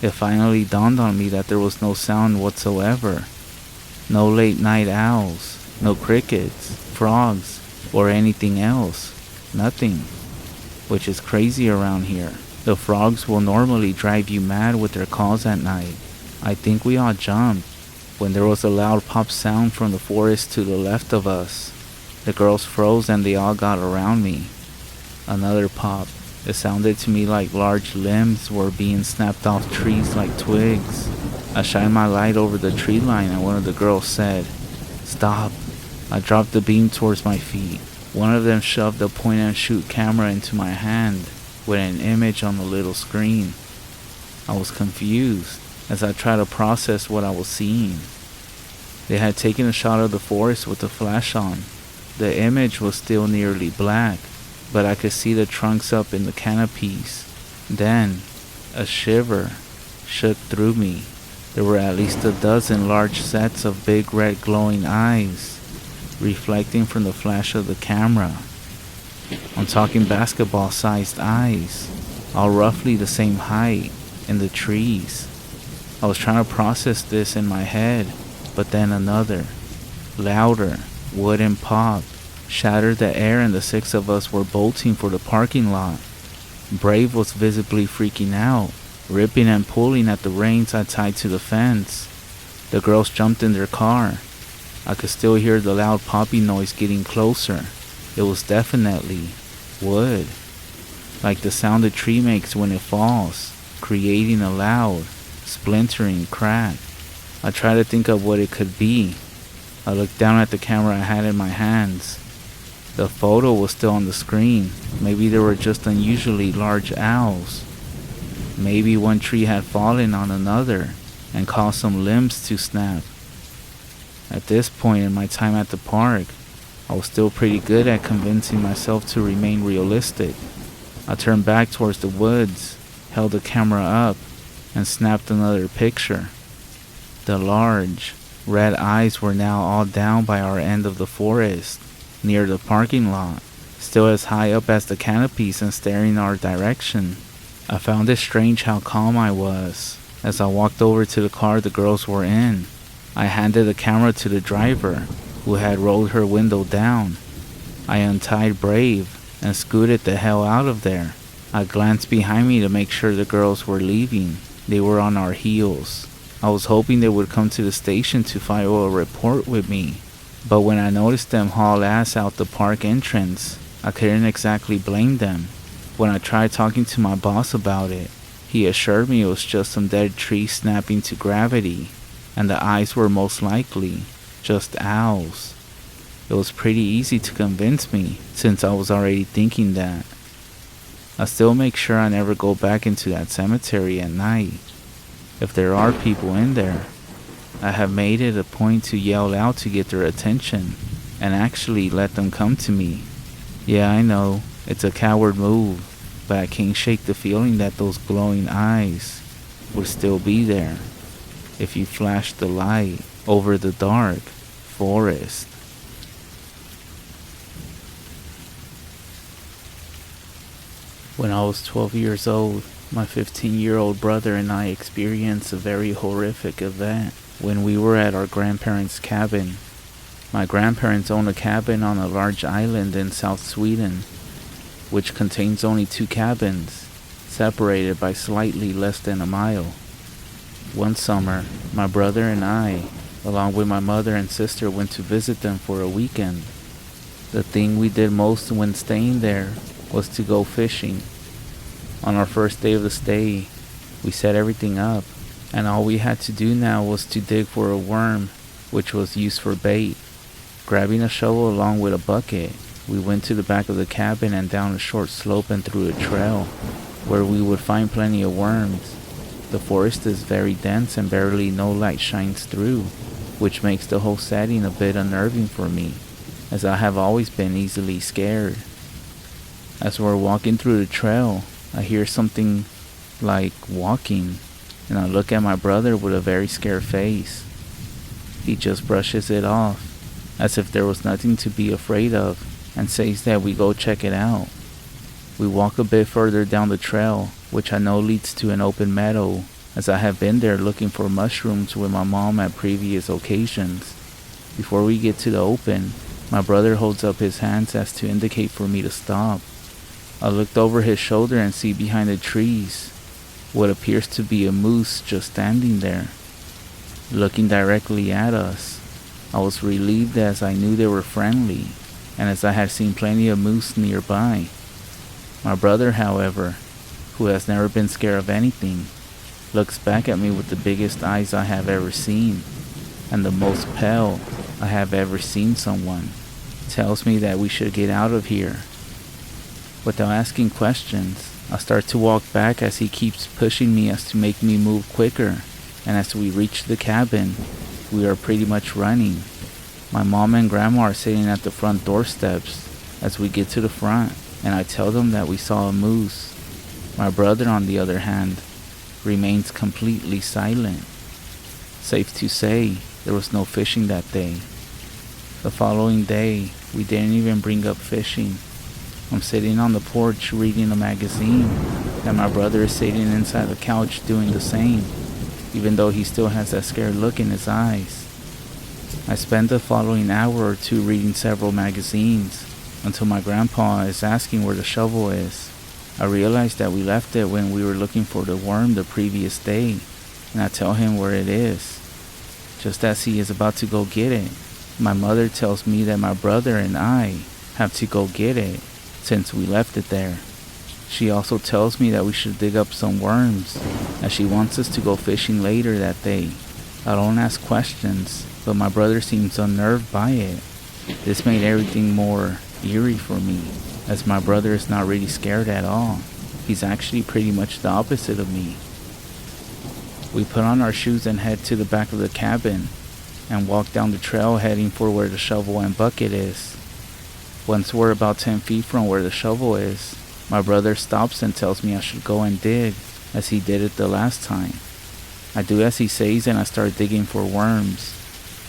It finally dawned on me that there was no sound whatsoever. No late night owls, no crickets, frogs, or anything else. Nothing. Which is crazy around here. The frogs will normally drive you mad with their calls at night. I think we all jumped when there was a loud pop sound from the forest to the left of us. The girls froze and they all got around me. Another pop. It sounded to me like large limbs were being snapped off trees like twigs. I shined my light over the tree line and one of the girls said, "Stop." I dropped the beam towards my feet. One of them shoved a point and shoot camera into my hand with an image on the little screen. I was confused as I tried to process what I was seeing. They had taken a shot of the forest with the flash on. The image was still nearly black, but I could see the trunks up in the canopies. Then, a shiver shook through me. There were at least a dozen large sets of big red glowing eyes, reflecting from the flash of the camera. I'm talking basketball-sized eyes, all roughly the same height, in the trees. I was trying to process this in my head, but then another, louder, wooden pop shattered the air and the 6 of us were bolting for the parking lot. Brave was visibly freaking out, ripping and pulling at the reins I tied to the fence. The girls jumped in their car. I could still hear the loud popping noise getting closer. It was definitely wood, like the sound a tree makes when it falls, creating a loud, splintering crack. I tried to think of what it could be. I looked down at the camera I had in my hands. The photo was still on the screen. Maybe there were just unusually large owls. Maybe one tree had fallen on another and caused some limbs to snap. At this point in my time at the park, I was still pretty good at convincing myself to remain realistic. I turned back towards the woods, held the camera up, and snapped another picture. The large, red eyes were now all down by our end of the forest, near the parking lot, still as high up as the canopies and staring our direction. I found it strange how calm I was. As I walked over to the car the girls were in, I handed the camera to the driver, who had rolled her window down. I untied Brave and scooted the hell out of there. I glanced behind me to make sure the girls were leaving. They were on our heels. I was hoping they would come to the station to file a report with me, but when I noticed them haul ass out the park entrance, I couldn't exactly blame them. When I tried talking to my boss about it, he assured me it was just some dead tree snapping to gravity, and the eyes were most likely just owls. It was pretty easy to convince me, since I was already thinking that. I still make sure I never go back into that cemetery at night. If there are people in there, I have made it a point to yell out to get their attention, and actually let them come to me. Yeah, I know, it's a coward move, but I can't shake the feeling that those glowing eyes would still be there if you flashed the light over the dark forest. When I was 12 years old, my 15-year-old brother and I experienced a very horrific event when we were at our grandparents' cabin. My grandparents own a cabin on a large island in South Sweden, which contains only 2 cabins, separated by slightly less than a mile. One summer, my brother and I, along with my mother and sister, went to visit them for a weekend. The thing we did most when staying there was to go fishing. On our first day of the stay, we set everything up, and all we had to do now was to dig for a worm, which was used for bait. Grabbing a shovel along with a bucket, we went to the back of the cabin and down a short slope and through a trail, where we would find plenty of worms. The forest is very dense and barely no light shines through, which makes the whole setting a bit unnerving for me, as I have always been easily scared. As we're walking through the trail, I hear something like walking, and I look at my brother with a very scared face. He just brushes it off, as if there was nothing to be afraid of, and says that we go check it out. We walk a bit further down the trail, which I know leads to an open meadow, as I have been there looking for mushrooms with my mom at previous occasions. Before we get to the open, my brother holds up his hands as to indicate for me to stop. I looked over his shoulder and see behind the trees what appears to be a moose just standing there, looking directly at us. I was relieved as I knew they were friendly, and as I had seen plenty of moose nearby. My brother, however, who has never been scared of anything, looks back at me with the biggest eyes I have ever seen, and the most pale I have ever seen someone. Tells me that we should get out of here. Without asking questions, I start to walk back as he keeps pushing me as to make me move quicker, and as we reach the cabin, we are pretty much running. My mom and grandma are sitting at the front doorsteps as we get to the front, and I tell them that we saw a moose. My brother, on the other hand, remains completely silent. Safe to say, there was no fishing that day. The following day, we didn't even bring up fishing. I'm sitting on the porch reading a magazine, and my brother is sitting inside the couch doing the same, even though he still has that scared look in his eyes. I spent the following hour or two reading several magazines, until my grandpa is asking where the shovel is. I realized that we left it when we were looking for the worm the previous day, and I tell him where it is. Just as he is about to go get it, my mother tells me that my brother and I have to go get it, since we left it there. She also tells me that we should dig up some worms, as she wants us to go fishing later that day. I don't ask questions, but my brother seems unnerved by it. This made everything more eerie for me, as my brother is not really scared at all. He's actually pretty much the opposite of me. We put on our shoes and head to the back of the cabin, and walk down the trail heading for where the shovel and bucket is. Once we're about 10 feet from where the shovel is, my brother stops and tells me I should go and dig, as he did it the last time. I do as he says, and I start digging for worms.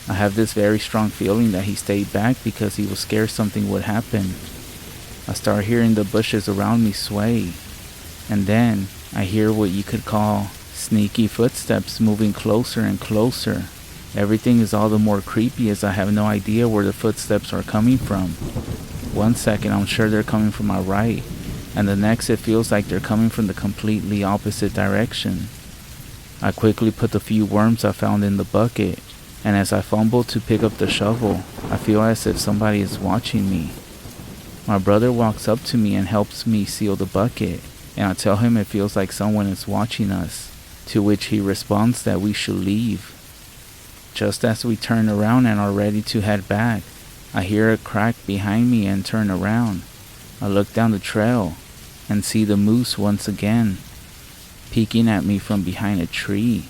I have this very strong feeling that he stayed back because he was scared something would happen. I start hearing the bushes around me sway, and then I hear what you could call sneaky footsteps moving closer and closer. Everything is all the more creepy as I have no idea where the footsteps are coming from. One second I'm sure they're coming from my right, and the next it feels like they're coming from the completely opposite direction. I quickly put the few worms I found in the bucket, and as I fumble to pick up the shovel, I feel as if somebody is watching me. My brother walks up to me and helps me seal the bucket, and I tell him it feels like someone is watching us, to which he responds that we should leave. Just as we turn around and are ready to head back, I hear a crack behind me and turn around. I look down the trail and see the moose once again, peeking at me from behind a tree.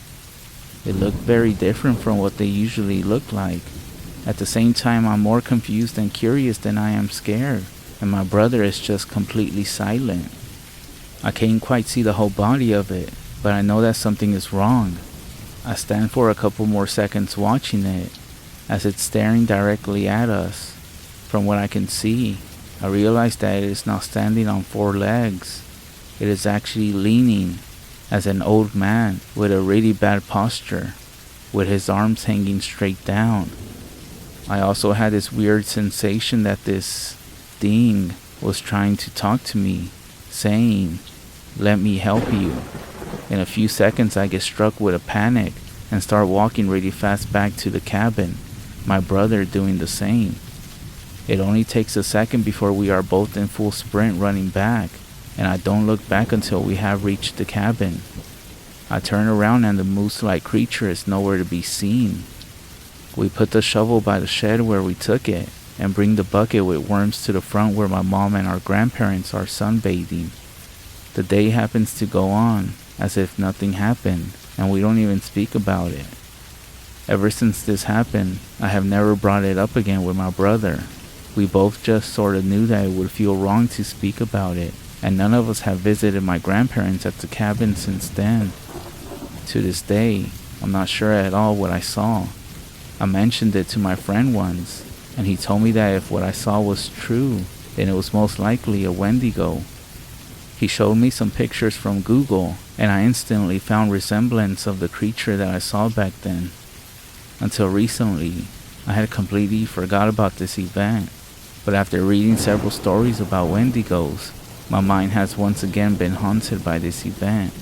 It looked very different from what they usually look like. At the same time, I'm more confused and curious than I am scared, and my brother is just completely silent. I can't quite see the whole body of it, but I know that something is wrong. I stand for a couple more seconds watching it, as it's staring directly at us. From what I can see, I realize that it is now standing on 4 legs, It is actually leaning as an old man with a really bad posture, with his arms hanging straight down. I also had this weird sensation that this thing was trying to talk to me, saying, "Let me help you." In a few seconds I get struck with a panic and start walking really fast back to the cabin, my brother doing the same. It only takes a second before we are both in full sprint running back, and I don't look back until we have reached the cabin. I turn around and the moose-like creature is nowhere to be seen. We put the shovel by the shed where we took it and bring the bucket with worms to the front where my mom and our grandparents are sunbathing. The day happens to go on as if nothing happened, and we don't even speak about it. Ever since this happened, I have never brought it up again with my brother. We both just sort of knew that it would feel wrong to speak about it, and none of us have visited my grandparents at the cabin since then. To this day, I'm not sure at all what I saw. I mentioned it to my friend once, and he told me that if what I saw was true, then it was most likely a Wendigo. He showed me some pictures from Google, and I instantly found resemblance of the creature that I saw back then. Until recently, I had completely forgot about this event, but after reading several stories about Wendigos, my mind has once again been haunted by this event,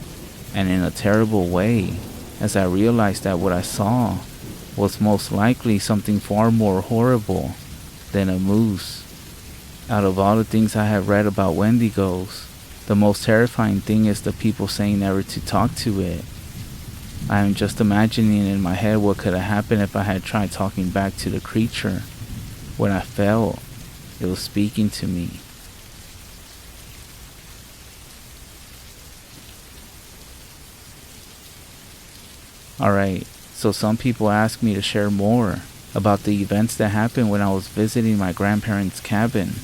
and in a terrible way, as I realized that what I saw was most likely something far more horrible than a moose. Out of all the things I have read about Wendigos, the most terrifying thing is the people saying never to talk to it. I am just imagining in my head what could have happened if I had tried talking back to the creature. When I felt it was speaking to me. Alright, so some people ask me to share more about the events that happened when I was visiting my grandparents' cabin.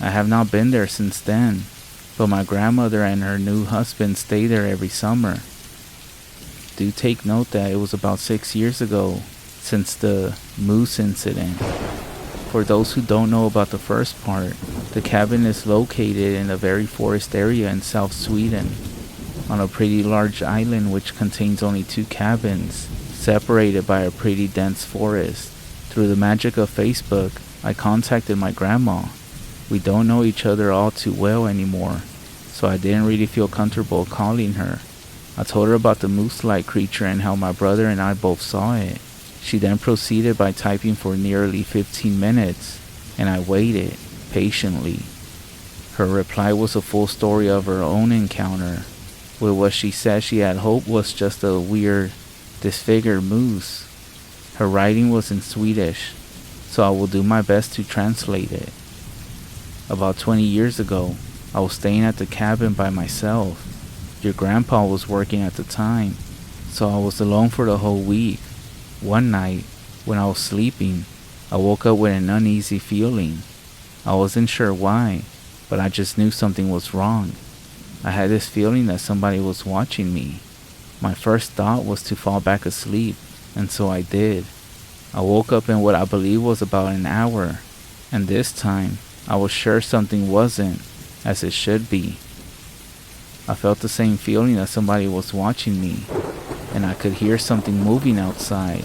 I have not been there since then, but my grandmother and her new husband stay there every summer. Do take note that it was about 6 years ago since the moose incident. For those who don't know about the first part, the cabin is located in a very forest area in South Sweden, on a pretty large island which contains only 2 cabins, separated by a pretty dense forest. Through the magic of Facebook, I contacted my grandma. We don't know each other all too well anymore, so I didn't really feel comfortable calling her. I told her about the moose-like creature and how my brother and I both saw it. She then proceeded by typing for nearly 15 minutes, and I waited patiently. Her reply was a full story of her own encounter, with what she said she had hoped was just a weird, disfigured moose. Her writing was in Swedish, so I will do my best to translate it. About 20 years ago, I was staying at the cabin by myself. Your grandpa was working at the time, so I was alone for the whole week. One night, when I was sleeping, I woke up with an uneasy feeling. I wasn't sure why, but I just knew something was wrong. I had this feeling that somebody was watching me. My first thought was to fall back asleep, and so I did. I woke up in what I believe was about an hour, and this time, I was sure something wasn't as it should be. I felt the same feeling that somebody was watching me, and I could hear something moving outside.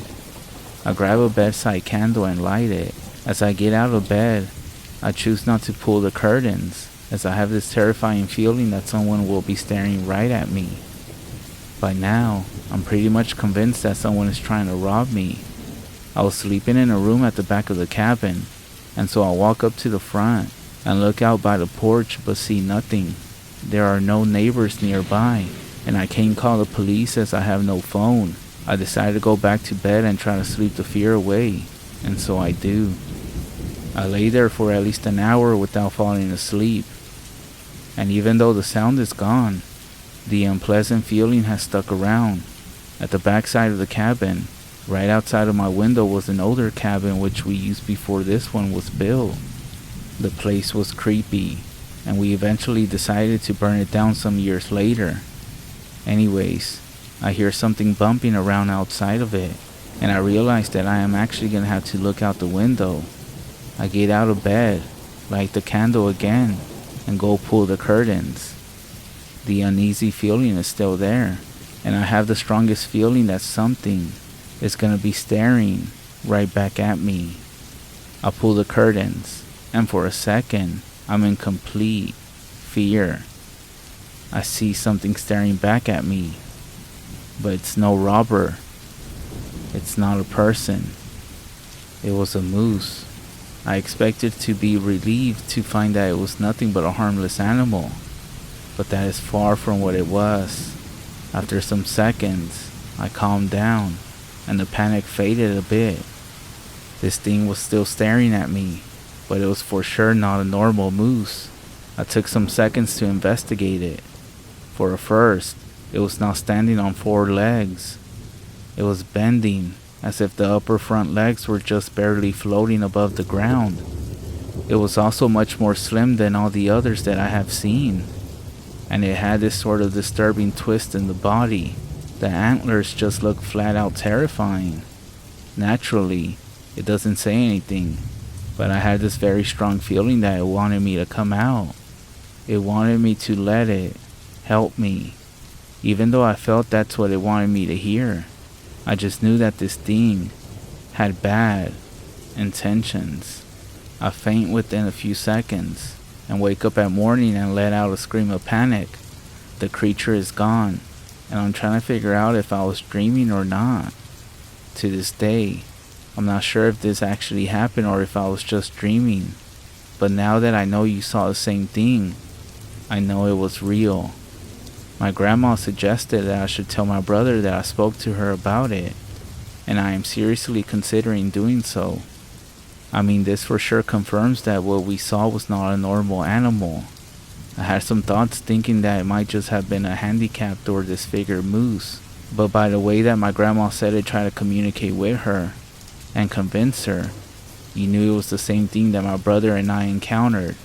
I grab a bedside candle and light it. As I get out of bed, I choose not to pull the curtains, as I have this terrifying feeling that someone will be staring right at me. By now, I'm pretty much convinced that someone is trying to rob me. I was sleeping in a room at the back of the cabin, and so I walk up to the front and look out by the porch but see nothing. There are no neighbors nearby, and I can't call the police as I have no phone. I decided to go back to bed and try to sleep the fear away, and so I do. I lay there for at least an hour without falling asleep, and even though the sound is gone, the unpleasant feeling has stuck around. At the back side of the cabin, right outside of my window, was an older cabin which we used before this one was built. The place was creepy, and we eventually decided to burn it down some years later. Anyways, I hear something bumping around outside of it, and I realize that I am actually gonna have to look out the window. I get out of bed, light the candle again, and go pull the curtains. The uneasy feeling is still there, and I have the strongest feeling that something is gonna be staring right back at me. I pull the curtains, and for a second, I'm in complete fear. I see something staring back at me, but it's no robber. It's not a person. It was a moose. I expected to be relieved to find that it was nothing but a harmless animal, but that is far from what it was. After some seconds, I calmed down, and the panic faded a bit. This thing was still staring at me, but it was for sure not a normal moose. I took some seconds to investigate it. For a first, it was now standing on 4 legs. It was bending, as if the upper front legs were just barely floating above the ground. It was also much more slim than all the others that I have seen, and it had this sort of disturbing twist in the body. The antlers just looked flat out terrifying. Naturally, it doesn't say anything, but I had this very strong feeling that it wanted me to come out. It wanted me to let it help me, even though I felt that's what it wanted me to hear. I just knew that this thing had bad intentions. I faint within a few seconds and wake up at morning and let out a scream of panic. The creature is gone, and I'm trying to figure out if I was dreaming or not. To this day, I'm not sure if this actually happened or if I was just dreaming. But now that I know you saw the same thing, I know it was real. My grandma suggested that I should tell my brother that I spoke to her about it, and I am seriously considering doing so. I mean, this for sure confirms that what we saw was not a normal animal. I had some thoughts thinking that it might just have been a handicapped or disfigured moose, but by the way that my grandma said it tried to communicate with her and convince her, you knew it was the same thing that my brother and I encountered,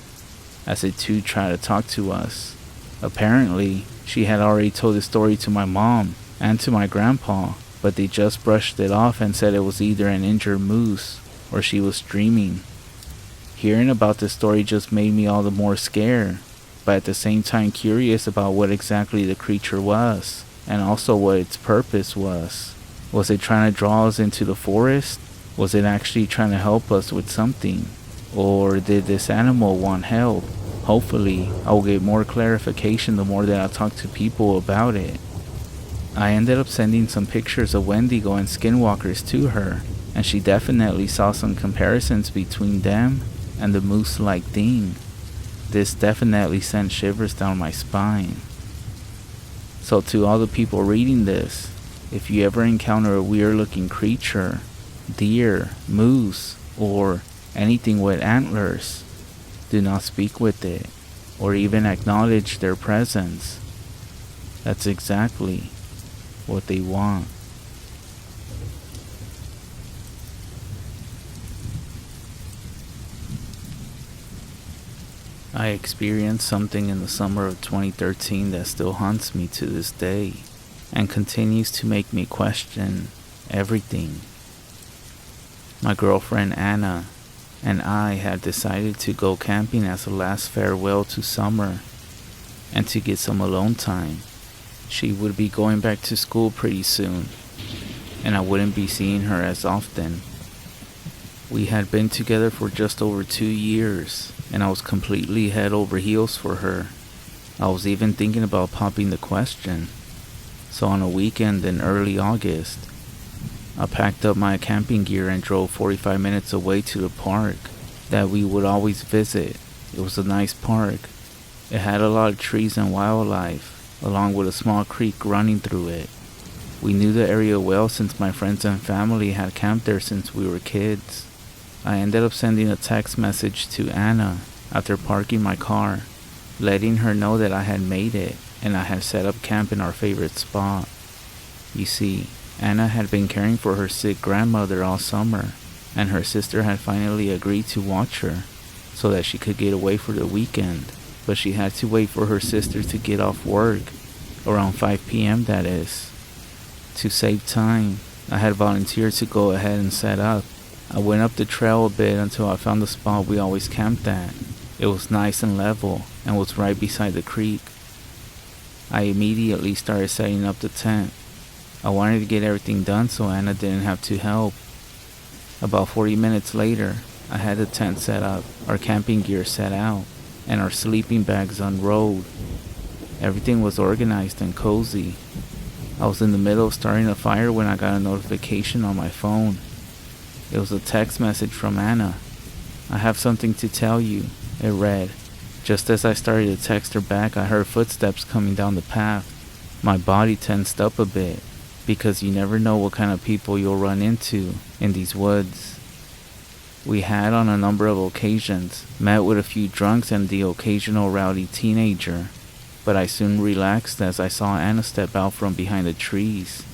as it too tried to talk to us. Apparently, she had already told the story to my mom and to my grandpa, but they just brushed it off and said it was either an injured moose or she was dreaming. Hearing about the story just made me all the more scared, but at the same time curious about what exactly the creature was, and also what its purpose was. Was it trying to draw us into the forest? Was it actually trying to help us with something? Or did this animal want help? Hopefully, I will get more clarification the more that I talk to people about it. I ended up sending some pictures of Wendigo and Skinwalkers to her, and she definitely saw some comparisons between them and the moose-like thing. This definitely sent shivers down my spine. So to all the people reading this, if you ever encounter a weird-looking creature, deer, moose, or anything with antlers, do not speak with it, or even acknowledge their presence. That's exactly what they want. I experienced something in the summer of 2013 that still haunts me to this day, and continues to make me question everything. My girlfriend Anna and I had decided to go camping as a last farewell to summer and to get some alone time. She would be going back to school pretty soon, and I wouldn't be seeing her as often. We had been together for just over 2 years, and I was completely head over heels for her. I was even thinking about popping the question. So on a weekend in early August, I packed up my camping gear and drove 45 minutes away to the park that we would always visit. It was a nice park. It had a lot of trees and wildlife, along with a small creek running through it. We knew the area well since my friends and family had camped there since we were kids. I ended up sending a text message to Anna after parking my car, letting her know that I had made it and I had set up camp in our favorite spot. You see, Anna had been caring for her sick grandmother all summer, and her sister had finally agreed to watch her so that she could get away for the weekend, but she had to wait for her sister to get off work, around 5 p.m. that is. To save time, I had volunteered to go ahead and set up. I went up the trail a bit until I found the spot we always camped at. It was nice and level and was right beside the creek. I immediately started setting up the tent. I wanted to get everything done so Anna didn't have to help. About 40 minutes later, I had the tent set up, our camping gear set out, and our sleeping bags unrolled. Everything was organized and cozy. I was in the middle of starting a fire when I got a notification on my phone. It was a text message from Anna. "I have something to tell you," it read. Just as I started to text her back, I heard footsteps coming down the path. My body tensed up a bit, because you never know what kind of people you'll run into in these woods. We had, on a number of occasions, met with a few drunks and the occasional rowdy teenager, but I soon relaxed as I saw Anna step out from behind the trees,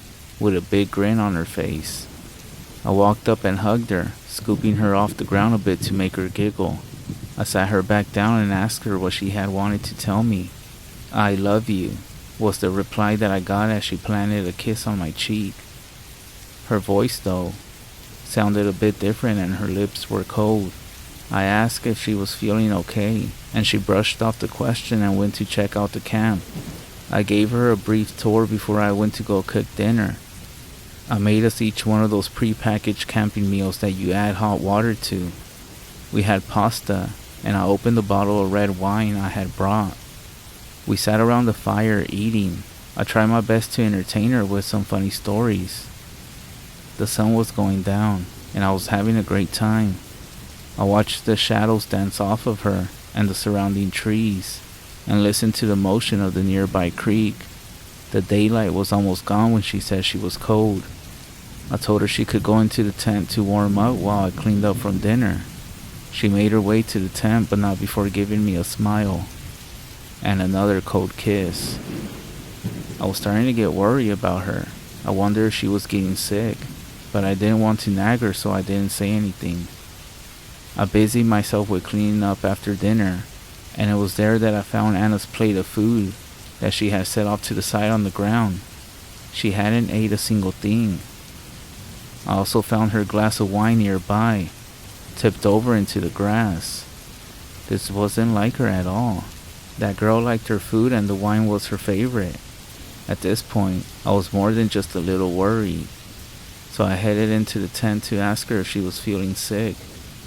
with a big grin on her face. I walked up and hugged her, scooping her off the ground a bit to make her giggle. I sat her back down and asked her what she had wanted to tell me. "I love you," was the reply that I got as she planted a kiss on my cheek. Her voice, though, sounded a bit different and her lips were cold. I asked if she was feeling okay, and she brushed off the question and went to check out the camp. I gave her a brief tour before I went to go cook dinner. I made us each one of those pre-packaged camping meals that you add hot water to. We had pasta, and I opened the bottle of red wine I had brought. We sat around the fire eating. I tried my best to entertain her with some funny stories. The sun was going down, and I was having a great time. I watched the shadows dance off of her and the surrounding trees, and listened to the motion of the nearby creek. The daylight was almost gone when she said she was cold. I told her she could go into the tent to warm up while I cleaned up from dinner. She made her way to the tent, but not before giving me a smile and another cold kiss. I was starting to get worried about her. I wondered if she was getting sick, but I didn't want to nag her, so I didn't say anything. I busied myself with cleaning up after dinner, and it was there that I found Anna's plate of food that she had set off to the side on the ground. She hadn't ate a single thing. I also found her glass of wine nearby, tipped over into the grass. This wasn't like her at all. That girl liked her food and the wine was her favorite. At this point, I was more than just a little worried. So I headed into the tent to ask her if she was feeling sick,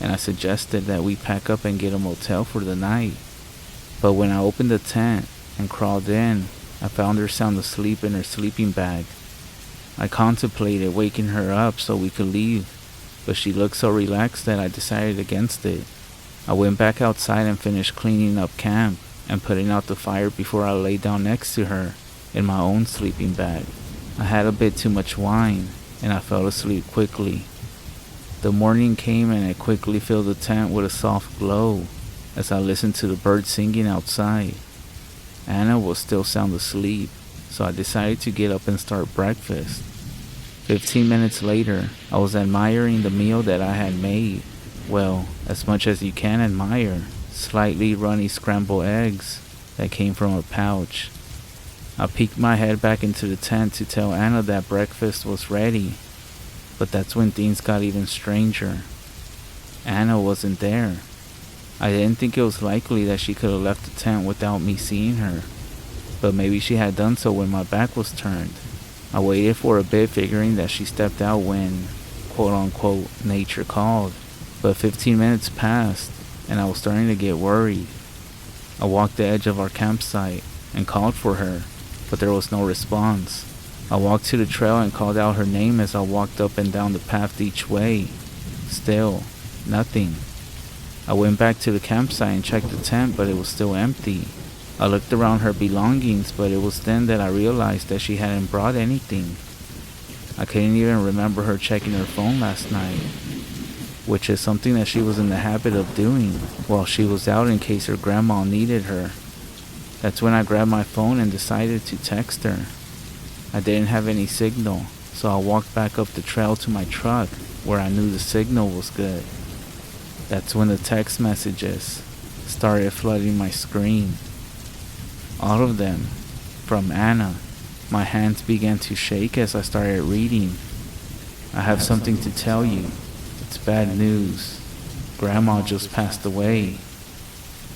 and I suggested that we pack up and get a motel for the night. But when I opened the tent and crawled in, I found her sound asleep in her sleeping bag. I contemplated waking her up so we could leave, but she looked so relaxed that I decided against it. I went back outside and finished cleaning up camp and putting out the fire before I lay down next to her in my own sleeping bag. I had a bit too much wine, and I fell asleep quickly. The morning came and it quickly filled the tent with a soft glow as I listened to the birds singing outside. Anna was still sound asleep, so I decided to get up and start breakfast. 15 minutes later, I was admiring the meal that I had made. Well, as much as you can admire. Slightly runny scrambled eggs that came from a pouch. I peeked my head back into the tent to tell Anna that breakfast was ready, but that's when things got even stranger. Anna wasn't there. I didn't think it was likely that she could have left the tent without me seeing her, but maybe she had done so when my back was turned. I waited for a bit, figuring that she stepped out when, quote-unquote, nature called, but 15 minutes passed, and I was starting to get worried. I walked the edge of our campsite and called for her, but there was no response. I walked to the trail and called out her name as I walked up and down the path each way. Still, nothing. I went back to the campsite and checked the tent, but it was still empty. I looked around her belongings, but it was then that I realized that she hadn't brought anything. I couldn't even remember her checking her phone last night, which is something that she was in the habit of doing while she was out in case her grandma needed her. That's when I grabbed my phone and decided to text her. I didn't have any signal, so I walked back up the trail to my truck where I knew the signal was good. That's when the text messages started flooding my screen. All of them from Anna. My hands began to shake as I started reading. "I have something to tell you. It's bad news. Grandma just passed away.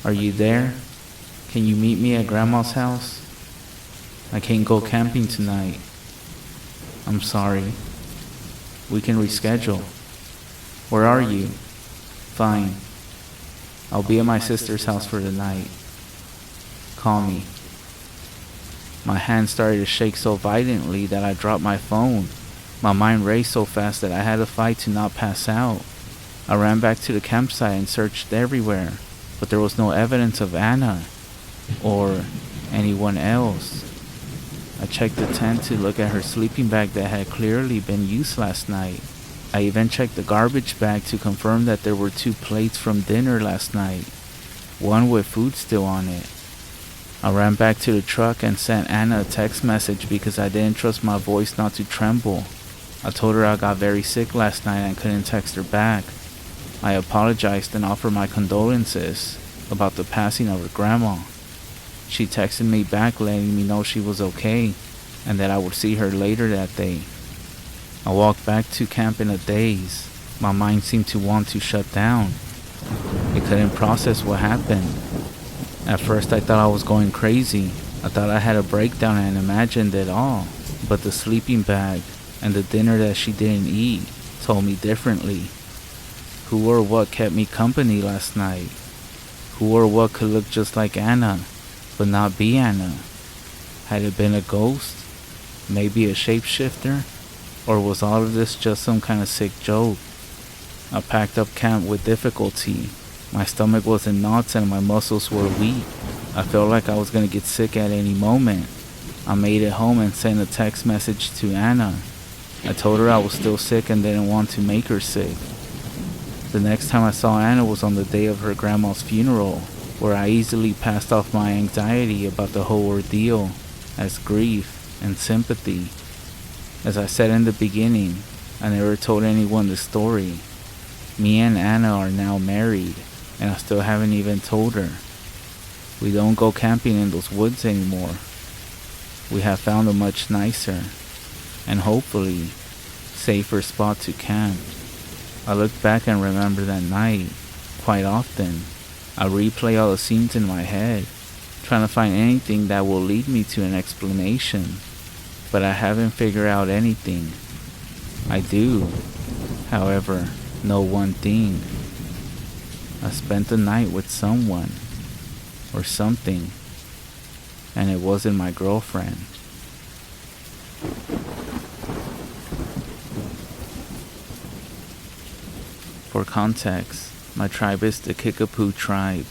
Are you there? Can you meet me at Grandma's house? I can't go camping tonight. I'm sorry. We can reschedule. Where are you? Fine. I'll be at my sister's house for the night. Call me. My hand started to shake so violently that I dropped my phone. My mind raced so fast that I had to fight to not pass out. I ran back to the campsite and searched everywhere, but there was no evidence of Anna or anyone else. I checked the tent to look at her sleeping bag that had clearly been used last night. I even checked the garbage bag to confirm that there were 2 plates from dinner last night, one with food still on it. I ran back to the truck and sent Anna a text message because I didn't trust my voice not to tremble. I told her I got very sick last night and couldn't text her back. I apologized and offered my condolences about the passing of her grandma. She texted me back letting me know she was okay and that I would see her later that day. I walked back to camp in a daze. My mind seemed to want to shut down. It couldn't process what happened. At first I thought I was going crazy. I thought I had a breakdown and imagined it all. But the sleeping bag and the dinner that she didn't eat told me differently. Who or what kept me company last night? Who or what could look just like Anna, but not be Anna? Had it been a ghost? Maybe a shapeshifter? Or was all of this just some kind of sick joke? I packed up camp with difficulty. My stomach was in knots and my muscles were weak. I felt like I was going to get sick at any moment. I made it home and sent a text message to Anna. I told her I was still sick and didn't want to make her sick. The next time I saw Anna was on the day of her grandma's funeral, where I easily passed off my anxiety about the whole ordeal as grief and sympathy. As I said in the beginning, I never told anyone the story. Me and Anna are now married, and I still haven't even told her. We don't go camping in those woods anymore. We have found a much nicer, and hopefully, safer spot to camp. I look back and remember that night quite often. I replay all the scenes in my head, trying to find anything that will lead me to an explanation, but I haven't figured out anything. I do, however, know one thing. I spent the night with someone, or something, and it wasn't my girlfriend. For context, my tribe is the Kickapoo tribe.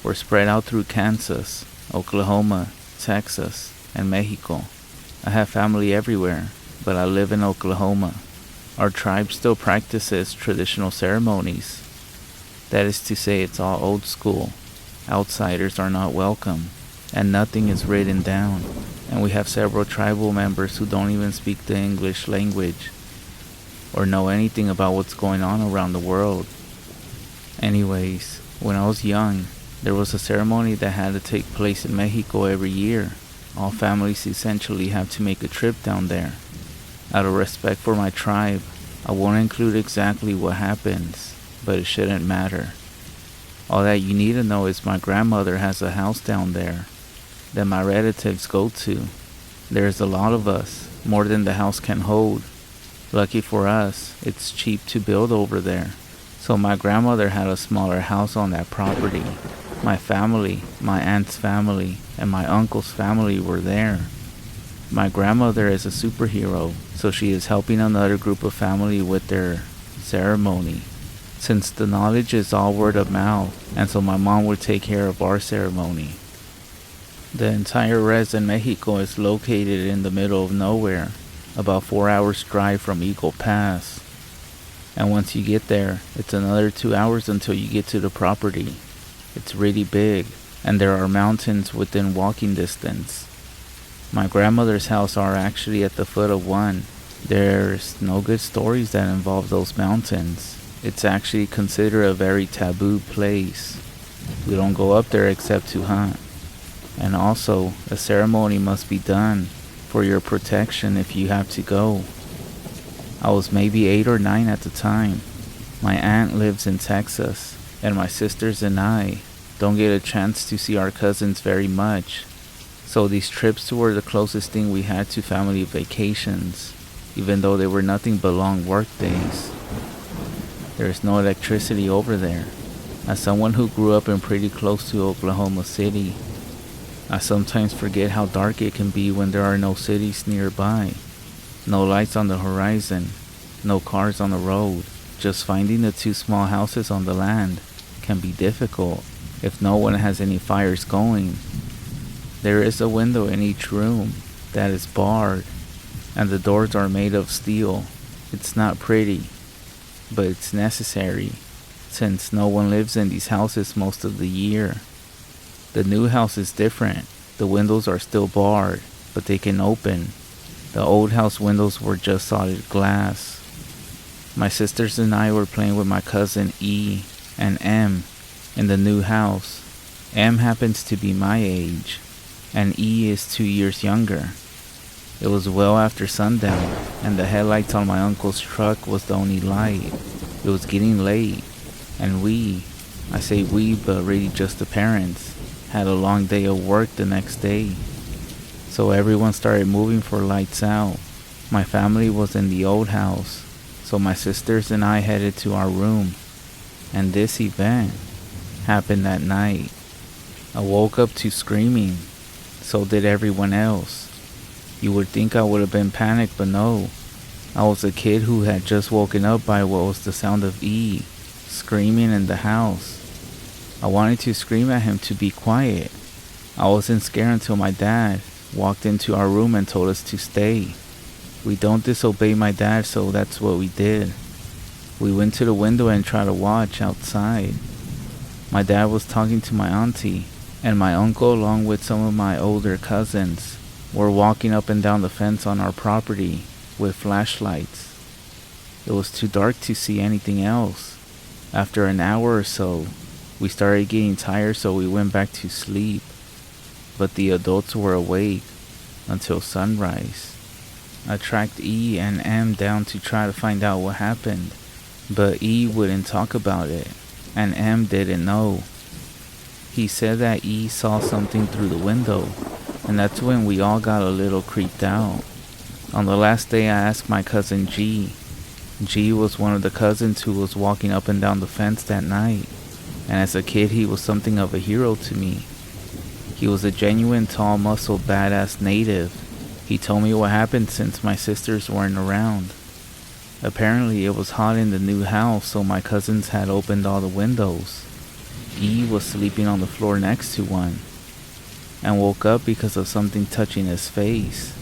We're spread out through Kansas, Oklahoma, Texas, and Mexico. I have family everywhere, but I live in Oklahoma. Our tribe still practices traditional ceremonies. That is to say, it's all old school. Outsiders are not welcome, and nothing is written down. And we have several tribal members who don't even speak the English language or know anything about what's going on around the world. Anyways, when I was young, there was a ceremony that had to take place in Mexico every year. All families essentially have to make a trip down there. Out of respect for my tribe, I won't include exactly what happens, but it shouldn't matter. All that you need to know is my grandmother has a house down there that my relatives go to. There's a lot of us, more than the house can hold. Lucky for us, it's cheap to build over there. So my grandmother had a smaller house on that property. My family, my aunt's family, and my uncle's family were there. My grandmother is a superhero, so she is helping another group of family with their ceremony. Since the knowledge is all word of mouth, and so my mom would take care of our ceremony. The entire res in Mexico is located in the middle of nowhere, about 4 hours drive from Eagle Pass. And once you get there, it's another 2 hours until you get to the property. It's really big, and there are mountains within walking distance. My grandmother's house are actually at the foot of one. There's no good stories that involve those mountains. It's actually considered a very taboo place. We don't go up there except to hunt. And also, a ceremony must be done for your protection if you have to go. I was maybe 8 or 9 at the time. My aunt lives in Texas, and my sisters and I don't get a chance to see our cousins very much, So these trips were the closest thing we had to family vacations, even though they were nothing but long work days. There is no electricity over there. As someone who grew up and pretty close to Oklahoma City, I sometimes forget how dark it can be when there are no cities nearby, no lights on the horizon, no cars on the road. Just finding the two small houses on the land can be difficult if no one has any fires going. There is a window in each room that is barred, and the doors are made of steel. It's not pretty, but it's necessary, since no one lives in these houses most of the year. The new house is different. The windows are still barred, but they can open. The old house windows were just solid glass. My sisters and I were playing with my cousin E and M in the new house. M happens to be my age, and E is 2 years younger. It was well after sundown, and the headlights on my uncle's truck was the only light. It was getting late, and I say we, but really just the parents, had a long day of work the next day. So everyone started moving for lights out. My family was in the old house, so my sisters and I headed to our room, and this event happened that night. I woke up to screaming, so did everyone else. You would think I would have been panicked, but no. I was a kid who had just woken up by what was the sound of E screaming in the house. I wanted to scream at him to be quiet. I wasn't scared until my dad walked into our room and told us to stay. We don't disobey my dad, so that's what we did. We went to the window and tried to watch outside. My dad was talking to my auntie, and my uncle, along with some of my older cousins, were walking up and down the fence on our property with flashlights. It was too dark to see anything else. After an hour or so, we started getting tired, so we went back to sleep. But the adults were awake until sunrise. I tracked E and M down to try to find out what happened, but E wouldn't talk about it, and M didn't know. He said that E saw something through the window, and that's when we all got a little creeped out. On the last day, I asked my cousin G. G was one of the cousins who was walking up and down the fence that night, and as a kid he was something of a hero to me. He was a genuine tall, muscled, badass native. He told me what happened since my sisters weren't around. Apparently it was hot in the new house, so my cousins had opened all the windows. E was sleeping on the floor next to one, and woke up because of something touching his face.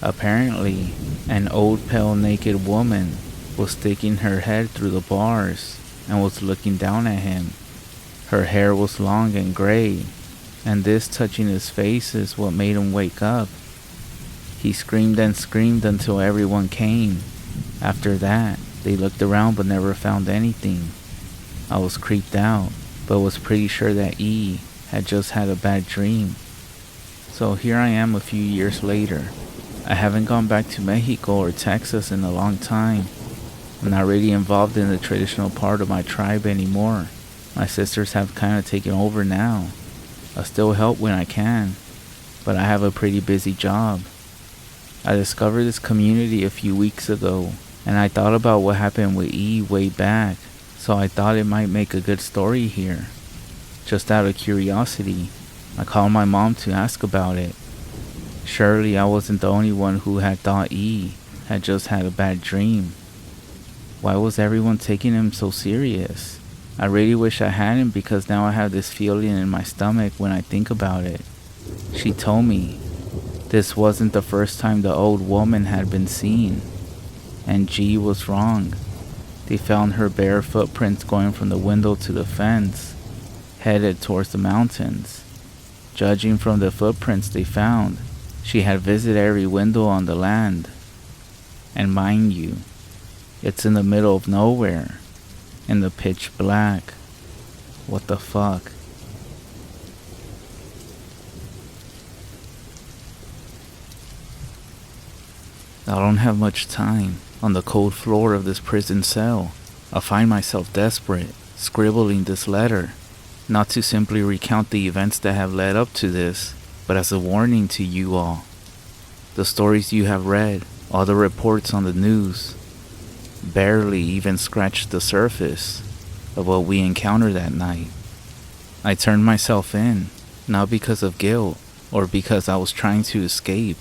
Apparently, an old, pale, naked woman was sticking her head through the bars and was looking down at him. Her hair was long and gray, and this touching his face is what made him wake up. He screamed and screamed until everyone came. After that, they looked around but never found anything. I was creeped out, but was pretty sure that E had just had a bad dream. So here I am a few years later. I haven't gone back to Mexico or Texas in a long time. I'm not really involved in the traditional part of my tribe anymore. My sisters have kind of taken over now. I still help when I can, but I have a pretty busy job. I discovered this community a few weeks ago, and I thought about what happened with E way back, so I thought it might make a good story here. Just out of curiosity, I called my mom to ask about it. Surely I wasn't the only one who had thought E had just had a bad dream. Why was everyone taking him so serious? I really wish I hadn't, because now I have this feeling in my stomach when I think about it. She told me this wasn't the first time the old woman had been seen, and G was wrong. They found her bare footprints going from the window to the fence, headed towards the mountains. Judging from the footprints they found, she had visited every window on the land. And mind you, it's in the middle of nowhere, in the pitch black. What the fuck? I don't have much time. On the cold floor of this prison cell, I find myself desperate, scribbling this letter, not to simply recount the events that have led up to this, but as a warning to you all. The stories you have read, all the reports on the news, barely even scratched the surface of what we encountered that night. I turned myself in, not because of guilt or because I was trying to escape,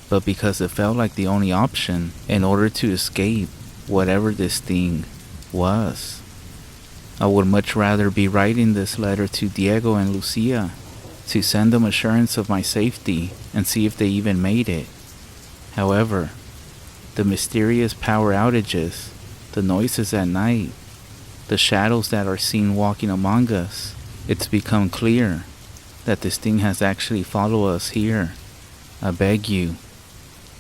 but because it felt like the only option in order to escape whatever this thing was. I would much rather be writing this letter to Diego and Lucia to send them assurance of my safety and see if they even made it. However, the mysterious power outages, the noises at night, the shadows that are seen walking among us, it's become clear that this thing has actually followed us here. I beg you,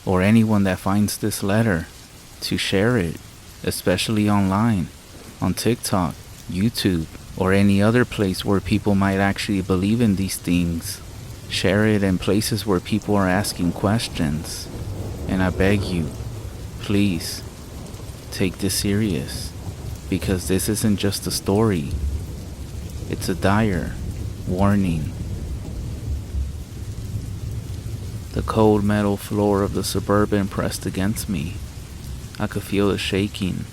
or anyone that finds this letter, to share it, especially online, on TikTok, YouTube, or any other place where people might actually believe in these things. Share it in places where people are asking questions. And I beg you, please, take this serious, because this isn't just a story. It's a dire warning. The cold metal floor of the Suburban pressed against me. I could feel the shaking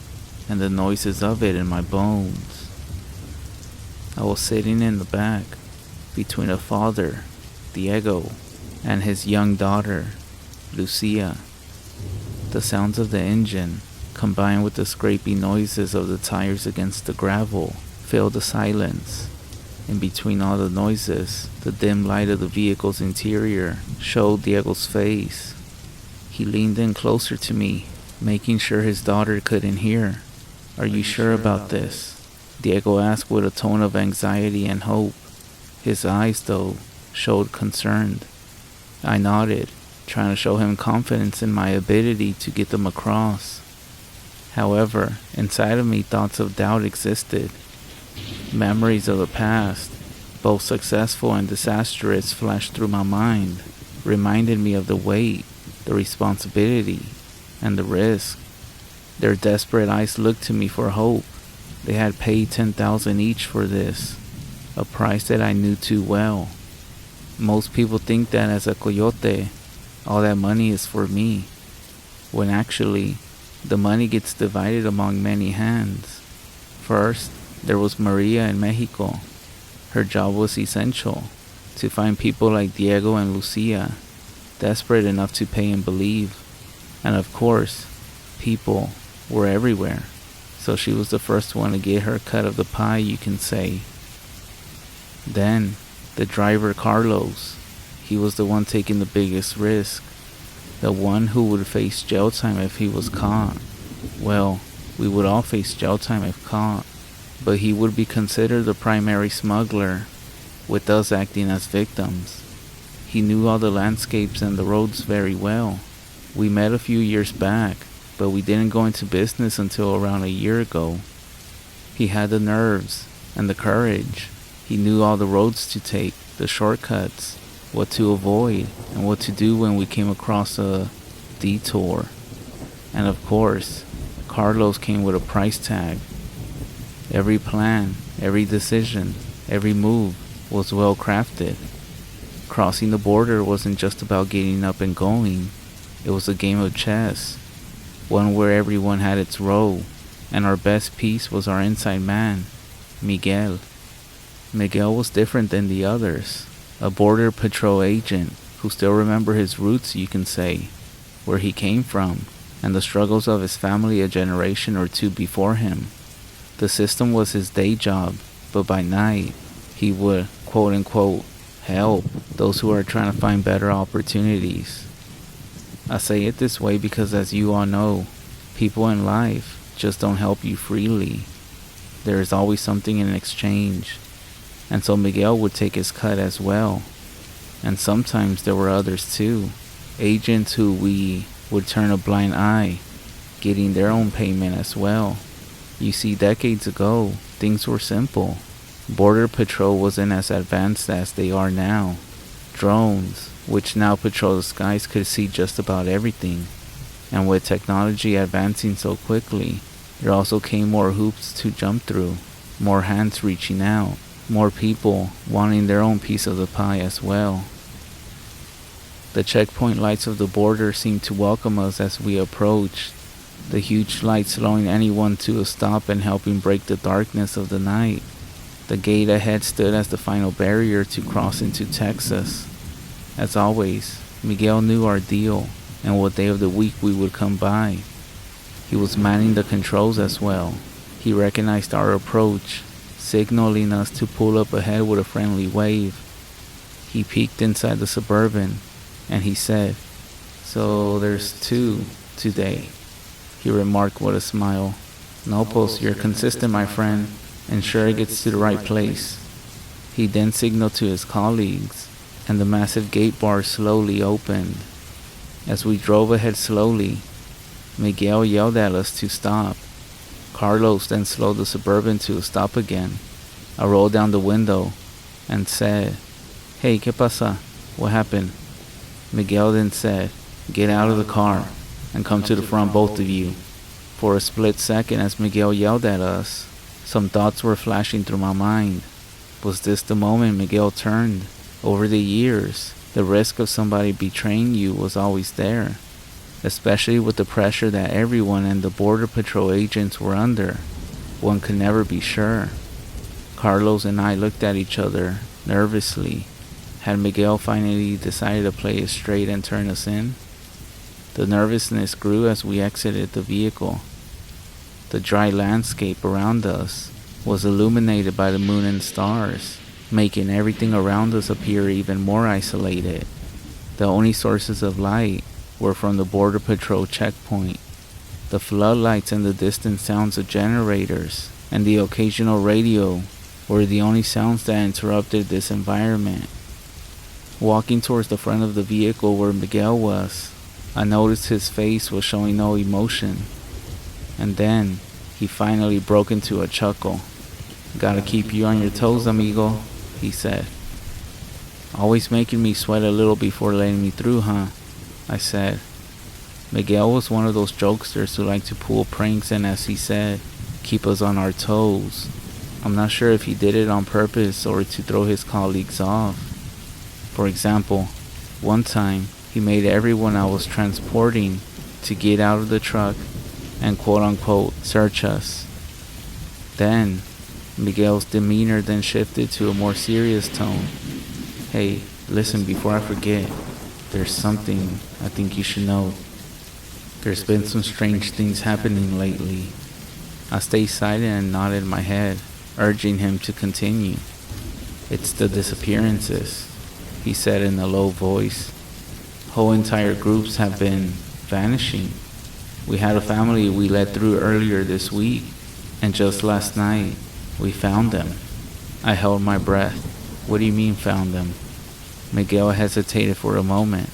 and the noises of it in my bones. I was sitting in the back between a father, Diego, and his young daughter, Lucia. The sounds of the engine, combined with the scraping noises of the tires against the gravel, filled the silence. In between all the noises, the dim light of the vehicle's interior showed Diego's face. He leaned in closer to me, making sure his daughter couldn't hear. "Are you sure about this?" Diego asked with a tone of anxiety and hope. His eyes, though, showed concerned. I nodded, trying to show him confidence in my ability to get them across. However, inside of me thoughts of doubt existed. Memories of the past, both successful and disastrous, flashed through my mind, reminded me of the weight, the responsibility, and the risk. Their desperate eyes looked to me for hope. They had paid $10,000 each for this, a price that I knew too well. Most people think that as a coyote, all that money is for me, when actually, the money gets divided among many hands. First, there was Maria in Mexico. Her job was essential, to find people like Diego and Lucia, desperate enough to pay and believe. And of course, people were everywhere, so she was the first one to get her cut of the pie, you can say. Then, the driver Carlos, he was the one taking the biggest risk, the one who would face jail time if he was caught. Well, we would all face jail time if caught, but he would be considered the primary smuggler, with us acting as victims. He knew all the landscapes and the roads very well. We met a few years back, but we didn't go into business until around a year ago. He had the nerves and the courage. He knew all the roads to take, the shortcuts, what to avoid, and what to do when we came across a detour. And of course, Carlos came with a price tag. Every plan, every decision, every move was well crafted. Crossing the border wasn't just about getting up and going. It was a game of chess, one where everyone had its role, and our best piece was our inside man, Miguel. Miguel was different than the others, a border patrol agent who still remembered his roots, you can say, where he came from, and the struggles of his family a generation or two before him. The system was his day job, but by night, he would, quote-unquote, help those who are trying to find better opportunities. I say it this way because, as you all know, people in life just don't help you freely. There is always something in exchange. And so Miguel would take his cut as well. And sometimes there were others too, agents who we would turn a blind eye, getting their own payment as well. You see, decades ago, things were simple. Border Patrol wasn't as advanced as they are now. Drones, which now patrol the skies, could see just about everything. And with technology advancing so quickly, there also came more hoops to jump through, more hands reaching out, more people wanting their own piece of the pie as well. The checkpoint lights of the border seemed to welcome us as we approached, the huge lights slowing anyone to a stop and helping break the darkness of the night. The gate ahead stood as the final barrier to cross into Texas. As always, Miguel knew our deal and what day of the week we would come by. He was manning the controls as well. He recognized our approach, signaling us to pull up ahead with a friendly wave. He peeked inside the Suburban, and he said, "So there's 2 today," he remarked with a smile. "No, Pos, you're consistent, my friend, and sure it gets to the right place." He then signaled to his colleagues, and the massive gate bars slowly opened. As we drove ahead slowly, Miguel yelled at us to stop. Carlos then slowed the Suburban to a stop again. I rolled down the window and said, "Hey, ¿qué pasa? What happened?" Miguel then said, "Get out of the car and come to the front, both of you." For a split second as Miguel yelled at us, some thoughts were flashing through my mind. Was this the moment Miguel turned? Over the years, the risk of somebody betraying you was always there, especially with the pressure that everyone and the Border Patrol agents were under. One could never be sure. Carlos and I looked at each other, nervously. Had Miguel finally decided to play it straight and turn us in? The nervousness grew as we exited the vehicle. The dry landscape around us was illuminated by the moon and stars, making everything around us appear even more isolated. The only sources of light were from the Border Patrol checkpoint. The floodlights and the distant sounds of generators and the occasional radio were the only sounds that interrupted this environment. Walking towards the front of the vehicle where Miguel was, I noticed his face was showing no emotion. And then, he finally broke into a chuckle. "Gotta keep you on your toes, amigo," he said. "Always making me sweat a little before letting me through, huh?" I said. Miguel was one of those jokesters who like to pull pranks and, as he said, keep us on our toes. I'm not sure if he did it on purpose or to throw his colleagues off. For example, one time he made everyone I was transporting to get out of the truck and quote-unquote search us. Then, Miguel's demeanor then shifted to a more serious tone. "Hey, listen, before I forget, there's something I think you should know. There's been some strange things happening lately." I stayed silent and nodded my head, urging him to continue. "It's the disappearances," he said in a low voice. "Whole entire groups have been vanishing. We had a family we let through earlier this week, and just last night, we found them." I held my breath. "What do you mean found them?" Miguel hesitated for a moment.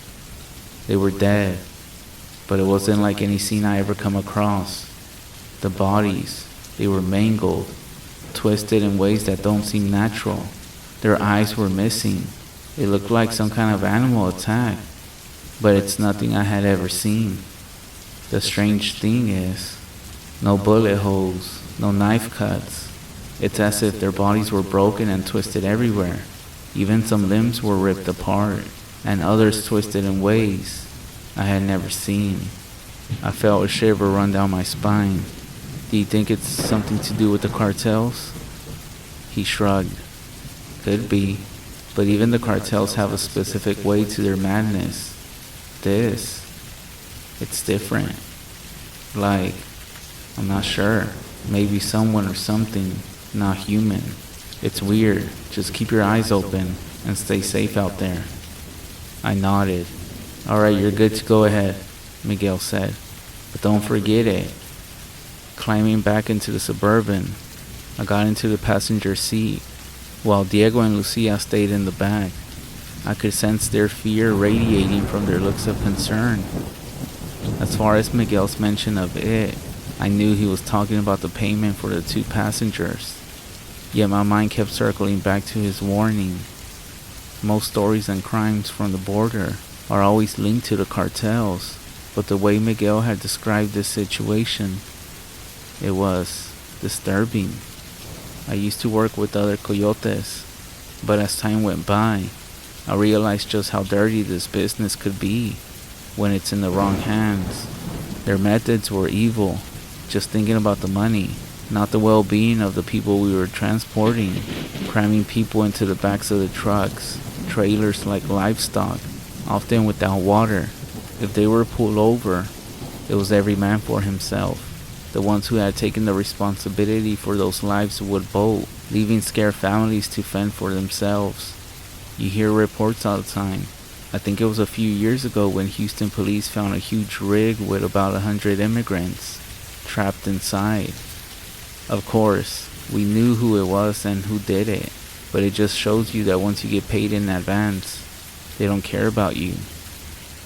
"They were dead, but it wasn't like any scene I ever come across. The bodies, they were mangled, twisted in ways that don't seem natural. Their eyes were missing. It looked like some kind of animal attack, but it's nothing I had ever seen. The strange thing is, no bullet holes, no knife cuts. It's as if their bodies were broken and twisted everywhere. Even some limbs were ripped apart, and others twisted in ways I had never seen." I felt a shiver run down my spine. "Do you think it's something to do with the cartels?" He shrugged. "Could be, but even the cartels have a specific way to their madness. It's different. Like, I'm not sure, maybe someone or something, not human. It's weird. Just keep your eyes open and stay safe out there." I nodded. "Alright, you're good to go ahead," Miguel said. "But don't forget it." Climbing back into the Suburban, I got into the passenger seat, while Diego and Lucia stayed in the back. I could sense their fear radiating from their looks of concern. As far as Miguel's mention of it, I knew he was talking about the payment for the 2 passengers. Yet my mind kept circling back to his warning. Most stories and crimes from the border are always linked to the cartels, but the way Miguel had described this situation, it was disturbing. I used to work with other coyotes, but as time went by, I realized just how dirty this business could be when it's in the wrong hands. Their methods were evil, just thinking about the money, not the well-being of the people we were transporting, cramming people into the backs of the trucks, trailers like livestock, often without water. If they were pulled over, it was every man for himself. The ones who had taken the responsibility for those lives would bolt, leaving scared families to fend for themselves. You hear reports all the time. I think it was a few years ago when Houston police found a huge rig with about 100 immigrants trapped inside. Of course, we knew who it was and who did it, but it just shows you that once you get paid in advance, they don't care about you.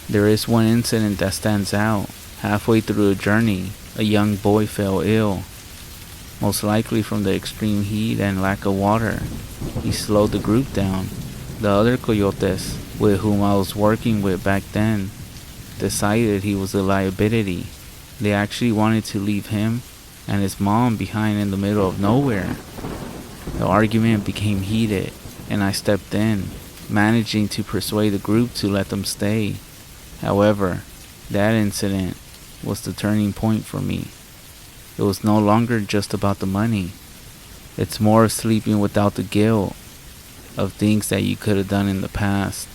There is one incident that stands out. Halfway through the journey, a young boy fell ill, most likely from the extreme heat and lack of water. He slowed the group down. The other coyotes, with whom I was working with back then, decided he was a liability. They actually wanted to leave him and his mom behind in the middle of nowhere. The argument became heated, and I stepped in, managing to persuade the group to let them stay. However, that incident was the turning point for me. It was no longer just about the money. It's more of sleeping without the guilt of things that you could have done in the past.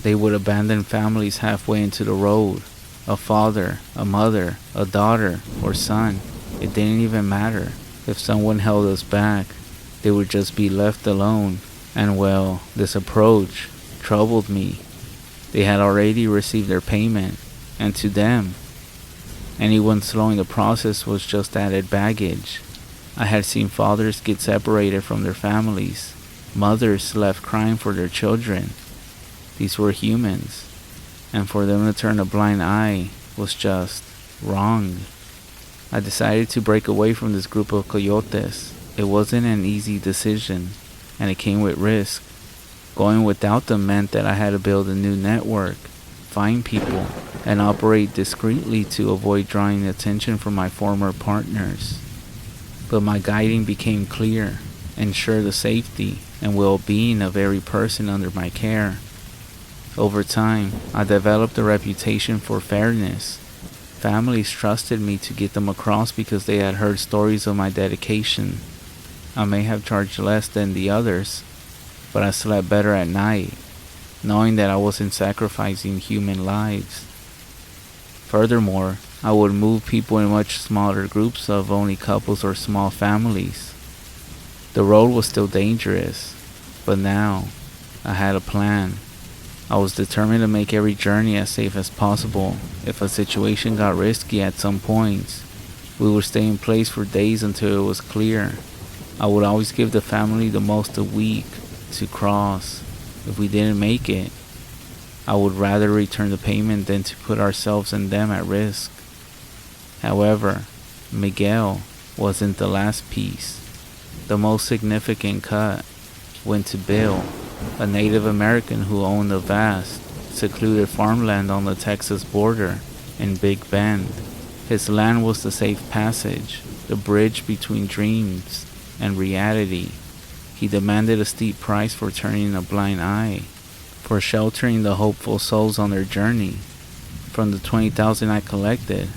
They would abandon families halfway into the road. A father, a mother, a daughter, or son. It didn't even matter. If someone held us back, they would just be left alone. And well, this approach troubled me. They had already received their payment, and to them, anyone slowing the process was just added baggage. I had seen fathers get separated from their families, mothers left crying for their children. These were humans, and for them to turn a blind eye was just wrong. I decided to break away from this group of coyotes. It wasn't an easy decision, and it came with risk. Going without them meant that I had to build a new network, find people, and operate discreetly to avoid drawing attention from my former partners. But my guiding became clear: ensure the safety and well-being of every person under my care. Over time, I developed a reputation for fairness. Families trusted me to get them across because they had heard stories of my dedication. I may have charged less than the others, but I slept better at night, knowing that I wasn't sacrificing human lives. Furthermore, I would move people in much smaller groups of only couples or small families. The road was still dangerous, but now I had a plan. I was determined to make every journey as safe as possible. If a situation got risky at some points, we would stay in place for days until it was clear. I would always give the family the most a week to cross. If we didn't make it, I would rather return the payment than to put ourselves and them at risk. However, Miguel wasn't the last piece. The most significant cut went to Bill, a Native American who owned a vast, secluded farmland on the Texas border in Big Bend. His land was the safe passage, the bridge between dreams and reality. He demanded a steep price for turning a blind eye, for sheltering the hopeful souls on their journey. From the 20,000 I collected,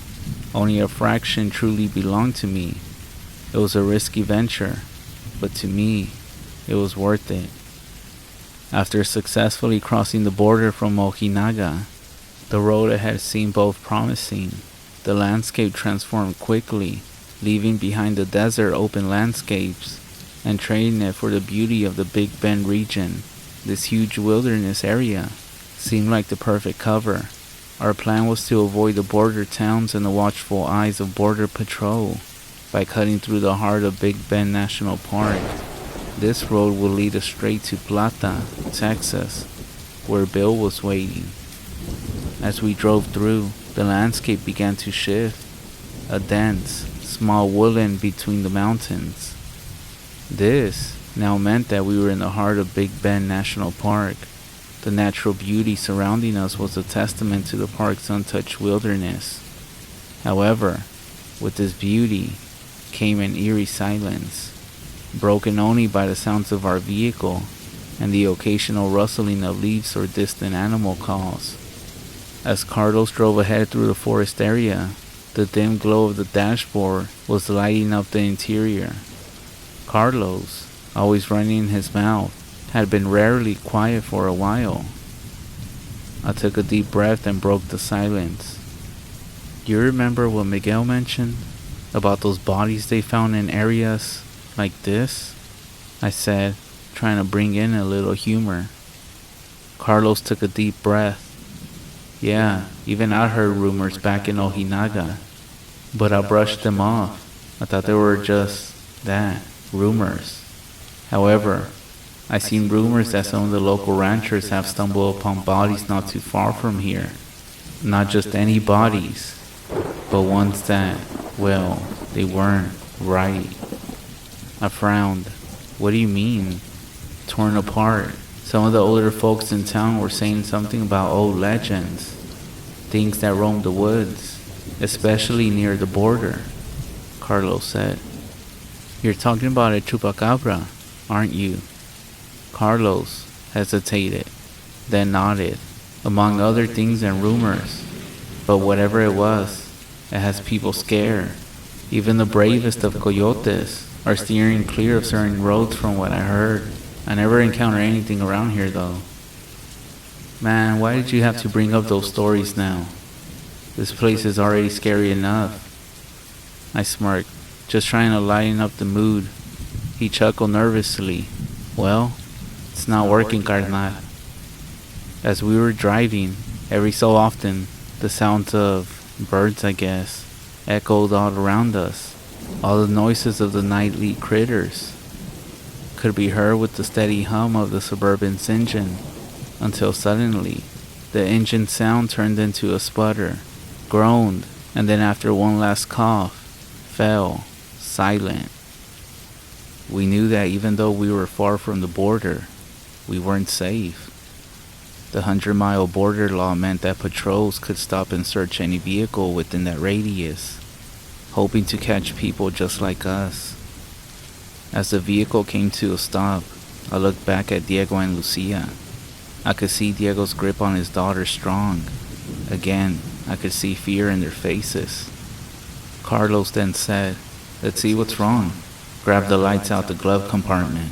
only a fraction truly belonged to me. It was a risky venture, but to me, it was worth it. After successfully crossing the border from Ojinaga, the road ahead seemed both promising. The landscape transformed quickly, leaving behind the desert open landscapes and trading it for the beauty of the Big Bend region. This huge wilderness area seemed like the perfect cover. Our plan was to avoid the border towns and the watchful eyes of Border Patrol by cutting through the heart of Big Bend National Park. This road would lead us straight to Plata, Texas, where Bill was waiting. As we drove through, the landscape began to shift, a dense, small woodland between the mountains. This now meant that we were in the heart of Big Bend National Park. The natural beauty surrounding us was a testament to the park's untouched wilderness. However, with this beauty came an eerie silence, broken only by the sounds of our vehicle and the occasional rustling of leaves or distant animal calls. As Carlos drove ahead through the forest area, the dim glow of the dashboard was lighting up the interior. Carlos, always running his mouth, had been rarely quiet for a while. I took a deep breath and broke the silence. You remember what Miguel mentioned about those bodies they found in areas like this? I said, trying to bring in a little humor. Carlos took a deep breath. Yeah, even I heard rumors back in Ojinaga, but I brushed them off. I thought they were just that, rumors. However, I seen rumors that some of the local ranchers have stumbled upon bodies not too far from here. Not just any bodies, but ones that, well, they weren't right. I frowned. What do you mean? Torn apart. Some of the older folks in town were saying something about old legends, things that roamed the woods, especially near the border, Carlos said. You're talking about a chupacabra, aren't you? Carlos hesitated, then nodded. Among other things and rumors, but whatever it was, it has people scared. Even the bravest of coyotes are steering clear of certain roads from what I heard. I never encountered anything around here though. Man, why did you have to bring up those stories now? This place is already scary enough. I smirked, just trying to lighten up the mood. He chuckled nervously. Well, it's not working, carnal. As we were driving, every so often, the sounds of birds, I guess, echoed all around us. All the noises of the nightly critters could be heard with the steady hum of the Suburban's engine, until suddenly, the engine sound turned into a sputter, groaned, and then after one last cough, fell, silent. We knew that even though we were far from the border, we weren't safe. The 100-mile border law meant that patrols could stop and search any vehicle within that radius, hoping to catch people just like us. As the vehicle came to a stop, I looked back at Diego and Lucia. I could see Diego's grip on his daughter strong. Again, I could see fear in their faces. Carlos then said, "Let's see what's wrong. Grab the lights out the glove compartment."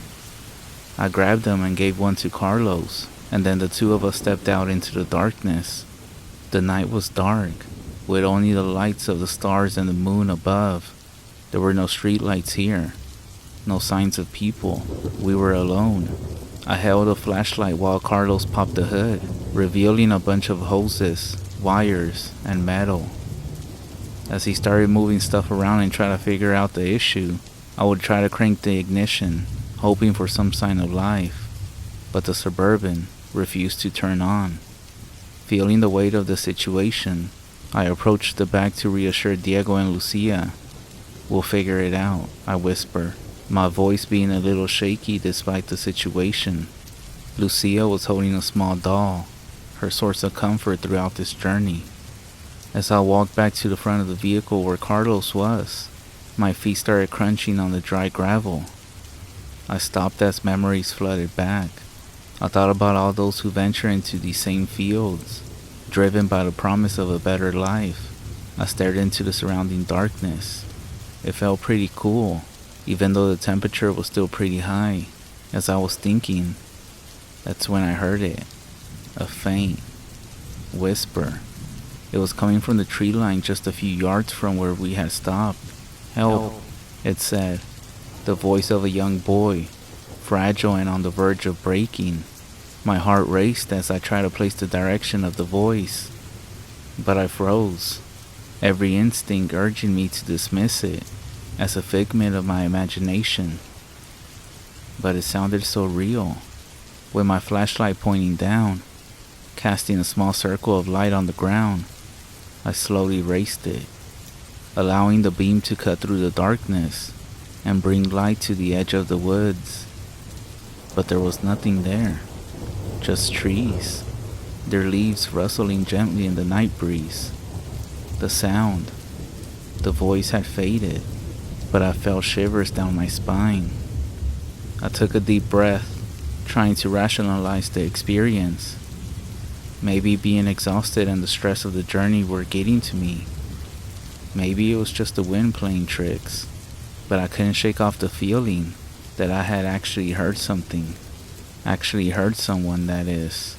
I grabbed them and gave one to Carlos, and then the two of us stepped out into the darkness. The night was dark, with only the lights of the stars and the moon above. There were no street lights here, no signs of people. We were alone. I held a flashlight while Carlos popped the hood, revealing a bunch of hoses, wires, and metal. As he started moving stuff around and trying to figure out the issue, I would try to crank the ignition, hoping for some sign of life, but the Suburban refused to turn on. Feeling the weight of the situation, I approached the back to reassure Diego and Lucia. "We'll figure it out," I whispered, my voice being a little shaky despite the situation. Lucia was holding a small doll, her source of comfort throughout this journey. As I walked back to the front of the vehicle where Carlos was, my feet started crunching on the dry gravel. I stopped as memories flooded back. I thought about all those who venture into these same fields, driven by the promise of a better life. I stared into the surrounding darkness. It felt pretty cool, even though the temperature was still pretty high. As I was thinking, that's when I heard it. A faint whisper. It was coming from the tree line just a few yards from where we had stopped. "Help," it said. The voice of a young boy, fragile and on the verge of breaking. My heart raced as I tried to place the direction of the voice, but I froze, every instinct urging me to dismiss it as a figment of my imagination. But it sounded so real. With my flashlight pointing down, casting a small circle of light on the ground, I slowly raised it, allowing the beam to cut through the darkness and bring light to the edge of the woods. But there was nothing there, just trees, their leaves rustling gently in the night breeze. The sound, the voice had faded, but I felt shivers down my spine. I took a deep breath, trying to rationalize the experience. Maybe being exhausted and the stress of the journey were getting to me. Maybe it was just the wind playing tricks, but I couldn't shake off the feeling that I had actually heard something. Actually heard someone, that is.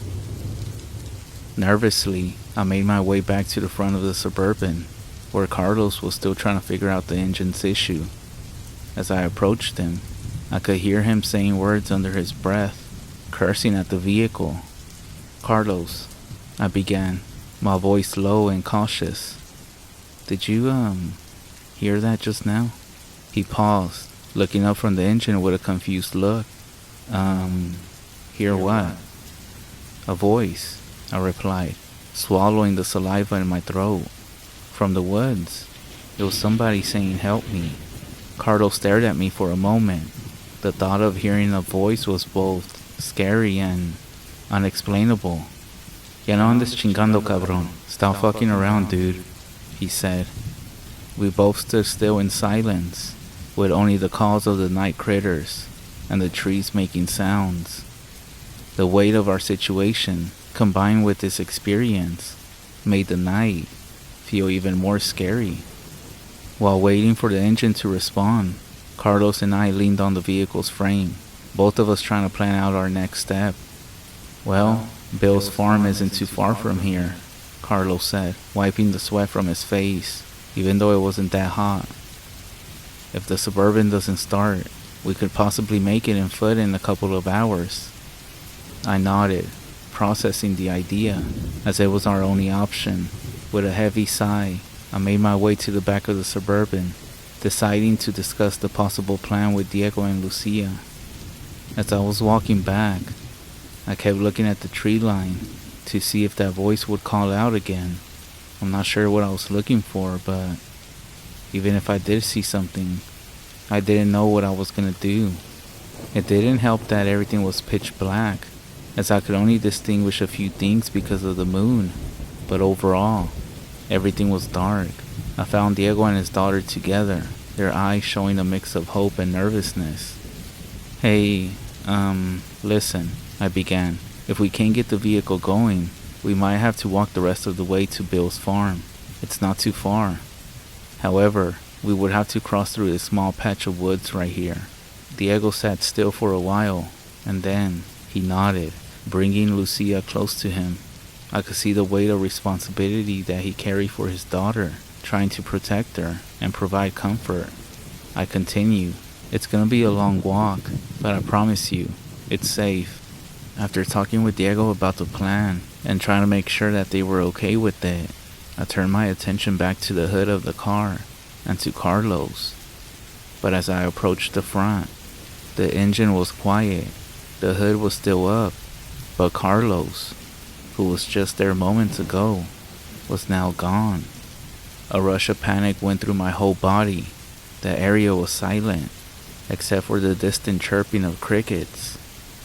Nervously, I made my way back to the front of the Suburban, where Carlos was still trying to figure out the engine's issue. As I approached him, I could hear him saying words under his breath, cursing at the vehicle. "Carlos," I began, my voice low and cautious. "Did you, hear that just now?" He paused, looking up from the engine with a confused look. Hear what?" "A voice," I replied, swallowing the saliva in my throat. "From the woods. It was somebody saying help me." Carlos stared at me for a moment. The thought of hearing a voice was both scary and unexplainable. "Ya no andes chingando, cabrón. Stop fucking around, dude," he said. We both stood still in silence, with only the calls of the night critters and the trees making sounds. The weight of our situation, combined with this experience, made the night feel even more scary. While waiting for the engine to respond, Carlos and I leaned on the vehicle's frame, both of us trying to plan out our next step. "Well, Bill's farm isn't too far from here," Carlos said, wiping the sweat from his face, even though it wasn't that hot. "If the Suburban doesn't start, we could possibly make it on foot in a couple of hours." I nodded, processing the idea, as it was our only option. With a heavy sigh, I made my way to the back of the Suburban, deciding to discuss the possible plan with Diego and Lucia. As I was walking back, I kept looking at the tree line to see if that voice would call out again. I'm not sure what I was looking for, but even if I did see something, I didn't know what I was gonna do. It didn't help that everything was pitch black, as I could only distinguish a few things because of the moon, but overall, everything was dark. I found Diego and his daughter together, their eyes showing a mix of hope and nervousness. "Hey, listen," I began. "If we can't get the vehicle going, we might have to walk the rest of the way to Bill's farm. It's not too far. However, we would have to cross through this small patch of woods right here." Diego sat still for a while, and then he nodded, bringing Lucia close to him. I could see the weight of responsibility that he carried for his daughter, trying to protect her and provide comfort. I continued, "It's gonna be a long walk, but I promise you, it's safe." After talking with Diego about the plan and trying to make sure that they were okay with it, I turned my attention back to the hood of the car and to Carlos. But as I approached the front, the engine was quiet, the hood was still up, but Carlos, who was just there moments ago, was now gone. A rush of panic went through my whole body. The area was silent, except for the distant chirping of crickets.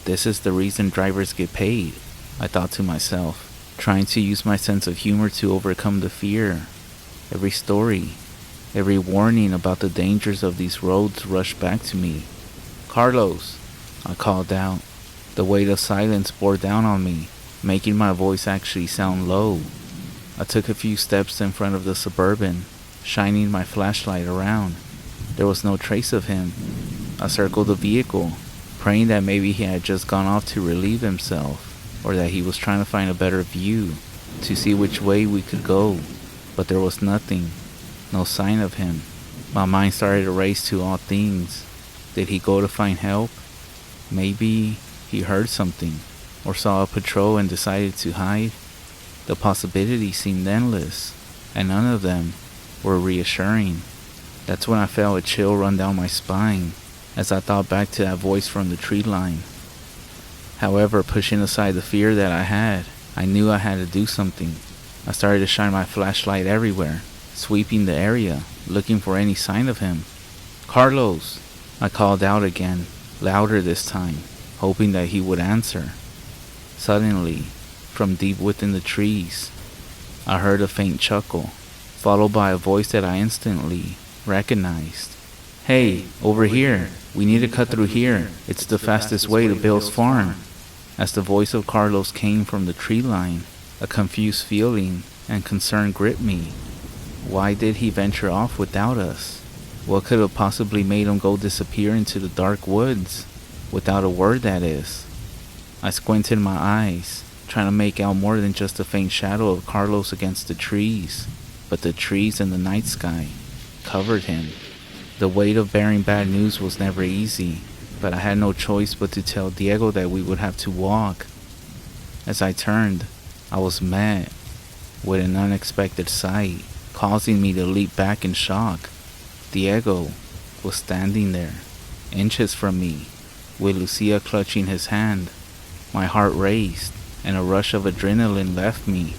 This is the reason drivers get paid, I thought to myself, trying to use my sense of humor to overcome the fear. Every story, every warning about the dangers of these roads rushed back to me. "Carlos," I called out. The weight of silence bore down on me, making my voice actually sound low. I took a few steps in front of the Suburban, shining my flashlight around. There was no trace of him. I circled the vehicle, praying that maybe he had just gone off to relieve himself, or that he was trying to find a better view, to see which way we could go. But there was nothing, no sign of him. My mind started to race to all things. Did he go to find help? Maybe he heard something, or saw a patrol and decided to hide. The possibilities seemed endless, and none of them were reassuring. That's when I felt a chill run down my spine, as I thought back to that voice from the tree line. However, pushing aside the fear that I had, I knew I had to do something. I started to shine my flashlight everywhere, sweeping the area, looking for any sign of him. "Carlos!" I called out again, louder this time, hoping that he would answer. Suddenly, from deep within the trees, I heard a faint chuckle, followed by a voice that I instantly recognized. "Hey, over here. We need to cut through here. It's the fastest way to Bill's farm." As the voice of Carlos came from the tree line, a confused feeling and concern gripped me. Why did he venture off without us? What could have possibly made him go disappear into the dark woods? Without a word, that is. I squinted my eyes, trying to make out more than just a faint shadow of Carlos against the trees, but the trees and the night sky covered him. The weight of bearing bad news was never easy, but I had no choice but to tell Diego that we would have to walk. As I turned, I was met with an unexpected sight, causing me to leap back in shock. Diego was standing there, inches from me, with Lucia clutching his hand. My heart raced, and a rush of adrenaline left me.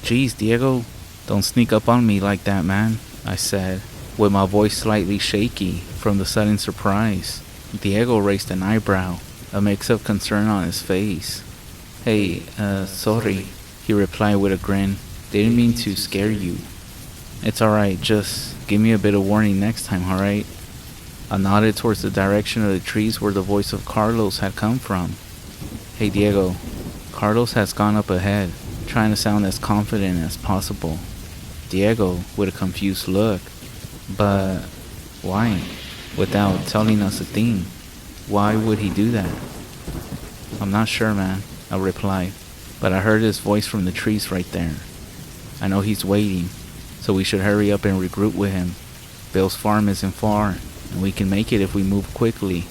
"Geez, Diego, don't sneak up on me like that, man," I said, with my voice slightly shaky from the sudden surprise. Diego raised an eyebrow, a mix of concern on his face. "Hey, sorry," he replied with a grin. "Didn't mean to scare you." "It's alright, just give me a bit of warning next time, alright?" I nodded towards the direction of the trees where the voice of Carlos had come from. "Hey Diego," Carlos has gone up ahead, trying to sound as confident as possible. Diego, with a confused look. "But why?" Without telling us a thing. Why would he do that? "I'm not sure, man," I replied, but I heard his voice from the trees right there. "I know he's waiting, so we should hurry up and regroup with him. Bill's farm isn't far, and we can make it if we move quickly.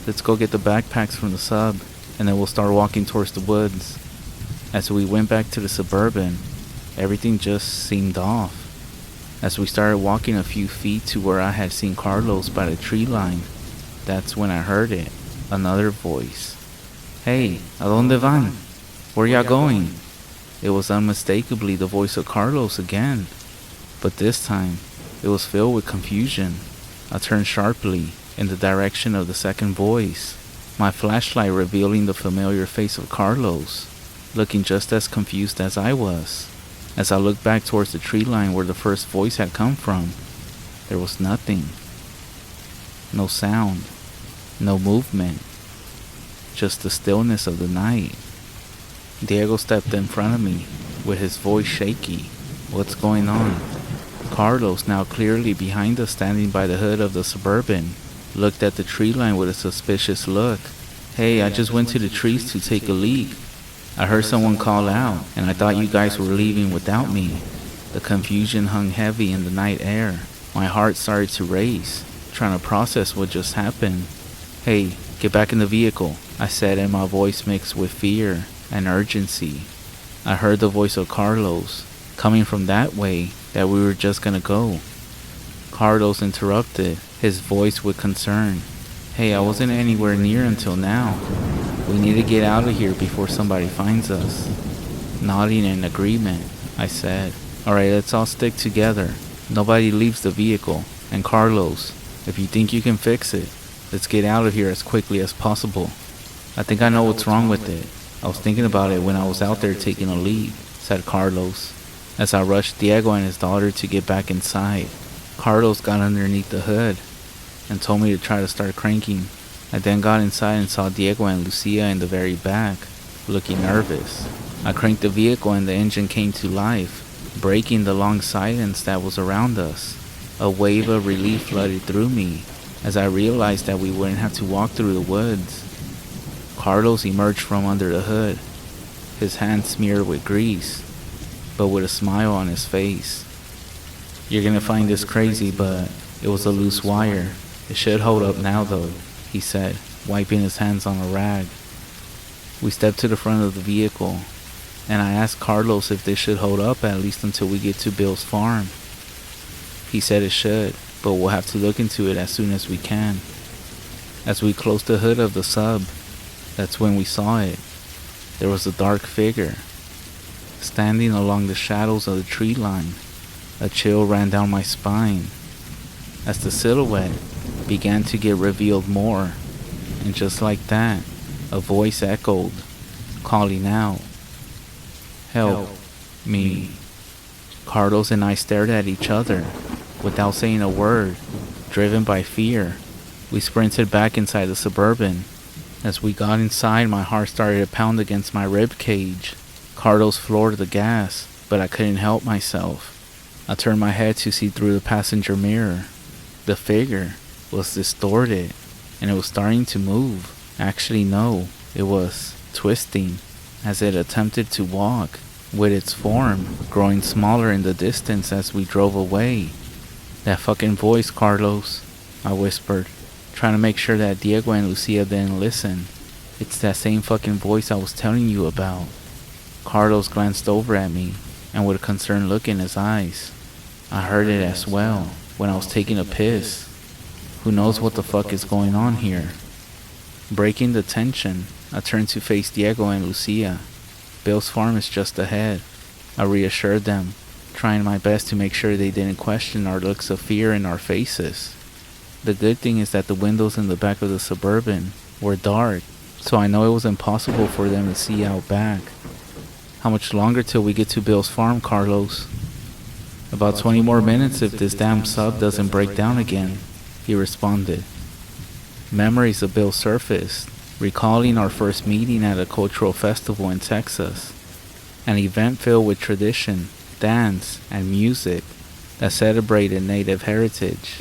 Let's go get the backpacks from the sub, and then we'll start walking towards the woods." As we went back to the Suburban, everything just seemed off. As we started walking a few feet to where I had seen Carlos by the tree line, that's when I heard it, another voice. "Hey, ¿a dónde van? Where y'all going?" It was unmistakably the voice of Carlos again, but this time it was filled with confusion. I turned sharply in the direction of the second voice, my flashlight revealing the familiar face of Carlos, looking just as confused as I was. As I looked back towards the tree line where the first voice had come from, there was nothing. No sound, no movement, just the stillness of the night. Diego stepped in front of me, with his voice shaky. "What's going on?" Carlos, now clearly behind us standing by the hood of the Suburban, looked at the tree line with a suspicious look. "Hey, I just went to the trees to take a leak. I heard someone call out, and I thought you guys were leaving without me." The confusion hung heavy in the night air. My heart started to race, trying to process what just happened. "Hey, get back in the vehicle," I said, and my voice mixed with fear and urgency. I heard the voice of Carlos, coming from that way that we were just gonna go. Carlos interrupted, his voice with concern. "Hey, I wasn't anywhere near until now. We need to get out of here before somebody finds us." Nodding in agreement, I said, "Alright, let's all stick together. Nobody leaves the vehicle. And Carlos, if you think you can fix it, let's get out of here as quickly as possible." "I think I know what's wrong with it. I was thinking about it when I was out there taking a leak," said Carlos, as I rushed Diego and his daughter to get back inside. Carlos got underneath the hood and told me to try to start cranking. I then got inside and saw Diego and Lucia in the very back, looking nervous. I cranked the vehicle and the engine came to life, breaking the long silence that was around us. A wave of relief flooded through me as I realized that we wouldn't have to walk through the woods. Carlos emerged from under the hood, his hands smeared with grease, but with a smile on his face. "You're gonna find this crazy, but it was a loose wire. It should hold up now though," he said, wiping his hands on a rag. We stepped to the front of the vehicle, and I asked Carlos if this should hold up at least until we get to Bill's farm. He said it should, but we'll have to look into it as soon as we can. As we closed the hood of the sub, that's when we saw it. There was a dark figure, standing along the shadows of the tree line. A chill ran down my spine as the silhouette began to get revealed more, and just like that, a voice echoed, calling out, "Help me." Carlos and I stared at each other without saying a word. driven by fear. We sprinted back inside the Suburban. As we got inside, my heart started to pound against my rib cage. Carlos floored the gas, but I couldn't help myself. I turned my head to see through the passenger mirror. The figure was distorted, and it was starting to move. Actually, no, it was twisting as it attempted to walk, with its form growing smaller in the distance as we drove away. That fucking voice, Carlos, I whispered, trying to make sure that Diego and Lucia didn't listen. It's that same fucking voice I was telling you about. Carlos glanced over at me, and with a concerned look in his eyes. I heard it as well, when I was taking a piss. Who knows what the fuck is going on here? Breaking the tension, I turned to face Diego and Lucia. Bill's farm is just ahead. I reassured them, trying my best to make sure they didn't question our looks of fear in our faces. The good thing is that the windows in the back of the Suburban were dark, so I know it was impossible for them to see out back. How much longer till we get to Bill's farm, Carlos? About 20 more minutes if this damn sub doesn't break down again, he responded. Memories of Bill surfaced, recalling our first meeting at a cultural festival in Texas, an event filled with tradition, dance, and music that celebrated Native heritage,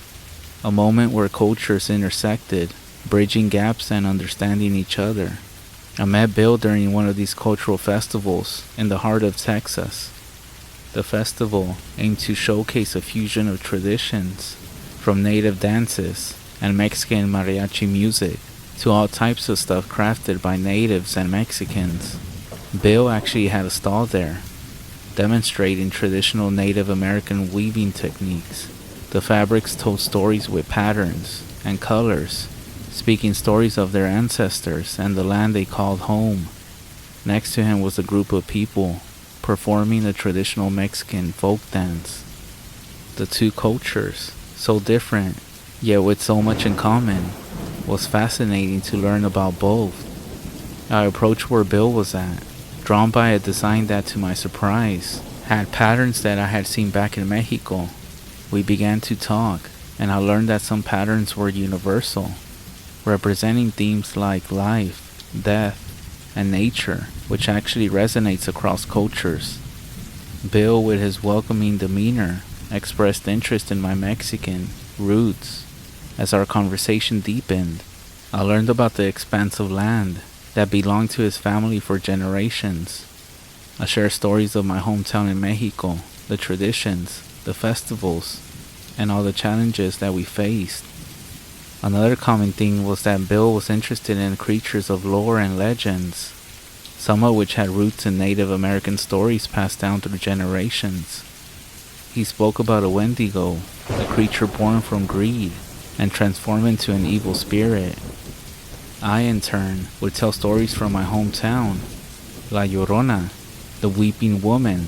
a moment where cultures intersected, bridging gaps and understanding each other. I met Bill during one of these cultural festivals in the heart of Texas. The festival aimed to showcase a fusion of traditions, from Native dances and Mexican mariachi music to all types of stuff crafted by natives and Mexicans. Bill actually had a stall there, demonstrating traditional Native American weaving techniques. The fabrics told stories with patterns and colors, speaking stories of their ancestors and the land they called home. Next to him was a group of people performing a traditional Mexican folk dance. The two cultures, so different, yet with so much in common, was fascinating to learn about both. I approached where Bill was at, drawn by a design that, to my surprise, had patterns that I had seen back in Mexico. We began to talk, and I learned that some patterns were universal, representing themes like life, death, and nature, which actually resonates across cultures. Bill, with his welcoming demeanor, expressed interest in my Mexican roots. As our conversation deepened, I learned about the expanse of land that belonged to his family for generations. I shared stories of my hometown in Mexico, the traditions, the festivals, and all the challenges that we faced. Another common thing was that Bill was interested in creatures of lore and legends, some of which had roots in Native American stories passed down through generations. He spoke about a Wendigo, a creature born from greed and transformed into an evil spirit. I, in turn, would tell stories from my hometown, La Llorona, the weeping woman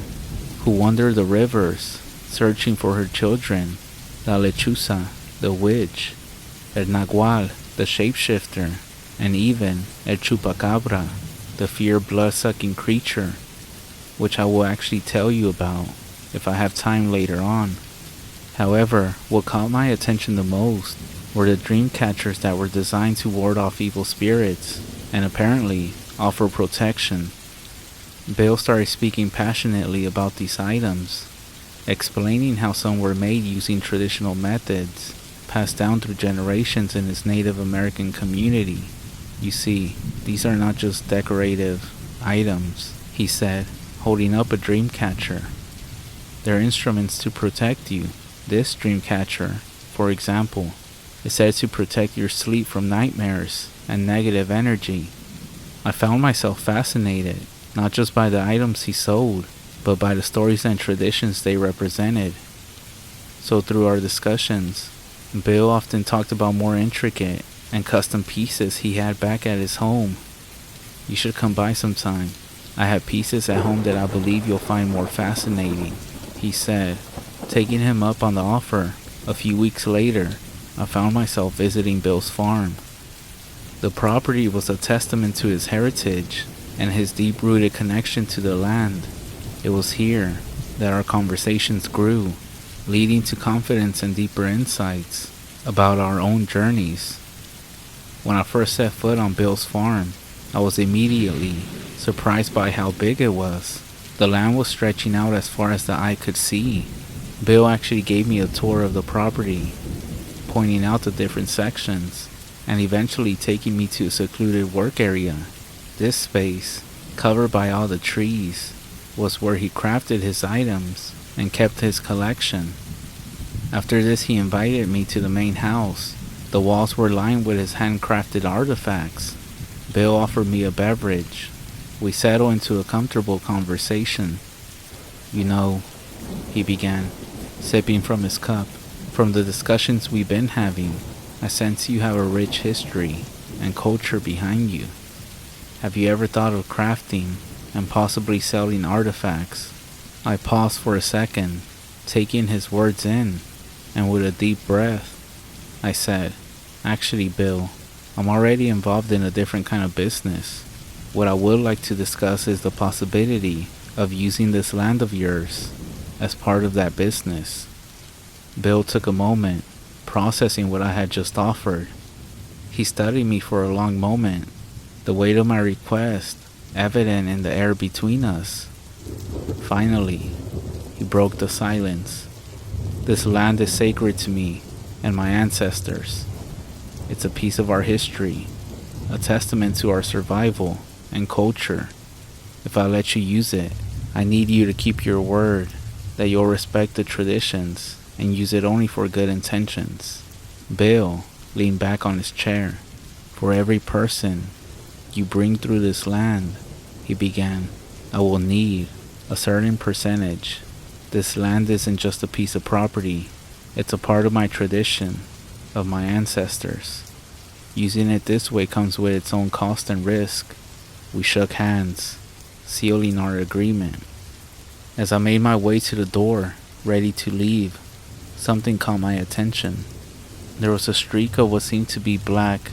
who wandered the rivers, searching for her children, La Lechuza, the witch, El Nagual, the shapeshifter, and even El Chupacabra, the fierce blood-sucking creature, which I will actually tell you about if I have time later on. However, what caught my attention the most were the dream catchers that were designed to ward off evil spirits and apparently offer protection. Bill started speaking passionately about these items, explaining how some were made using traditional methods passed down through generations in his Native American community. You see, these are not just decorative items, he said, holding up a dream catcher. They're instruments to protect you. This dream catcher, for example, is said to protect your sleep from nightmares and negative energy. I found myself fascinated, not just by the items he sold, but by the stories and traditions they represented. So through our discussions, Bill often talked about more intricate and custom pieces he had back at his home. You should come by sometime. I have pieces at home that I believe you'll find more fascinating, he said. Taking him up on the offer, a few weeks later, I found myself visiting Bill's farm. The property was a testament to his heritage and his deep-rooted connection to the land. It was here that our conversations grew, leading to confidence and deeper insights about our own journeys. When I first set foot on Bill's farm, I was immediately surprised by how big it was. The land was stretching out as far as the eye could see. Bill actually gave me a tour of the property, pointing out the different sections, and eventually taking me to a secluded work area. This space, covered by all the trees, was where he crafted his items and kept his collection. After this, he invited me to the main house. The walls were lined with his handcrafted artifacts. Bill offered me a beverage. We settled into a comfortable conversation. "You know," he began, sipping from his cup, "from the discussions we've been having, I sense you have a rich history and culture behind you. Have you ever thought of crafting and possibly selling artifacts?" I paused for a second, taking his words in, and with a deep breath, I said, "Actually, Bill, I'm already involved in a different kind of business. What I would like to discuss is the possibility of using this land of yours as part of that business." Bill took a moment, processing what I had just offered. He studied me for a long moment, the weight of my request evident in the air between us. Finally, he broke the silence. "This land is sacred to me and my ancestors. It's a piece of our history, a testament to our survival and culture. If I let you use it, I need you to keep your word that you'll respect the traditions and use it only for good intentions." Bill leaned back on his chair. "For every person you bring through this land," he began, "I will need a certain percentage. This land isn't just a piece of property. It's a part of my tradition, of my ancestors. Using it this way comes with its own cost and risk." We shook hands, sealing our agreement. As I made my way to the door, ready to leave, something caught my attention. There was a streak of what seemed to be black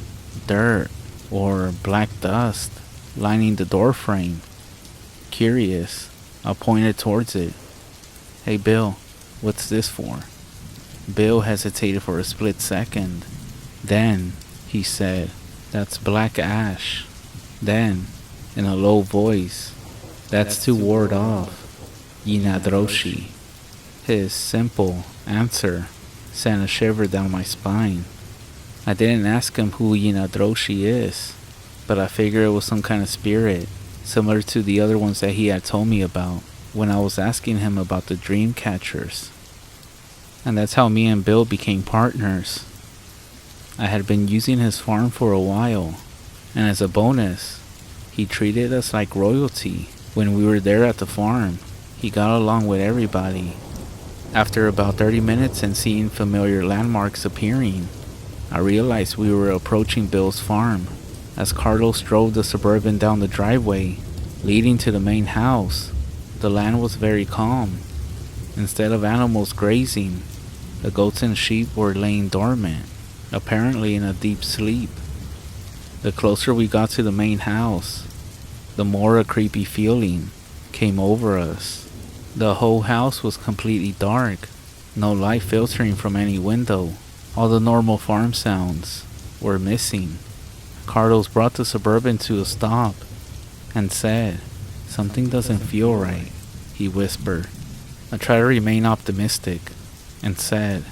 dirt or black dust lining the door frame. Curious, I pointed towards it. "Hey Bill, what's this for?" Bill hesitated for a split second. Then he said, "That's black ash." Then, in a low voice, "That's to ward off yenaglooshi." His simple answer sent a shiver down my spine. I didn't ask him who yenaglooshi is, but I figured it was some kind of spirit, similar to the other ones that he had told me about when I was asking him about the dream catchers. And that's how me and Bill became partners. I had been using his farm for a while, and as a bonus, he treated us like royalty. When we were there at the farm, he got along with everybody. After about 30 minutes and seeing familiar landmarks appearing, I realized we were approaching Bill's farm. As Carlos drove the Suburban down the driveway leading to the main house, the land was very calm. Instead of animals grazing, the goats and sheep were laying dormant, apparently in a deep sleep. The closer we got to the main house, the more a creepy feeling came over us. The whole house was completely dark, no light filtering from any window. All the normal farm sounds were missing. Carlos brought the Suburban to a stop and said, "Something doesn't feel right," he whispered. I tried to remain optimistic and said,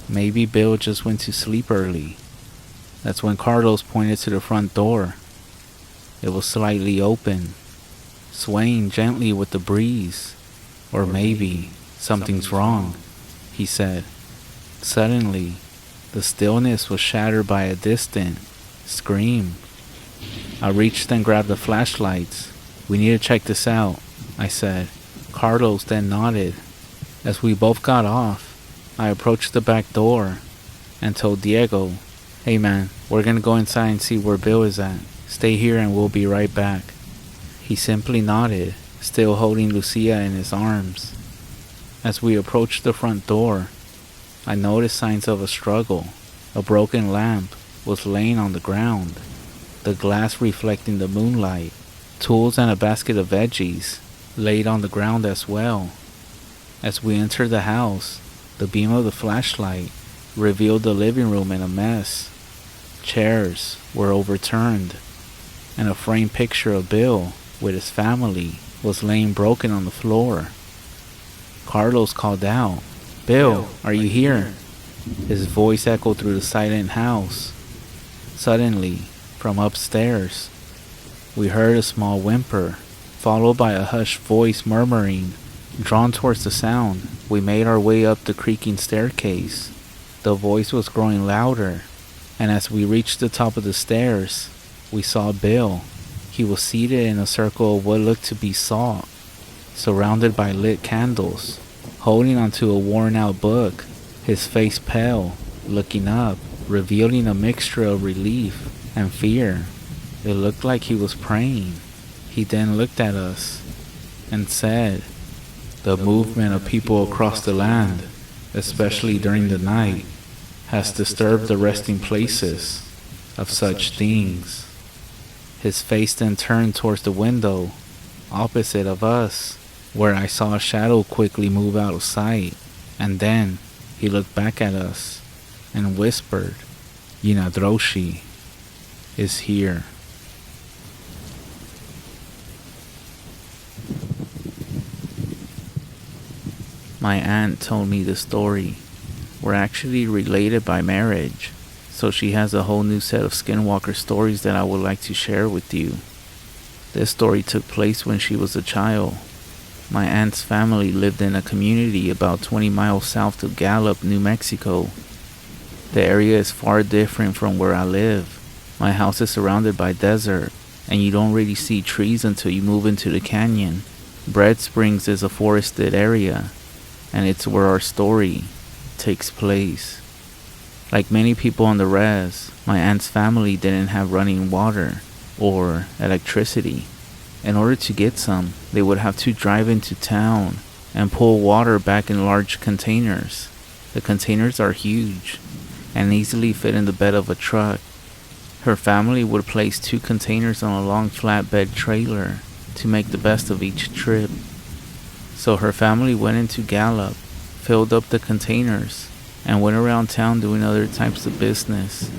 "Maybe Bill just went to sleep early." That's when Carlos pointed to the front door. It was slightly open, swaying gently with the breeze. "Or maybe something's wrong," he said. Suddenly, the stillness was shattered by a distant scream. I reached and grabbed the flashlights. "We need to check this out," I said. Carlos then nodded. As we both got off, I approached the back door and told Diego, "Hey man, we're gonna go inside and see where Bill is at. Stay here and we'll be right back." He simply nodded, still holding Lucia in his arms. As we approached the front door, I noticed signs of a struggle. A broken lamp was laying on the ground, the glass reflecting the moonlight. Tools and a basket of veggies laid on the ground as well. As we entered the house, the beam of the flashlight revealed the living room in a mess. Chairs were overturned, and a framed picture of Bill with his family was laying broken on the floor. Carlos called out, "Bill, are you here?" His voice echoed through the silent house. Suddenly, from upstairs, we heard a small whimper, followed by a hushed voice murmuring. Drawn towards the sound, we made our way up the creaking staircase. The voice was growing louder, and as we reached the top of the stairs, we saw Bill. He was seated in a circle of what looked to be salt, surrounded by lit candles, holding onto a worn-out book, his face pale, looking up, revealing a mixture of relief and fear. It looked like he was praying. He then looked at us and said, "The movement of people across the land, especially during the night, has disturbed the resting places of such things." His face then turned towards the window opposite of us, where I saw a shadow quickly move out of sight, and then he looked back at us and whispered, "Yenaglooshi is here." My aunt told me this story. We're actually related by marriage, so she has a whole new set of Skinwalker stories that I would like to share with you. This story took place when she was a child. My aunt's family lived in a community about 20 miles south of Gallup, New Mexico. The area is far different from where I live. My house is surrounded by desert, and you don't really see trees until you move into the canyon. Bread Springs is a forested area, and it's where our story takes place. Like many people on the res, my aunt's family didn't have running water or electricity. In order to get some, they would have to drive into town and pull water back in large containers. The containers are huge and easily fit in the bed of a truck. Her family would place 2 containers on a long flatbed trailer to make the best of each trip. So her family went into Gallup, filled up the containers, and went around town doing other types of business.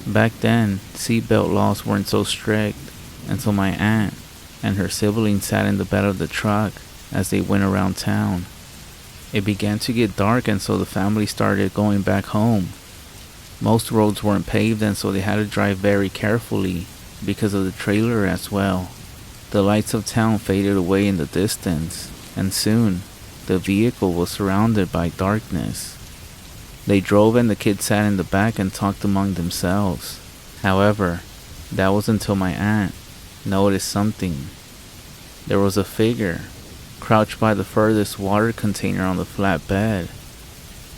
Back then, seatbelt laws weren't so strict, and so my aunt and her siblings sat in the bed of the truck as they went around town. It began to get dark, and so the family started going back home. Most roads weren't paved, and so they had to drive very carefully because of the trailer as well. The lights of town faded away in the distance, and soon the vehicle was surrounded by darkness. They drove and the kids sat in the back and talked among themselves. However, that was until my aunt noticed something. There was a figure crouched by the furthest water container on the flat bed.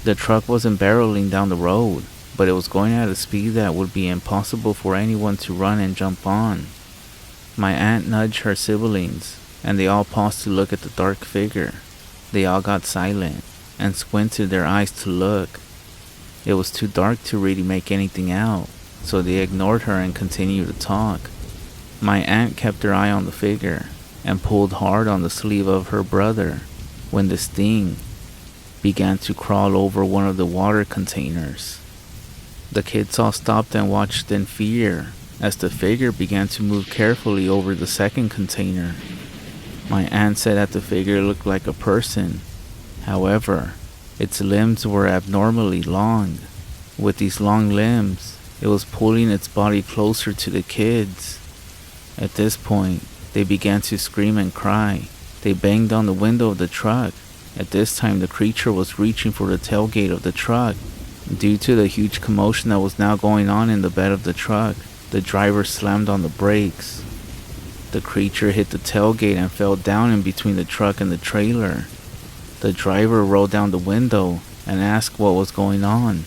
The truck wasn't barreling down the road, but it was going at a speed that would be impossible for anyone to run and jump on. My aunt nudged her siblings, and they all paused to look at the dark figure. They all got silent and squinted their eyes to look. It was too dark to really make anything out, so they ignored her and continued to talk. My aunt kept her eye on the figure and pulled hard on the sleeve of her brother when this thing began to crawl over one of the water containers. The kids all stopped and watched in fear as the figure began to move carefully over the second container. My aunt said that the figure looked like a person. However, its limbs were abnormally long. With these long limbs, it was pulling its body closer to the kids. At this point, they began to scream and cry. They banged on the window of the truck. At this time, the creature was reaching for the tailgate of the truck. Due to the huge commotion that was now going on in the bed of the truck, the driver slammed on the brakes. The creature hit the tailgate and fell down in between the truck and the trailer. The driver rolled down the window and asked what was going on.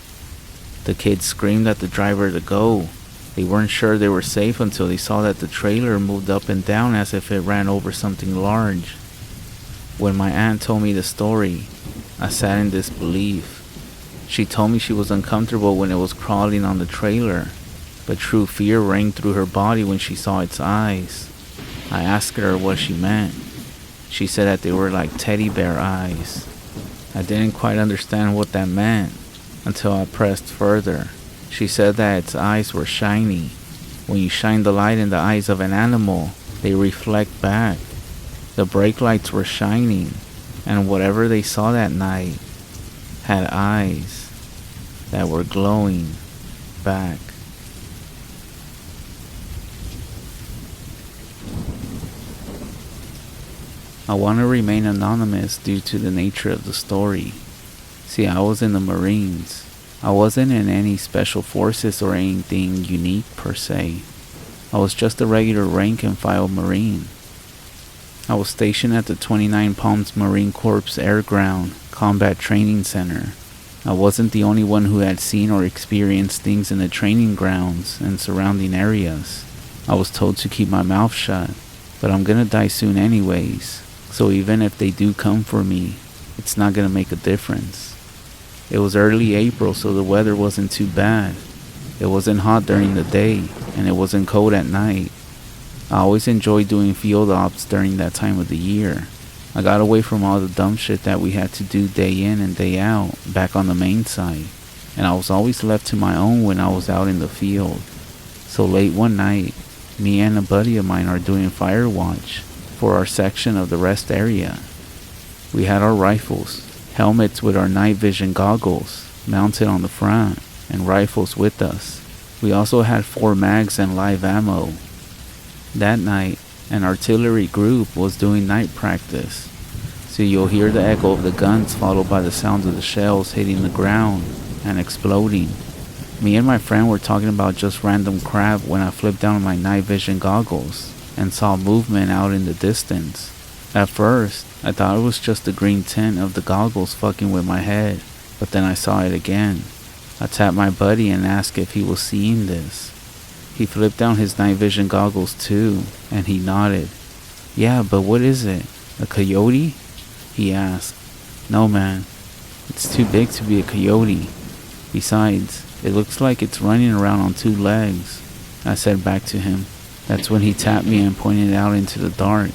The kids screamed at the driver to go. They weren't sure they were safe until they saw that the trailer moved up and down as if it ran over something large. When my aunt told me the story, I sat in disbelief. She told me she was uncomfortable when it was crawling on the trailer, but true fear rang through her body when she saw its eyes. I asked her what she meant. She said that they were like teddy bear eyes. I didn't quite understand what that meant, until I pressed further. She said that its eyes were shiny. When you shine the light in the eyes of an animal, they reflect back. The brake lights were shining, and whatever they saw that night had eyes that were glowing back. I want to remain anonymous due to the nature of the story. See, I was in the Marines. I wasn't in any special forces or anything unique per se. I was just a regular rank and file Marine. I was stationed at the 29 Palms Marine Corps Air Ground Combat Training Center. I wasn't the only one who had seen or experienced things in the training grounds and surrounding areas. I was told to keep my mouth shut, but I'm gonna die soon anyways, so even if they do come for me, it's not gonna make a difference. It was early April, so the weather wasn't too bad. It wasn't hot during the day, and it wasn't cold at night. I always enjoyed doing field ops during that time of the year. I got away from all the dumb shit that we had to do day in and day out back on the main site, and I was always left to my own when I was out in the field. So late one night, me and a buddy of mine are doing fire watch for our section of the rest area. We had our rifles, helmets with our night vision goggles mounted on the front, and rifles with us. We also had 4 mags and live ammo. That night, an artillery group was doing night practice, so you'll hear the echo of the guns followed by the sound of the shells hitting the ground and exploding. Me and my friend were talking about just random crap when I flipped down my night vision goggles and saw movement out in the distance. At first, I thought it was just the green tint of the goggles fucking with my head, but then I saw it again. I tapped my buddy and asked if he was seeing this. He flipped down his night vision goggles too, and he nodded. "Yeah, but what is it? A coyote?" he asked. "No, man. It's too big to be a coyote. Besides, it looks like it's running around on 2 legs," I said back to him. That's when he tapped me and pointed out into the dark.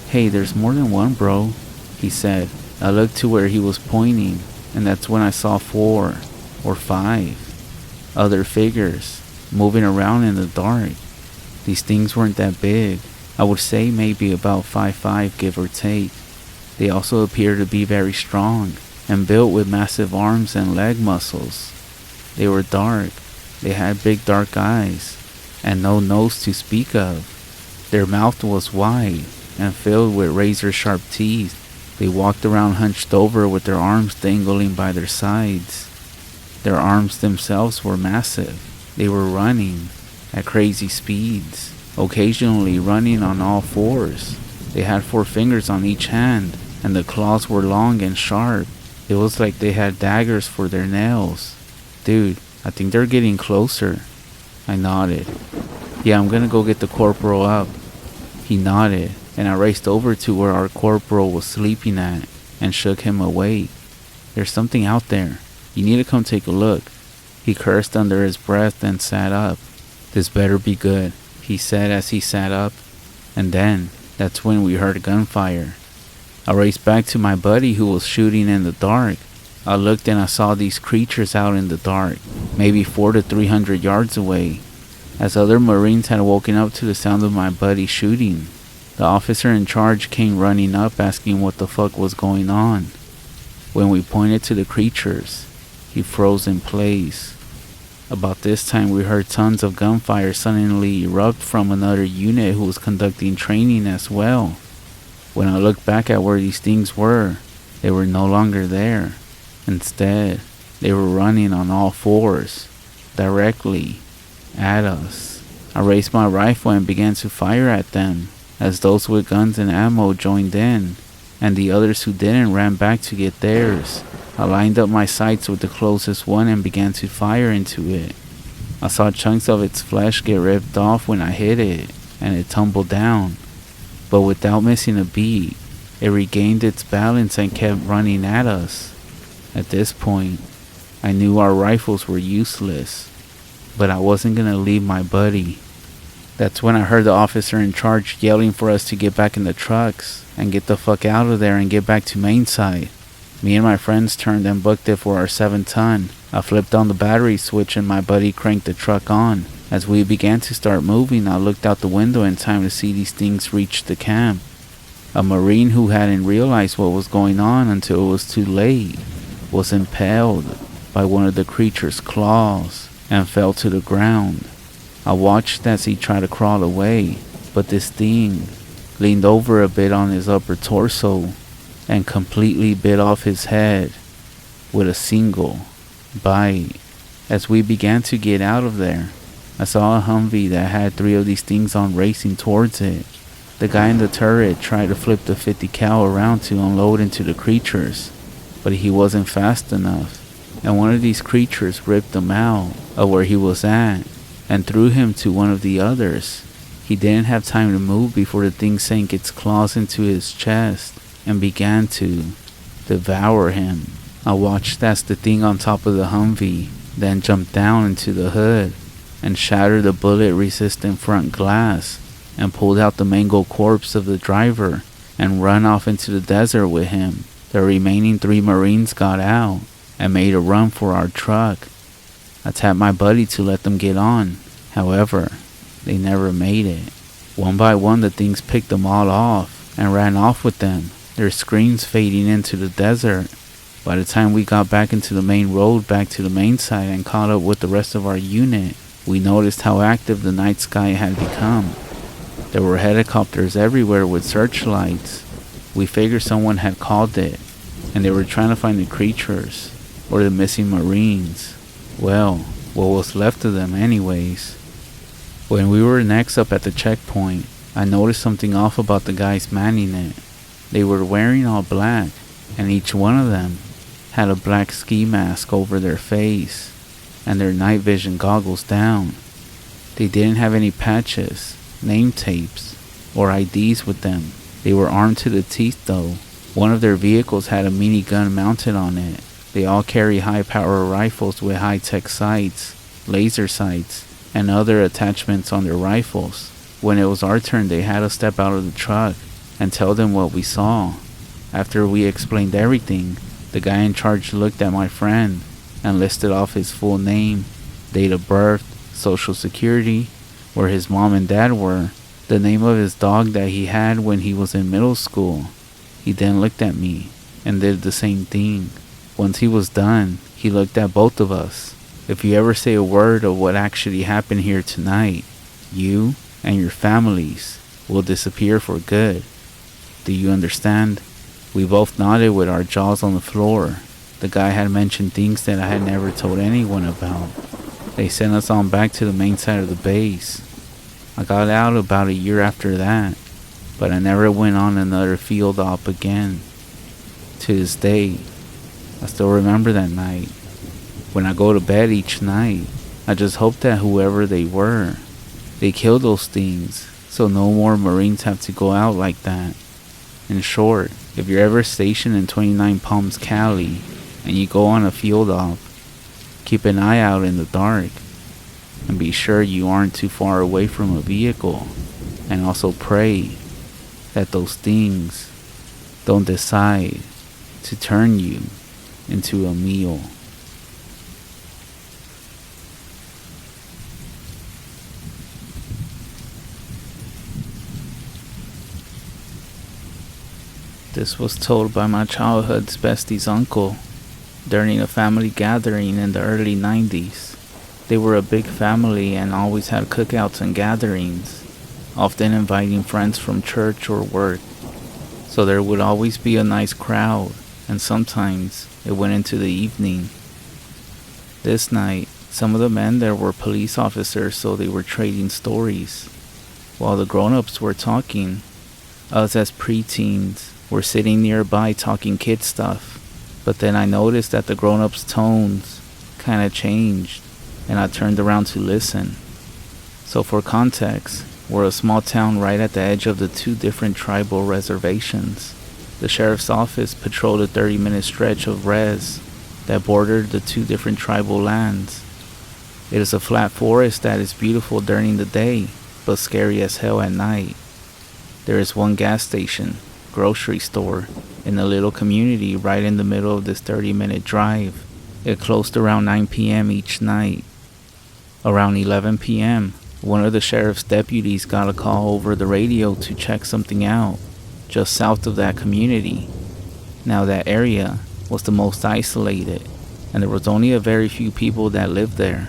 "Hey, there's more than one, bro," he said. I looked to where he was pointing, and that's when I saw 4 or 5 other figures moving around in the dark. These things weren't that big. I would say maybe about 5'5", give or take. They also appeared to be very strong and built with massive arms and leg muscles. They were dark. They had big dark eyes and no nose to speak of. Their mouth was wide and filled with razor-sharp teeth. They walked around hunched over with their arms dangling by their sides. Their arms themselves were massive. They were running at crazy speeds, occasionally running on all 4s. They had 4 fingers on each hand, and the claws were long and sharp. It was like they had daggers for their nails. "Dude, I think they're getting closer." I nodded. "Yeah, I'm gonna go get the corporal up." He nodded, and I raced over to where our corporal was sleeping at and shook him awake. "There's something out there. You need to come take a look." He cursed under his breath and sat up. "This better be good," he said as he sat up. And then, that's when we heard gunfire. I raced back to my buddy who was shooting in the dark. I looked and I saw these creatures out in the dark, maybe 400 to 300 yards away. As other Marines had woken up to the sound of my buddy shooting, the officer in charge came running up asking what the fuck was going on. When we pointed to the creatures, he froze in place. About this time we heard tons of gunfire suddenly erupt from another unit who was conducting training as well. When I looked back at where these things were, they were no longer there. Instead, they were running on all 4s, directly at us. I raised my rifle and began to fire at them, as those with guns and ammo joined in, and the others who didn't ran back to get theirs. I lined up my sights with the closest one and began to fire into it. I saw chunks of its flesh get ripped off when I hit it, and it tumbled down. But without missing a beat, it regained its balance and kept running at us. At this point, I knew our rifles were useless, but I wasn't gonna leave my buddy. That's when I heard the officer in charge yelling for us to get back in the trucks and get the fuck out of there and get back to main site. Me and my friends turned and booked it for our 7-ton. I flipped on the battery switch and my buddy cranked the truck on. As we began to start moving, I looked out the window in time to see these things reach the camp. A Marine who hadn't realized what was going on until it was too late was impaled by one of the creature's claws and fell to the ground. I watched as he tried to crawl away, but this thing leaned over a bit on his upper torso and completely bit off his head with a single bite. As we began to get out of there, I saw a Humvee that had 3 of these things on racing towards it. The guy in the turret tried to flip the 50 cal around to unload into the creatures, but he wasn't fast enough, and one of these creatures ripped him out of where he was at and threw him to one of the others. He didn't have time to move before the thing sank its claws into his chest and began to devour him. I watched as the thing on top of the Humvee then jumped down into the hood and shattered the bullet-resistant front glass and pulled out the mangled corpse of the driver and run off into the desert with him. The remaining 3 Marines got out and made a run for our truck. I tapped my buddy to let them get on. However, they never made it. One by one, the things picked them all off and ran off with them, their screams fading into the desert. By the time we got back into the main road back to the main site and caught up with the rest of our unit, we noticed how active the night sky had become. There were helicopters everywhere with searchlights. We figured someone had called it, and they were trying to find the creatures, or the missing Marines. Well, what was left of them anyways. When we were next up at the checkpoint, I noticed something off about the guys manning it. They were wearing all black, and each one of them had a black ski mask over their face, and their night vision goggles down. They didn't have any patches, name tapes, or IDs with them. They were armed to the teeth though. One of their vehicles had a minigun mounted on it. They all carry high-power rifles with high-tech sights, laser sights, and other attachments on their rifles. When it was our turn, they had us step out of the truck and tell them what we saw. After we explained everything, the guy in charge looked at my friend and listed off his full name, date of birth, social security, where his mom and dad were, the name of his dog that he had when he was in middle school. He then looked at me and did the same thing. Once he was done, he looked at both of us. If you ever say a word of what actually happened here tonight, you and your families will disappear for good. Do you understand? We both nodded with our jaws on the floor. The guy had mentioned things that I had never told anyone about. They sent us on back to the main side of the base. I got out about a year after that, but I never went on another field op again. To this day, I still remember that night. When I go to bed each night, I just hope that whoever they were, they killed those things, so no more Marines have to go out like that. In short, if you're ever stationed in 29 Palms, Cali, and you go on a field op, keep an eye out in the dark, and be sure you aren't too far away from a vehicle, and also pray that those things don't decide to turn you into a meal. This was told by my childhood's bestie's uncle during a family gathering in the early 90s. They were a big family and always had cookouts and gatherings, often inviting friends from church or work. So there would always be a nice crowd, and sometimes it went into the evening. This night, some of the men there were police officers, so they were trading stories. While the grown-ups were talking, us as preteens were sitting nearby talking kid stuff. But then I noticed that the grown-ups' tones kinda changed, and I turned around to listen. So for context, we're a small town right at the edge of the 2 different tribal reservations. The sheriff's office patrolled a 30-minute stretch of res that bordered the 2 different tribal lands. It is a flat forest that is beautiful during the day, but scary as hell at night. There is one gas station, grocery store in a little community right in the middle of this 30-minute drive. It closed around 9 p.m. each night. Around 11 p.m., one of the sheriff's deputies got a call over the radio to check something out just south of that community. Now that area was the most isolated, and there was only a very few people that lived there.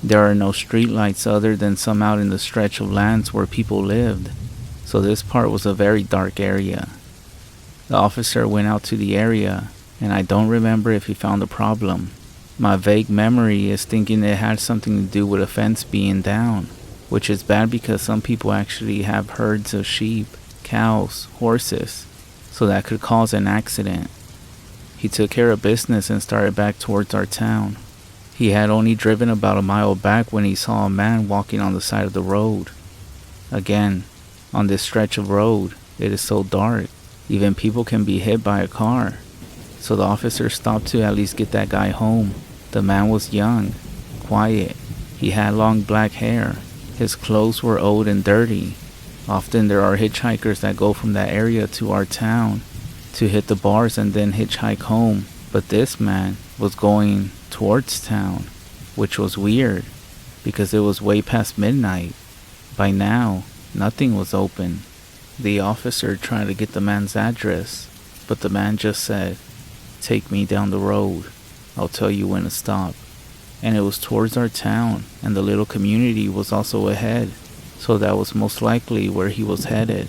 There are no streetlights other than some out in the stretch of lands where people lived, so this part was a very dark area. The officer went out to the area, and I don't remember if he found a problem. My vague memory is thinking it had something to do with a fence being down, which is bad because some people actually have herds of sheep, cows, horses, so that could cause an accident. He took care of business and started back towards our town. He had only driven about a mile back when he saw a man walking on the side of the road. Again, on this stretch of road, it is so dark, even people can be hit by a car. So the officer stopped to at least get that guy home. The man was young, quiet. He had long black hair. His clothes were old and dirty. Often there are hitchhikers that go from that area to our town to hit the bars and then hitchhike home. But this man was going towards town, which was weird because it was way past midnight. By now, nothing was open. The officer tried to get the man's address, but the man just said, "Take me down the road. I'll tell you when to stop." And it was towards our town, and the little community was also ahead, so that was most likely where he was headed.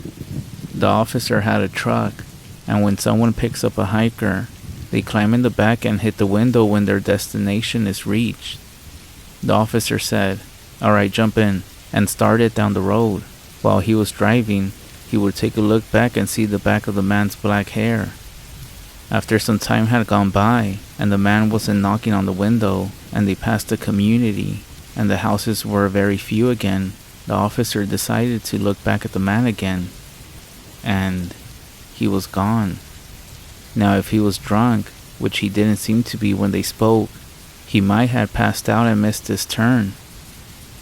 The officer had a truck, and when someone picks up a hiker, they climb in the back and hit the window when their destination is reached. The officer said, "Alright, jump in," and started down the road. While he was driving, he would take a look back and see the back of the man's black hair. After some time had gone by, and the man wasn't knocking on the window, and they passed the community, and the houses were very few again, the officer decided to look back at the man again. And he was gone. Now if he was drunk, which he didn't seem to be when they spoke, he might have passed out and missed his turn.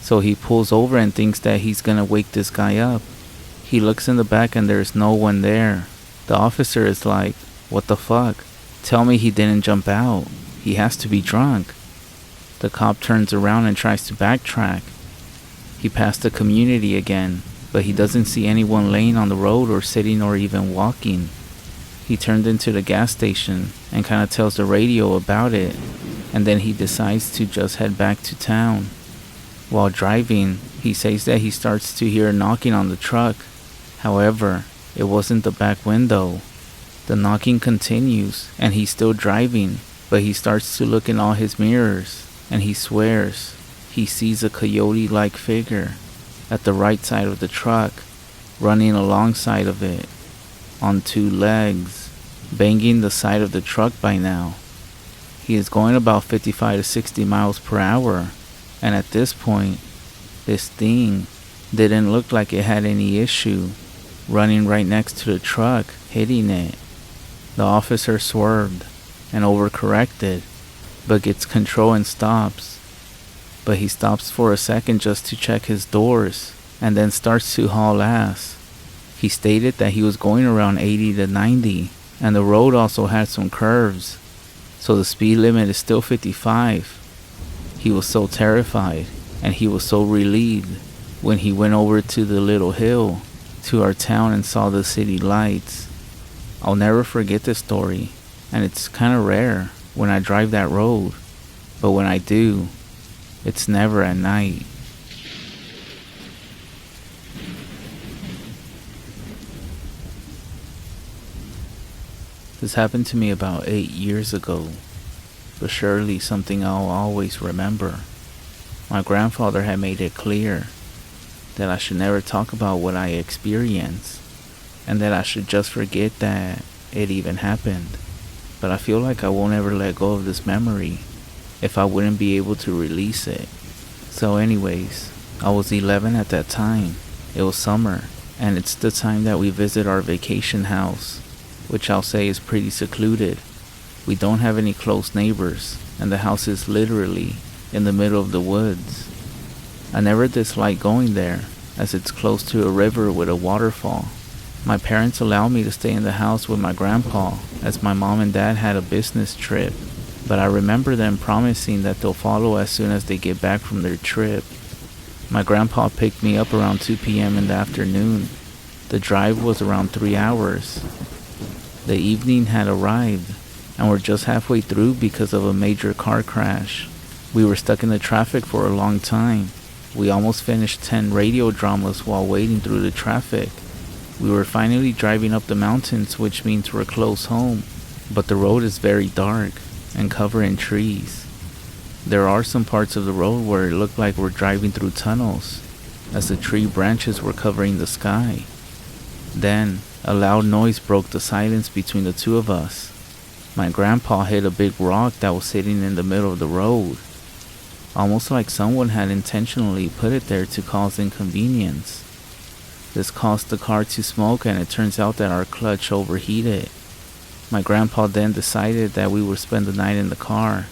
So he pulls over and thinks that he's gonna wake this guy up. He looks in the back and there's no one there. The officer is like, "What the fuck? Tell me he didn't jump out. He has to be drunk." The cop turns around and tries to backtrack. He passed the community again, but he doesn't see anyone laying on the road or sitting or even walking. He turned into the gas station and kind of tells the radio about it, and then he decides to just head back to town. While driving, he says that he starts to hear knocking on the truck. However, it wasn't the back window. The knocking continues, and he's still driving, but he starts to look in all his mirrors, and he swears he sees a coyote-like figure at the right side of the truck, running alongside of it, on two legs, banging the side of the truck by now. He is going about 55 to 60 miles per hour, and at this point, this thing didn't look like it had any issue, running right next to the truck, hitting it. The officer swerved and overcorrected, but gets control and stops. But he stops for a second just to check his doors, and then starts to haul ass. He stated that he was going around 80 to 90, and the road also had some curves, so the speed limit is still 55. He was so terrified, and he was so relieved when he went over to the little hill to our town and saw the city lights. I'll never forget this story, and it's kind of rare when I drive that road, but when I do, it's never at night. This happened to me about 8 years ago, but surely something I'll always remember. My grandfather had made it clear that I should never talk about what I experienced, and that I should just forget that it even happened. But I feel like I won't ever let go of this memory if I wouldn't be able to release it. So anyways, I was 11 at that time. It was summer, and it's the time that we visit our vacation house, which I'll say is pretty secluded. We don't have any close neighbors, and the house is literally in the middle of the woods. I never disliked going there, as it's close to a river with a waterfall, My parents allowed me to stay in the house with my grandpa, as my mom and dad had a business trip, but I remember them promising that they'll follow as soon as they get back from their trip. My grandpa picked me up around 2 p.m. in the afternoon. The drive was around 3 hours. The evening had arrived, and we're just halfway through because of a major car crash. We were stuck in the traffic for a long time. We almost finished 10 radio dramas while waiting through the traffic. We were finally driving up the mountains, which means we're close home, but the road is very dark and covered in trees. There are some parts of the road where it looked like we're driving through tunnels, as the tree branches were covering the sky. Then, a loud noise broke the silence between the two of us. My grandpa hit a big rock that was sitting in the middle of the road, almost like someone had intentionally put it there to cause inconvenience. This caused the car to smoke, and it turns out that our clutch overheated. My grandpa then decided that we would spend the night in the car,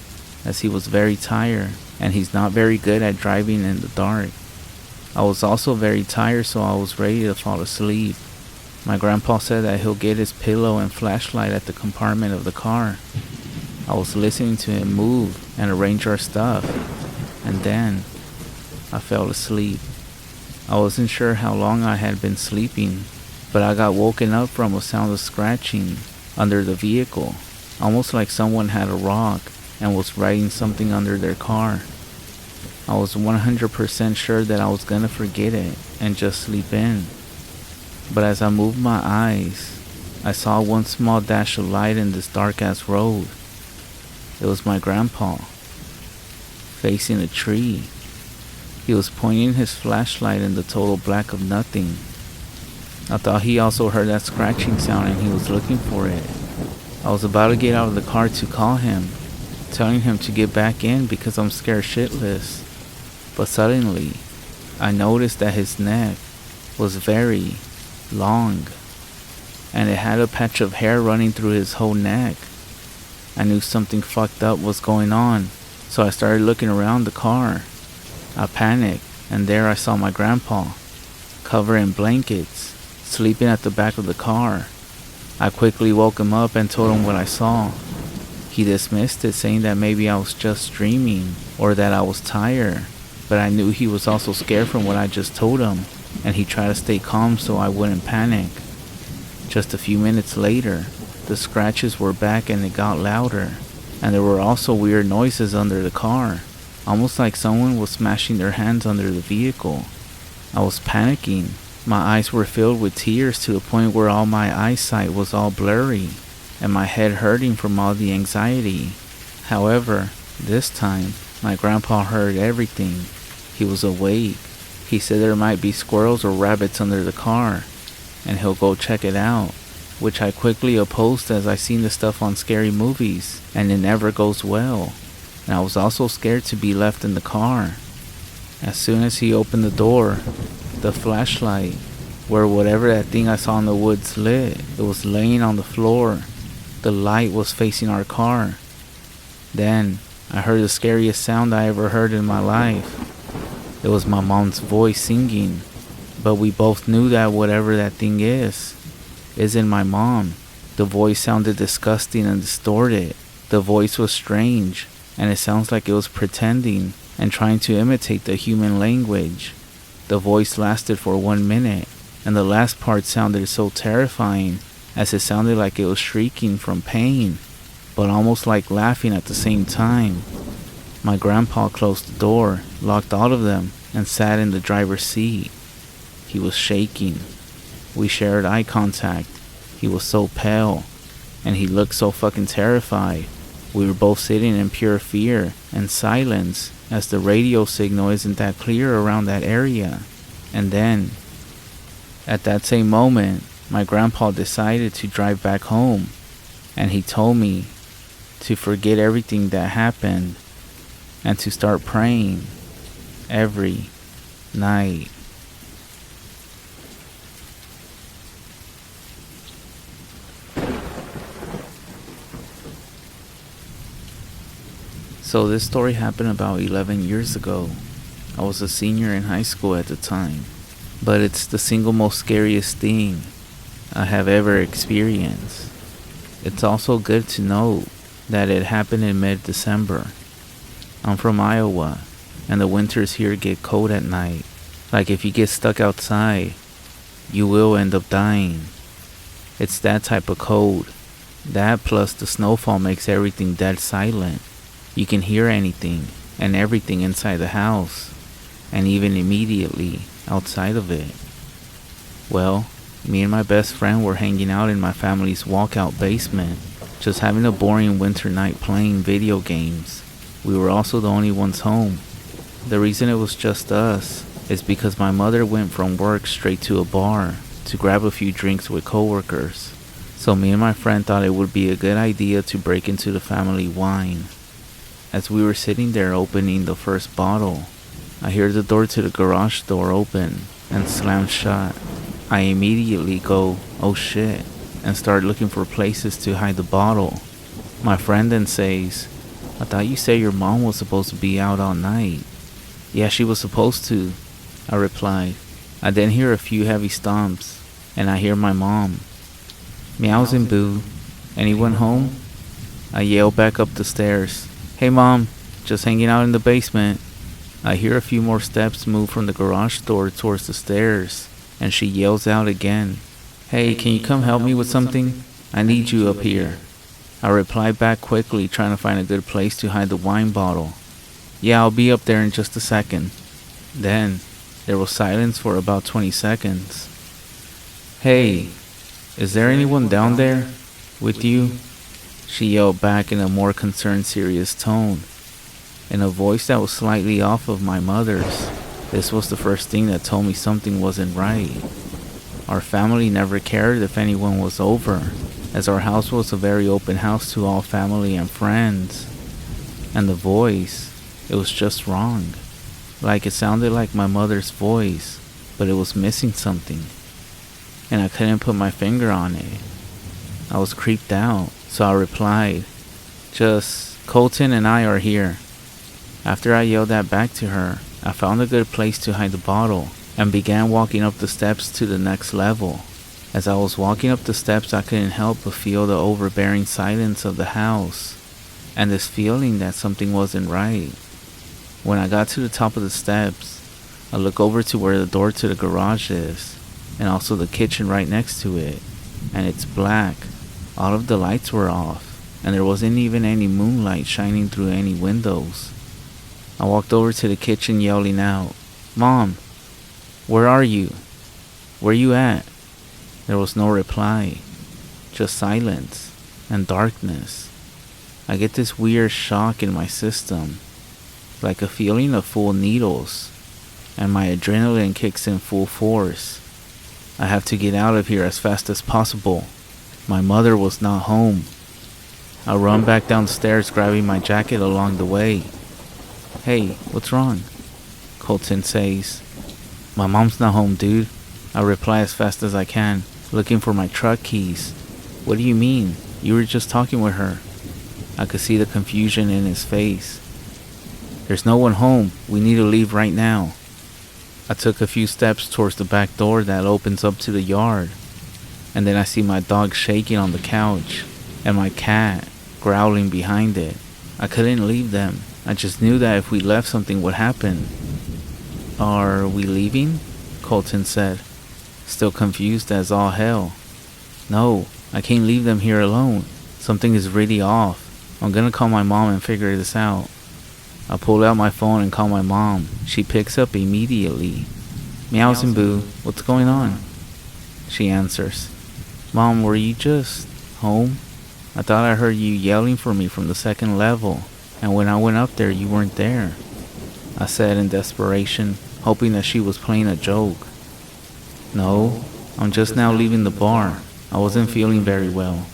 as he was very tired, and he's not very good at driving in the dark. I was also very tired, so I was ready to fall asleep. My grandpa said that he'll get his pillow and flashlight at the compartment of the car. I was listening to him move and arrange our stuff, and then I fell asleep. I wasn't sure how long I had been sleeping, but I got woken up from a sound of scratching under the vehicle, almost like someone had a rock and was writing something under their car. I was 100% sure that I was gonna forget it and just sleep in. But as I moved my eyes, I saw one small dash of light in this dark-ass road. It was my grandpa, facing a tree. He was pointing his flashlight in the total black of nothing. I thought he also heard that scratching sound and he was looking for it. I was about to get out of the car to call him, telling him to get back in because I'm scared shitless. But suddenly, I noticed that his neck was very long, and it had a patch of hair running through his whole neck. I knew something fucked up was going on, so I started looking around the car. I panicked, and there I saw my grandpa, covered in blankets, sleeping at the back of the car. I quickly woke him up and told him what I saw. He dismissed it, saying that maybe I was just dreaming, or that I was tired, but I knew he was also scared from what I just told him, and he tried to stay calm so I wouldn't panic. Just a few minutes later, the scratches were back and it got louder, and there were also weird noises under the car, almost like someone was smashing their hands under the vehicle. I was panicking. My eyes were filled with tears to the point where all my eyesight was all blurry, and my head hurting from all the anxiety. However, this time, my grandpa heard everything. He was awake. He said there might be squirrels or rabbits under the car, and he'll go check it out, which I quickly opposed as I seen the stuff on scary movies, and it never goes well. And I was also scared to be left in the car. As soon as he opened the door, the flashlight, where whatever that thing I saw in the woods lit, it was laying on the floor. The light was facing our car. Then, I heard the scariest sound I ever heard in my life. It was my mom's voice singing, but we both knew that whatever that thing isn't my mom. The voice sounded disgusting and distorted. The voice was strange, and it sounds like it was pretending and trying to imitate the human language. The voice lasted for 1 minute, and the last part sounded so terrifying as it sounded like it was shrieking from pain, but almost like laughing at the same time. My grandpa closed the door, locked all of them, and sat in the driver's seat. He was shaking. We shared eye contact. He was so pale, and he looked so fucking terrified. We were both sitting in pure fear and silence, as the radio signal isn't that clear around that area. And then, at that same moment, my grandpa decided to drive back home, and he told me to forget everything that happened and to start praying every night. So this story happened about 11 years ago. I was a senior in high school at the time. But it's the single most scariest thing I have ever experienced. It's also good to note that it happened in mid-December. I'm from Iowa, and the winters here get cold at night. Like if you get stuck outside, you will end up dying. It's that type of cold. That plus the snowfall makes everything dead silent. You can hear anything and everything inside the house, and even immediately outside of it. Well, me and my best friend were hanging out in my family's walkout basement, just having a boring winter night playing video games. We were also the only ones home. The reason it was just us is because my mother went from work straight to a bar to grab a few drinks with coworkers. So me and my friend thought it would be a good idea to break into the family wine. As we were sitting there opening the first bottle, I hear the door to the garage door open and slam shut. I immediately go, oh shit, and start looking for places to hide the bottle. My friend then says, I thought you said your mom was supposed to be out all night. Yeah, she was supposed to, I replied. I then hear a few heavy stomps, and I hear my mom. Meows and boo. Anyone home? I yell back up the stairs. Hey mom, just hanging out in the basement. I hear a few more steps move from the garage door towards the stairs, and she yells out again. Hey, can you come help me with something? I need you up here. I reply back quickly, trying to find a good place to hide the wine bottle. Yeah, I'll be up there in just a second. Then, there was silence for about 20 seconds. Hey, is there anyone down there with you? She yelled back in a more concerned, serious tone, in a voice that was slightly off of my mother's. This was the first thing that told me something wasn't right. Our family never cared if anyone was over, as our house was a very open house to all family and friends. And the voice, it was just wrong. Like it sounded like my mother's voice, but it was missing something. And I couldn't put my finger on it. I was creeped out, so I replied, just, Colton and I are here. After I yelled that back to her, I found a good place to hide the bottle and began walking up the steps to the next level. As I was walking up the steps, I couldn't help but feel the overbearing silence of the house and this feeling that something wasn't right. When I got to the top of the steps, I look over to where the door to the garage is, and also the kitchen right next to it, and it's black. All of the lights were off, and there wasn't even any moonlight shining through any windows. I walked over to the kitchen yelling out, Mom, where are you? Where you at? There was no reply, just silence and darkness. I get this weird shock in my system, like a feeling of full needles, and my adrenaline kicks in full force. I have to get out of here as fast as possible. My mother was not home. I run back downstairs, grabbing my jacket along the way. Hey, what's wrong? Colton says. My mom's not home, dude. I reply as fast as I can, looking for my truck keys. What do you mean? You were just talking with her. I could see the confusion in his face. There's no one home. We need to leave right now. I took a few steps towards the back door that opens up to the yard, and then I see my dog shaking on the couch, and my cat growling behind it. I couldn't leave them. I just knew that if we left, something would happen. Are we leaving? Colton said, still confused as all hell. No, I can't leave them here alone. Something is really off. I'm gonna call my mom and figure this out. I pull out my phone and call my mom. She picks up immediately. Meows and boo, what's going on? She answers, Mom, were you just home? I thought I heard you yelling for me from the second level, and when I went up there, you weren't there. I said in desperation, hoping that she was playing a joke. No, I'm just now leaving the bar. I wasn't feeling very well.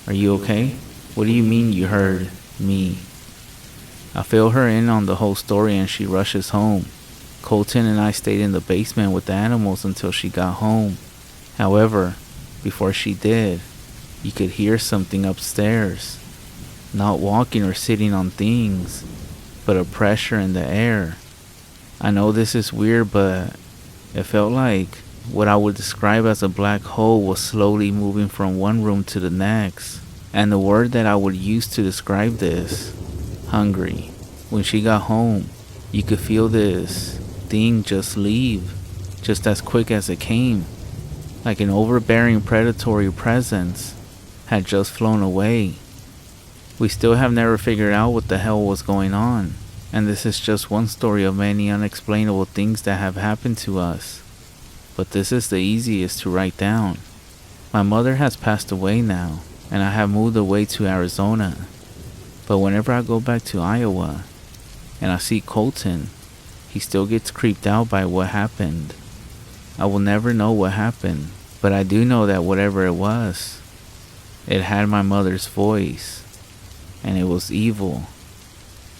Are you okay? What do you mean you heard me? I fill her in on the whole story and she rushes home. Colton and I stayed in the basement with the animals until she got home. However, before she did, you could hear something upstairs. Not walking or sitting on things, but a pressure in the air. I know this is weird, but it felt like what I would describe as a black hole was slowly moving from one room to the next. And the word that I would use to describe this, hungry. When she got home, you could feel this thing just leave, just as quick as it came. Like an overbearing predatory presence had just flown away. We still have never figured out what the hell was going on, and this is just one story of many unexplainable things that have happened to us. But this is the easiest to write down. My mother has passed away now, and I have moved away to Arizona. But whenever I go back to Iowa, and I see Colton, he still gets creeped out by what happened. I will never know what happened, but I do know that whatever it was, it had my mother's voice, and it was evil,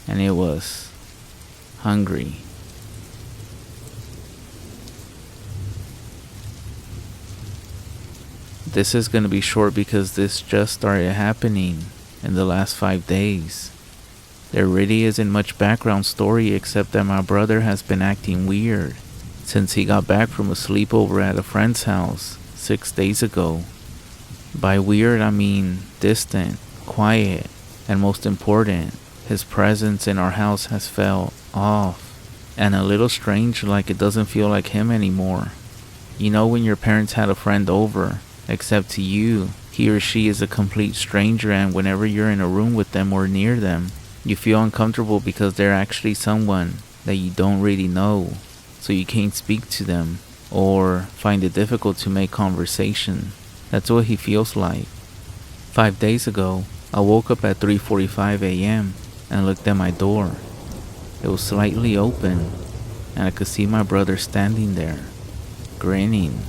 and it was hungry. This is going to be short because this just started happening in the last 5 days. There really isn't much background story except that my brother has been acting weird since he got back from a sleepover at a friend's house 6 days ago. By weird I mean distant, quiet, and most important, his presence in our house has felt off and a little strange, like it doesn't feel like him anymore. You know when your parents had a friend over, except to you, he or she is a complete stranger, and whenever you're in a room with them or near them, you feel uncomfortable because they're actually someone that you don't really know, so you can't speak to them or find it difficult to make conversation. That's what he feels like. 5 days ago, I woke up at 3:45 a.m. and looked at my door. It was slightly open, and I could see my brother standing there, grinning.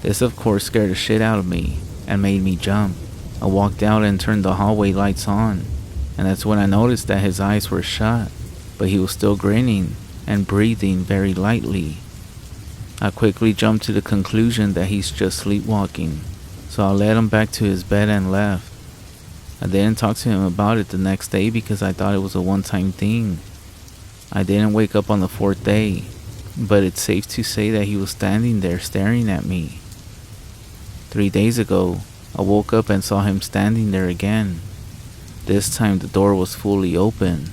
This of course scared the shit out of me and made me jump. I walked out and turned the hallway lights on, and that's when I noticed that his eyes were shut, but he was still grinning and breathing very lightly. I quickly jumped to the conclusion that he's just sleepwalking, so I led him back to his bed and left. I didn't talk to him about it the next day because I thought it was a one-time thing. I didn't wake up on the 4th day, but it's safe to say that he was standing there staring at me. 3 days ago, I woke up and saw him standing there again. This time the door was fully open,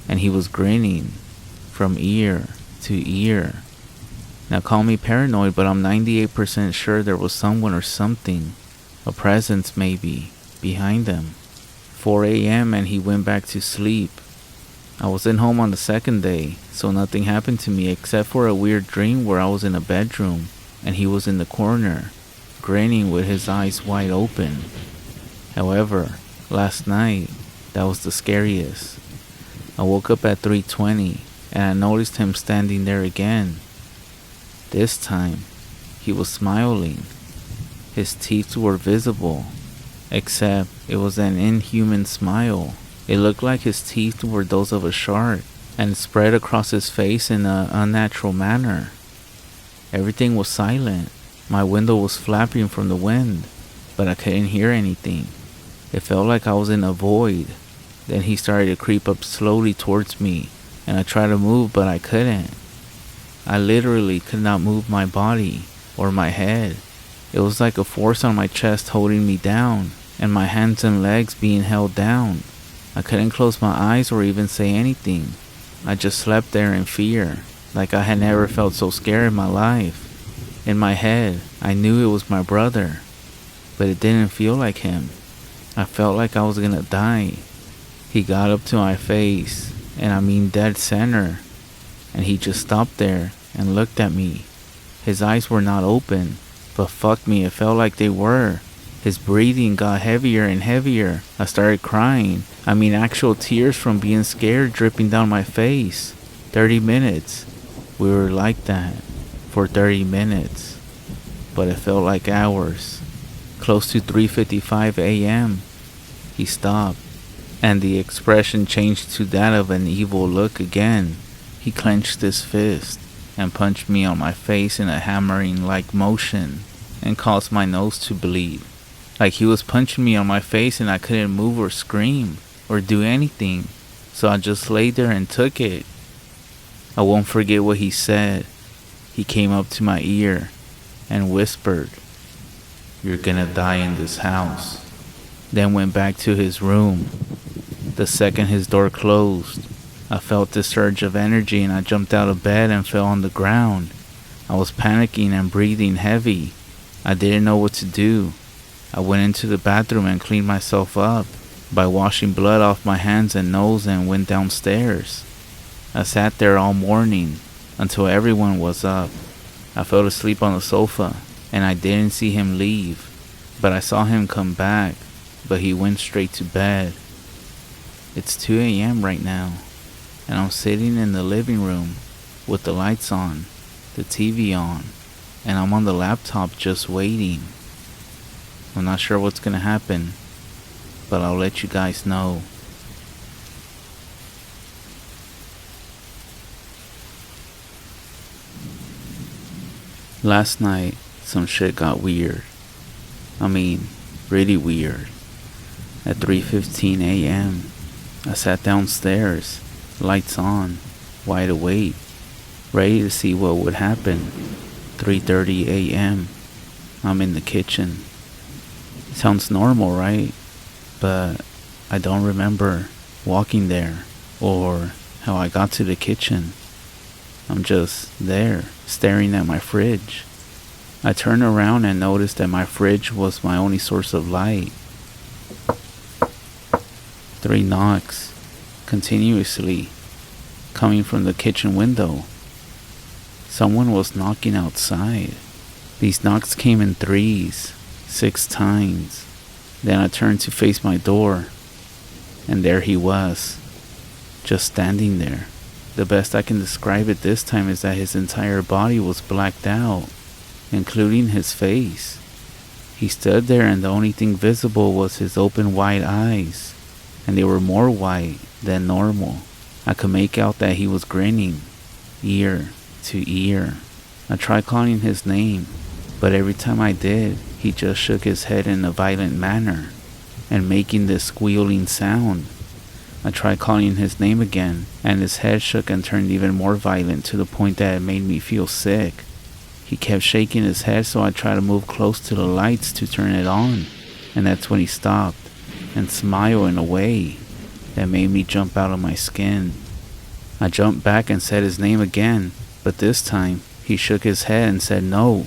and he was grinning from ear to ear. Now call me paranoid, but I'm 98% sure there was someone or something, a presence maybe, behind him. 4 a.m. and he went back to sleep. I wasn't home on the 2nd day, so nothing happened to me except for a weird dream where I was in a bedroom and he was in the corner, grinning with his eyes wide open. However, last night, that was the scariest. I woke up at 3:20 and I noticed him standing there again. This time, he was smiling. His teeth were visible, except it was an inhuman smile. It looked like his teeth were those of a shark and spread across his face in an unnatural manner. Everything was silent. My window was flapping from the wind, but I couldn't hear anything. It felt like I was in a void. Then he started to creep up slowly towards me, and I tried to move, but I couldn't. I literally could not move my body or my head. It was like a force on my chest holding me down, and my hands and legs being held down. I couldn't close my eyes or even say anything. I just slept there in fear, like I had never felt so scared in my life. In my head, I knew it was my brother, but it didn't feel like him. I felt like I was gonna die. He got up to my face, and I mean dead center, and he just stopped there and looked at me. His eyes were not open, but fuck me, it felt like they were. His breathing got heavier and heavier. I started crying. I mean actual tears from being scared dripping down my face. 30 minutes. We were like that for 30 minutes, but it felt like hours. Close to 3:55 a.m., he stopped, and the expression changed to that of an evil look again. He clenched his fist and punched me on my face in a hammering-like motion and caused my nose to bleed. Like he was punching me on my face and I couldn't move or scream or do anything, so I just laid there and took it. I won't forget what he said. He came up to my ear and whispered, "You're gonna die in this house." Then went back to his room. The second his door closed, I felt this surge of energy and I jumped out of bed and fell on the ground. I was panicking and breathing heavy. I didn't know what to do. I went into the bathroom and cleaned myself up by washing blood off my hands and nose and went downstairs. I sat there all morning until everyone was up. I fell asleep on the sofa and I didn't see him leave, but I saw him come back, but he went straight to bed. It's 2 a.m. right now, and I'm sitting in the living room with the lights on, the TV on, and I'm on the laptop just waiting. I'm not sure what's gonna happen, but I'll let you guys know. Last night, some shit got weird. I mean, really weird. At 3:15 a.m., I sat downstairs, lights on, wide awake, ready to see what would happen. 3:30 a.m., I'm in the kitchen. Sounds normal, right? But I don't remember walking there or how I got to the kitchen. I'm just there, staring at my fridge. I turned around and noticed that my fridge was my only source of light. 3 knocks, continuously, coming from the kitchen window. Someone was knocking outside. These knocks came in 3s, 6 times. Then I turned to face my door, and there he was, just standing there. The best I can describe it this time is that his entire body was blacked out, including his face. He stood there and the only thing visible was his open wide eyes, and they were more white than normal. I could make out that he was grinning, ear to ear. I tried calling his name, but every time I did, he just shook his head in a violent manner and making this squealing sound. I tried calling his name again, and his head shook and turned even more violent to the point that it made me feel sick. He kept shaking his head, so I tried to move close to the lights to turn it on, and that's when he stopped and smiled in a way that made me jump out of my skin. I jumped back and said his name again, but this time he shook his head and said no.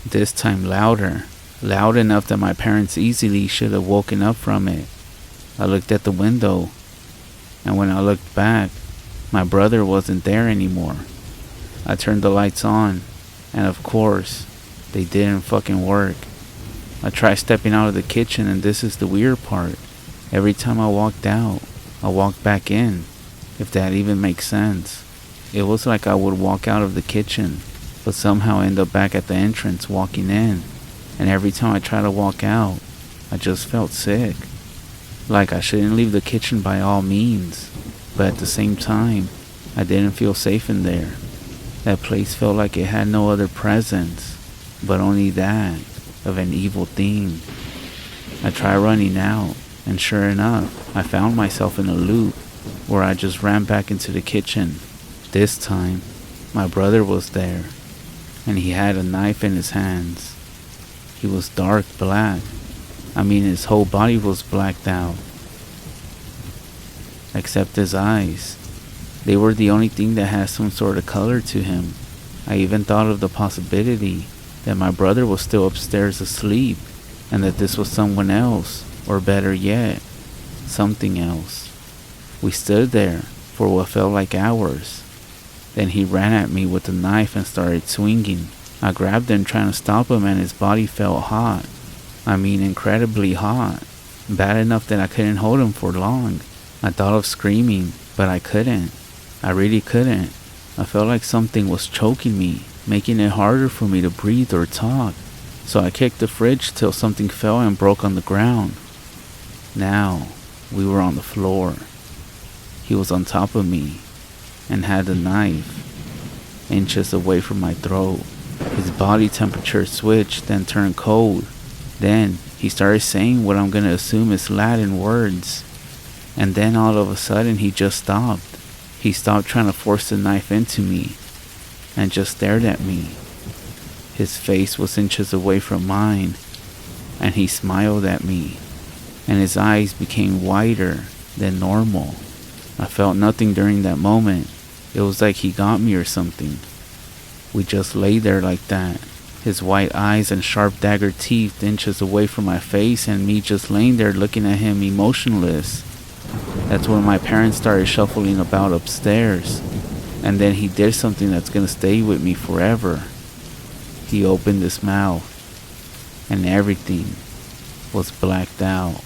This time louder, loud enough that my parents easily should have woken up from it. I looked at the window, and when I looked back, my brother wasn't there anymore. I turned the lights on, and of course, they didn't fucking work. I tried stepping out of the kitchen, and this is the weird part. Every time I walked out, I walked back in, if that even makes sense. It was like I would walk out of the kitchen, but somehow end up back at the entrance walking in, and every time I tried to walk out, I just felt sick. Like I shouldn't leave the kitchen by all means, but at the same time, I didn't feel safe in there. That place felt like it had no other presence, but only that of an evil thing. I tried running out, and sure enough, I found myself in a loop where I just ran back into the kitchen. This time, my brother was there, and he had a knife in his hands. He was dark black. I mean, his whole body was blacked out, except his eyes. They were the only thing that had some sort of color to him. I even thought of the possibility that my brother was still upstairs asleep, and that this was someone else, or better yet, something else. We stood there for what felt like hours. Then he ran at me with a knife and started swinging. I grabbed him trying to stop him, and his body felt hot. I mean, incredibly hot. Bad enough that I couldn't hold him for long. I thought of screaming, but I couldn't. I really couldn't. I felt like something was choking me, making it harder for me to breathe or talk. So I kicked the fridge till something fell and broke on the ground. Now, we were on the floor. He was on top of me and had the knife inches away from my throat. His body temperature switched, then turned cold. Then he started saying what I'm gonna assume is Latin words. And then all of a sudden he just stopped. He stopped trying to force the knife into me and just stared at me. His face was inches away from mine, and he smiled at me, and his eyes became wider than normal. I felt nothing during that moment. It was like he got me or something. We just lay there like that, his white eyes and sharp dagger teeth inches away from my face, and me just laying there looking at him emotionless. That's when my parents started shuffling about upstairs, and then he did something that's gonna stay with me forever. He opened his mouth, and everything was blacked out,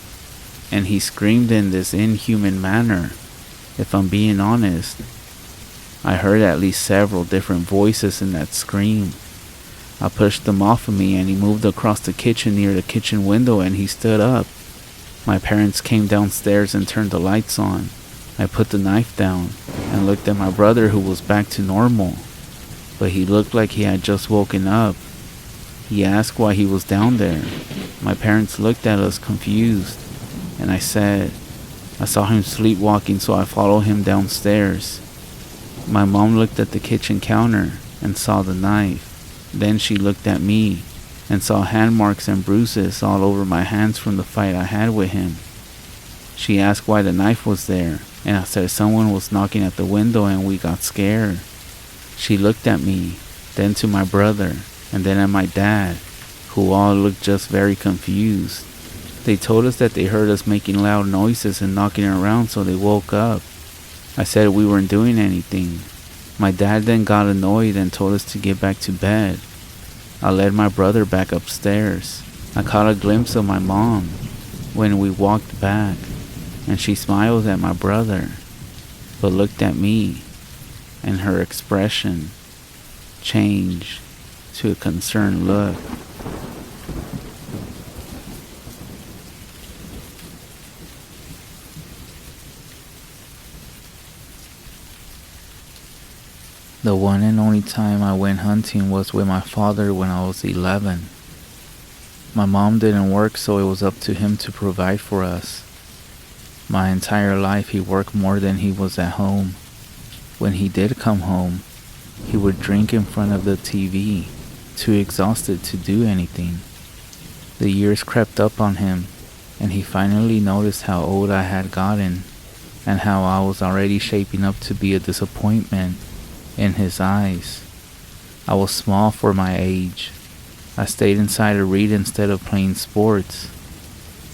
and he screamed in this inhuman manner. If I'm being honest, I heard at least several different voices in that scream. I pushed them off of me, and he moved across the kitchen near the kitchen window, and he stood up. My parents came downstairs and turned the lights on. I put the knife down and looked at my brother, who was back to normal, but he looked like he had just woken up. He asked why he was down there. My parents looked at us confused, and I said I saw him sleepwalking, so I followed him downstairs. My mom looked at the kitchen counter and saw the knife. Then she looked at me and saw hand marks and bruises all over my hands from the fight I had with him. She asked why the knife was there, and I said someone was knocking at the window and we got scared. She looked at me, then to my brother, and then at my dad, who all looked just very confused. They told us that they heard us making loud noises and knocking around, so they woke up. I said we weren't doing anything. My dad then got annoyed and told us to get back to bed. I led my brother back upstairs. I caught a glimpse of my mom when we walked back, and she smiled at my brother, but looked at me, and her expression changed to a concerned look. The one and only time I went hunting was with my father when I was 11. My mom didn't work, so it was up to him to provide for us. My entire life he worked more than he was at home. When he did come home, he would drink in front of the TV, too exhausted to do anything. The years crept up on him, and he finally noticed how old I had gotten, and how I was already shaping up to be a disappointment in his eyes. I was small for my age. I stayed inside to read instead of playing sports.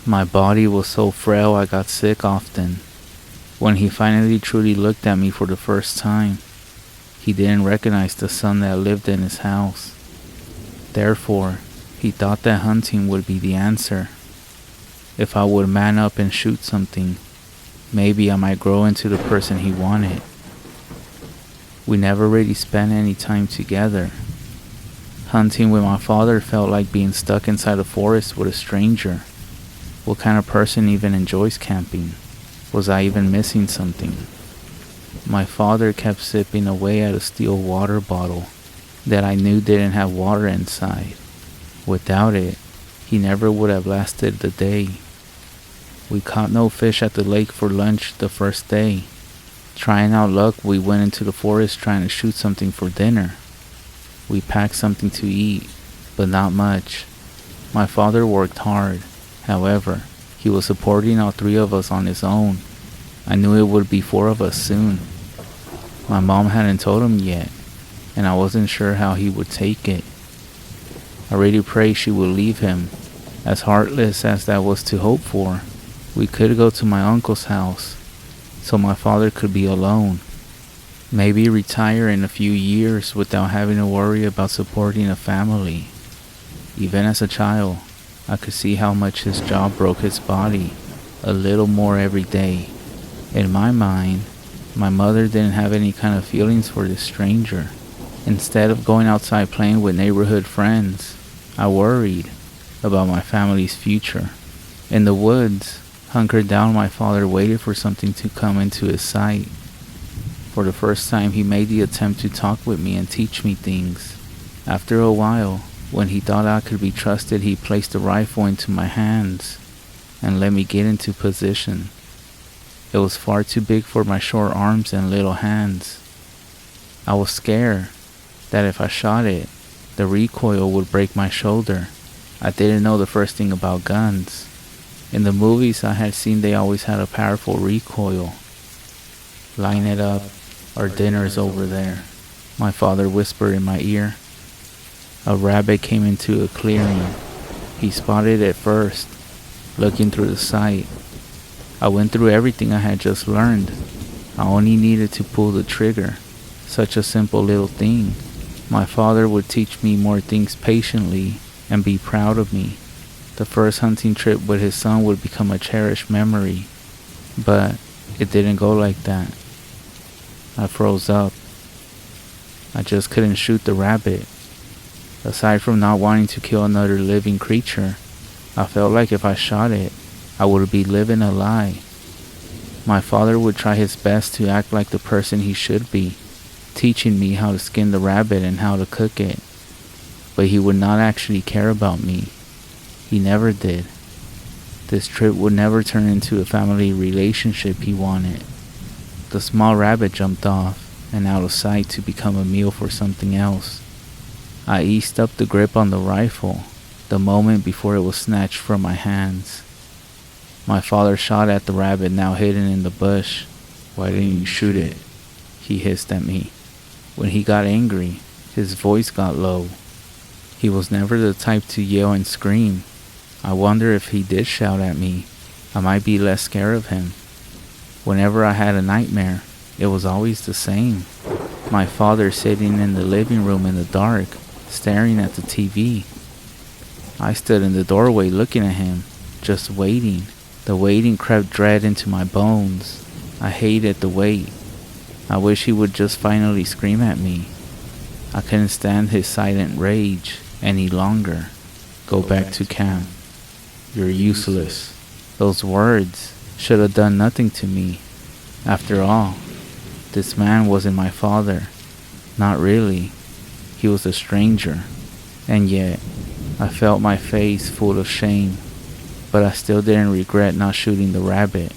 My body was so frail I got sick often. When he finally truly looked at me for the first time, he didn't recognize the son that lived in his house. Therefore, he thought that hunting would be the answer. If I would man up and shoot something, maybe I might grow into the person he wanted. We never really spent any time together. Hunting with my father felt like being stuck inside a forest with a stranger. What kind of person even enjoys camping? Was I even missing something? My father kept sipping away at a steel water bottle that I knew didn't have water inside. Without it, he never would have lasted the day. We caught no fish at the lake for lunch the first day. Trying out luck, we went into the forest trying to shoot something for dinner. We packed something to eat, but not much. My father worked hard. However, he was supporting all three of us on his own. I knew it would be four of us soon. My mom hadn't told him yet, and I wasn't sure how he would take it. I really prayed she would leave him. As heartless as that was to hope for, we could go to my uncle's house, so my father could be alone. Maybe retire in a few years without having to worry about supporting a family. Even as a child, I could see how much his job broke his body a little more every day. In my mind, my mother didn't have any kind of feelings for this stranger. Instead of going outside playing with neighborhood friends, I worried about my family's future. In the woods, hunkered down, my father waited for something to come into his sight. For the first time, he made the attempt to talk with me and teach me things. After a while, when he thought I could be trusted, he placed the rifle into my hands and let me get into position. It was far too big for my short arms and little hands. I was scared that if I shot it, the recoil would break my shoulder. I didn't know the first thing about guns. In the movies I had seen they always had a powerful recoil. Line it up, our dinner's over there, my father whispered in my ear. A rabbit came into a clearing. He spotted it first, looking through the sight. I went through everything I had just learned. I only needed to pull the trigger. Such a simple little thing. My father would teach me more things patiently and be proud of me. The first hunting trip with his son would become a cherished memory. But it didn't go like that. I froze up. I just couldn't shoot the rabbit. Aside from not wanting to kill another living creature, I felt like if I shot it, I would be living a lie. My father would try his best to act like the person he should be, teaching me how to skin the rabbit and how to cook it. But he would not actually care about me. He never did. This trip would never turn into a family relationship he wanted. The small rabbit jumped off and out of sight to become a meal for something else. I eased up the grip on the rifle the moment before it was snatched from my hands. My father shot at the rabbit now hidden in the bush. "Why didn't you shoot it?" he hissed at me. When he got angry, his voice got low. He was never the type to yell and scream. I wonder if he did shout at me, I might be less scared of him. Whenever I had a nightmare, it was always the same. My father sitting in the living room in the dark, staring at the TV. I stood in the doorway looking at him, just waiting. The waiting crept dread into my bones. I hated the wait. I wish he would just finally scream at me. I couldn't stand his silent rage any longer. "Go back to camp. You're useless." Those words should have done nothing to me. After all, this man wasn't my father. Not really. He was a stranger. And yet, I felt my face full of shame. But I still didn't regret not shooting the rabbit.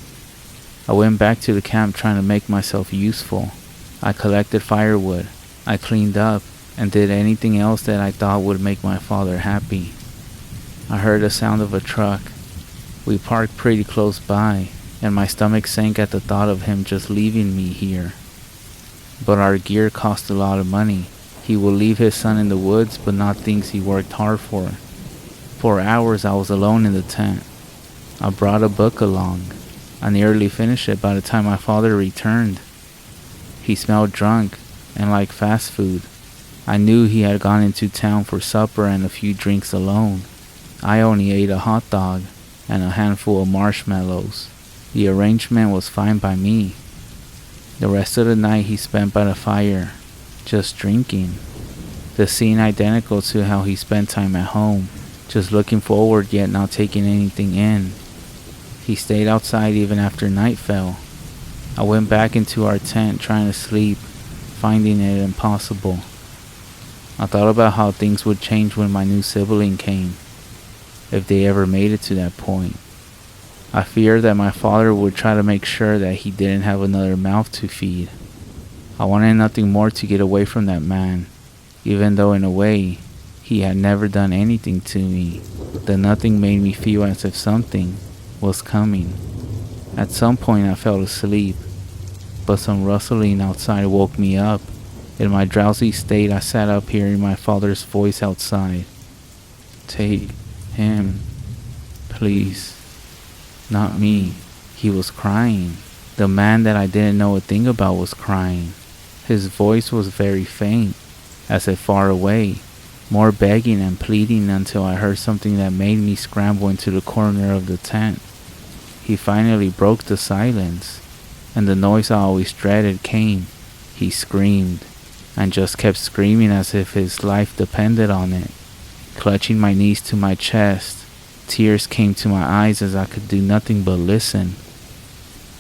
I went back to the camp trying to make myself useful. I collected firewood. I cleaned up and did anything else that I thought would make my father happy. I heard the sound of a truck. We parked pretty close by, and my stomach sank at the thought of him just leaving me here. But our gear cost a lot of money. He will leave his son in the woods, but not things he worked hard for. For hours I was alone in the tent. I brought a book along. I nearly finished it by the time my father returned. He smelled drunk and like fast food. I knew he had gone into town for supper and a few drinks alone. I only ate a hot dog and a handful of marshmallows. The arrangement was fine by me. The rest of the night he spent by the fire, just drinking. The scene identical to how he spent time at home, just looking forward yet not taking anything in. He stayed outside even after night fell. I went back into our tent trying to sleep, finding it impossible. I thought about how things would change when my new sibling came, if they ever made it to that point. I feared that my father would try to make sure that he didn't have another mouth to feed. I wanted nothing more to get away from that man, even though in a way, he had never done anything to me. The nothing made me feel as if something was coming. At some point I fell asleep, but some rustling outside woke me up. In my drowsy state I sat up hearing my father's voice outside. "Take him, please." Not me. He was crying. The man that I didn't know a thing about was crying. His voice was very faint, as if far away, more begging and pleading until I heard something that made me scramble into the corner of the tent. He finally broke the silence, and the noise I always dreaded came. He screamed, and just kept screaming as if his life depended on it. Clutching my knees to my chest, tears came to my eyes as I could do nothing but listen.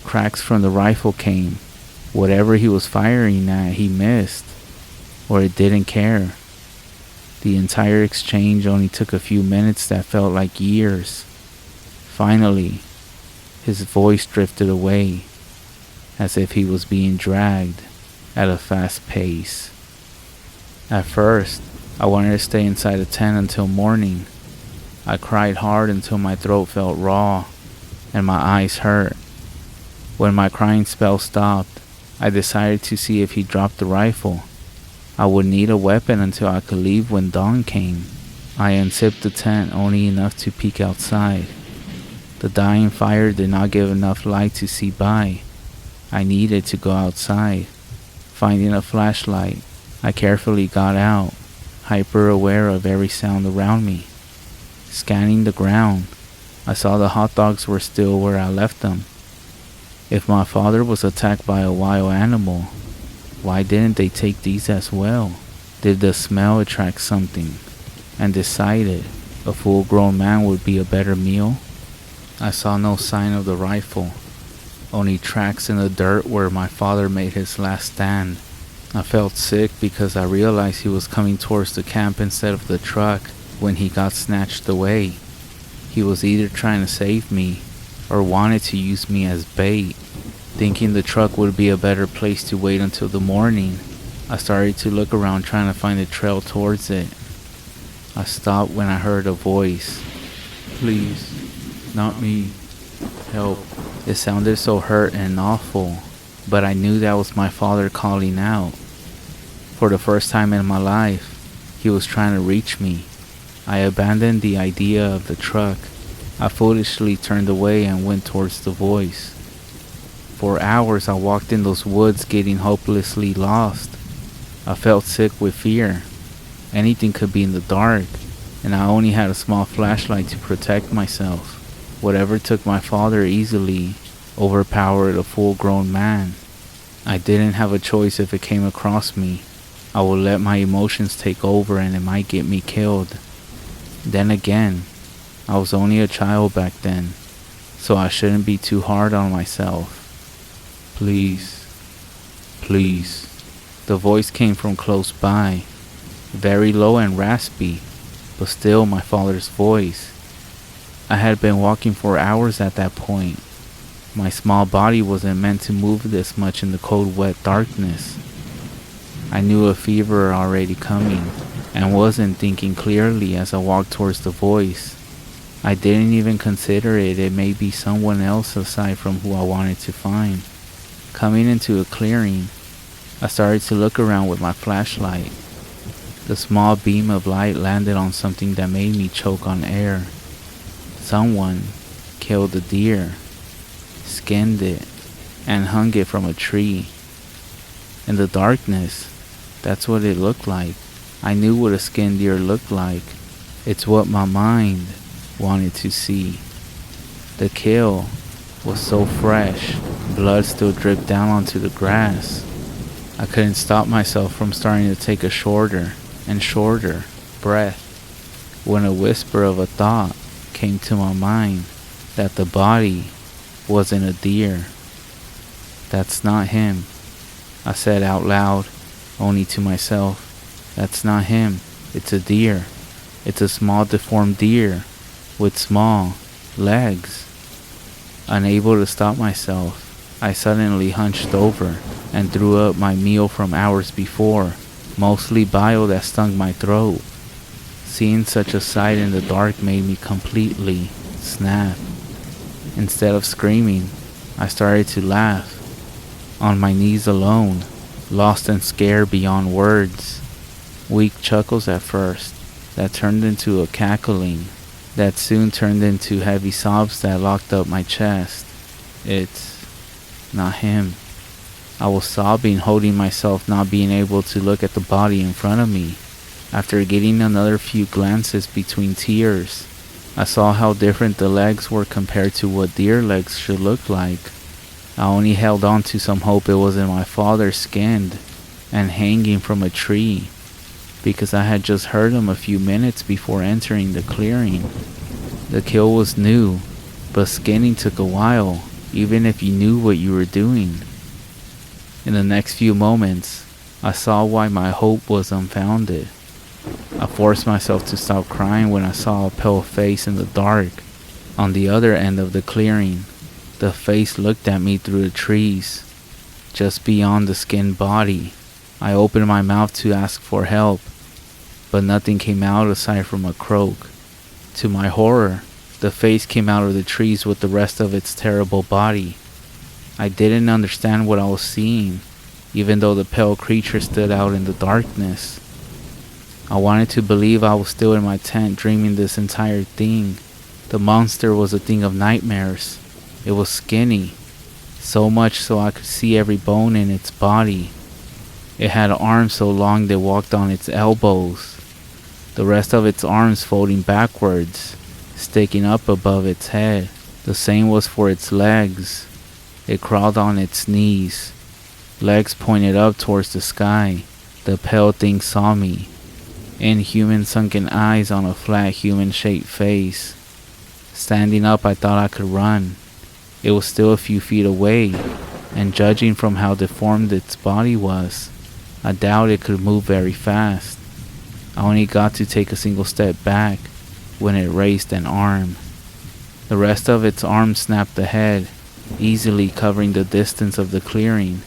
Cracks from the rifle came. Whatever he was firing at, he missed, or it didn't care. The entire exchange only took a few minutes that felt like years. Finally, his voice drifted away, as if he was being dragged at a fast pace. At first, I wanted to stay inside the tent until morning. I cried hard until my throat felt raw and my eyes hurt. When my crying spell stopped, I decided to see if he dropped the rifle. I would need a weapon until I could leave when dawn came. I unzipped the tent only enough to peek outside. The dying fire did not give enough light to see by. I needed to go outside. Finding a flashlight, I carefully got out, hyper aware of every sound around me. Scanning the ground, I saw the hot dogs were still where I left them. If my father was attacked by a wild animal, why didn't they take these as well? Did the smell attract something and decided a full-grown man would be a better meal? I saw no sign of the rifle, only tracks in the dirt where my father made his last stand. I felt sick because I realized he was coming towards the camp instead of the truck when he got snatched away. He was either trying to save me or wanted to use me as bait. Thinking the truck would be a better place to wait until the morning, I started to look around trying to find a trail towards it. I stopped when I heard a voice. "Please, not me. Help." It sounded so hurt and awful, but I knew that was my father calling out. For the first time in my life, he was trying to reach me. I abandoned the idea of the truck. I foolishly turned away and went towards the voice. For hours I walked in those woods getting hopelessly lost. I felt sick with fear. Anything could be in the dark, and I only had a small flashlight to protect myself. Whatever took my father easily overpowered a full-grown man. I didn't have a choice if it came across me. I would let my emotions take over and it might get me killed. Then again, I was only a child back then, so I shouldn't be too hard on myself. "Please, please." The voice came from close by, very low and raspy, but still my father's voice. I had been walking for hours at that point. My small body wasn't meant to move this much in the cold, wet darkness. I knew a fever already coming, and wasn't thinking clearly as I walked towards the voice. I didn't even consider it may be someone else aside from who I wanted to find. Coming into a clearing, I started to look around with my flashlight. The small beam of light landed on something that made me choke on air. Someone killed a deer, skinned it, and hung it from a tree. In the darkness, that's what it looked like. I knew what a skinned deer looked like. It's what my mind wanted to see. The kill was so fresh, blood still dripped down onto the grass. I couldn't stop myself from starting to take a shorter and shorter breath when a whisper of a thought came to my mind that the body wasn't a deer. "That's not him," I said out loud, only to myself. "That's not him. It's a deer. It's a small deformed deer with small legs." Unable to stop myself, I suddenly hunched over and threw up my meal from hours before, mostly bile that stung my throat. Seeing such a sight in the dark made me completely snap. Instead of screaming, I started to laugh, on my knees alone, lost and scared beyond words. Weak chuckles at first, that turned into a cackling, that soon turned into heavy sobs that locked up my chest. "It's not him." I was sobbing, holding myself, not being able to look at the body in front of me. After getting another few glances between tears, I saw how different the legs were compared to what deer legs should look like. I only held on to some hope it wasn't my father skinned and hanging from a tree, because I had just heard him a few minutes before entering the clearing. The kill was new, but skinning took a while, even if you knew what you were doing. In the next few moments, I saw why my hope was unfounded. I forced myself to stop crying when I saw a pale face in the dark. On the other end of the clearing, the face looked at me through the trees, just beyond the skinned body. I opened my mouth to ask for help, but nothing came out aside from a croak. To my horror, the face came out of the trees with the rest of its terrible body. I didn't understand what I was seeing, even though the pale creature stood out in the darkness. I wanted to believe I was still in my tent dreaming this entire thing. The monster was a thing of nightmares. It was skinny, so much so I could see every bone in its body. It had arms so long they walked on its elbows, the rest of its arms folding backwards, sticking up above its head. The same was for its legs. It crawled on its knees, legs pointed up towards the sky. The pale thing saw me. Inhuman sunken eyes on a flat human-shaped face. Standing up, I thought I could run. It was still a few feet away, and judging from how deformed its body was, I doubt it could move very fast. I only got to take a single step back when it raised an arm. The rest of its arm snapped ahead, easily covering the distance of the clearing.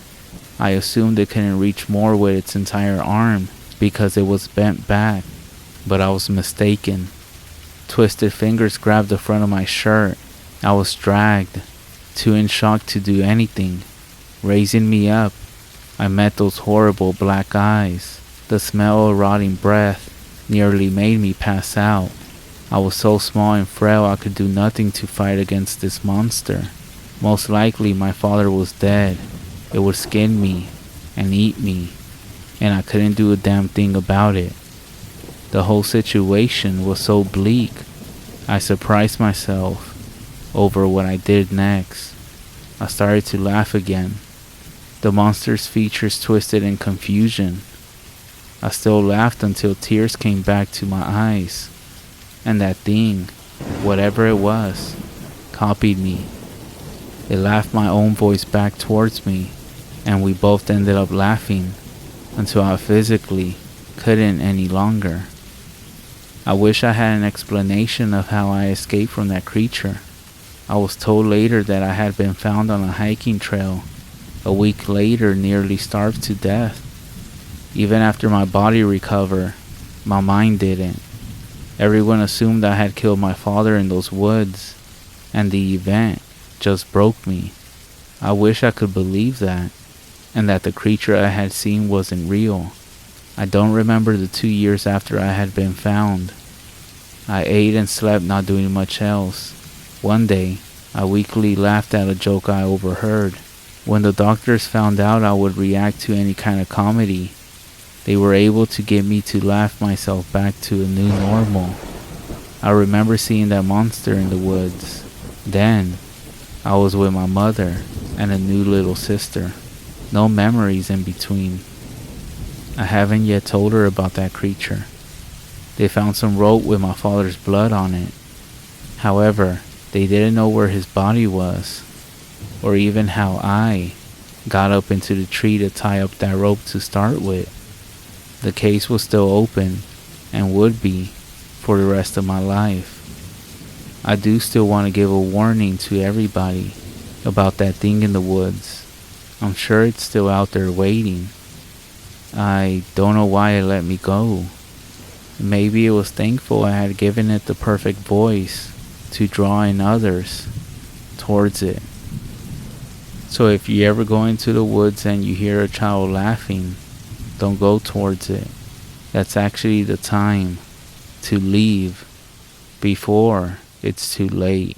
I assumed it couldn't reach more with its entire arm because it was bent back, but I was mistaken. Twisted fingers grabbed the front of my shirt. I was dragged, too in shock to do anything. Raising me up, I met those horrible black eyes. The smell of rotting breath nearly made me pass out. I was so small and frail I could do nothing to fight against this monster. Most likely my father was dead. It would skin me and eat me, and I couldn't do a damn thing about it. The whole situation was so bleak. I surprised myself over what I did next. I started to laugh again. The monster's features twisted in confusion. I still laughed until tears came back to my eyes. And that thing, whatever it was, copied me. It laughed my own voice back towards me, and we both ended up laughing until I physically couldn't any longer. I wish I had an explanation of how I escaped from that creature. I was told later that I had been found on a hiking trail. A week later, nearly starved to death. Even after my body recovered, my mind didn't. Everyone assumed I had killed my father in those woods, and the event just broke me. I wish I could believe that, and that the creature I had seen wasn't real. I don't remember the 2 years after I had been found. I ate and slept, not doing much else. One day, I weakly laughed at a joke I overheard. When the doctors found out I would react to any kind of comedy, they were able to get me to laugh myself back to a new normal. I remember seeing that monster in the woods. Then, I was with my mother and a new little sister. No memories in between. I haven't yet told her about that creature. They found some rope with my father's blood on it. However, they didn't know where his body was, or even how I got up into the tree to tie up that rope to start with. The case was still open, and would be for the rest of my life. I do still want to give a warning to everybody about that thing in the woods. I'm sure it's still out there waiting. I don't know why it let me go. Maybe it was thankful I had given it the perfect voice to draw in others towards it. So if you ever go into the woods and you hear a child laughing, don't go towards it. That's actually the time to leave before it's too late.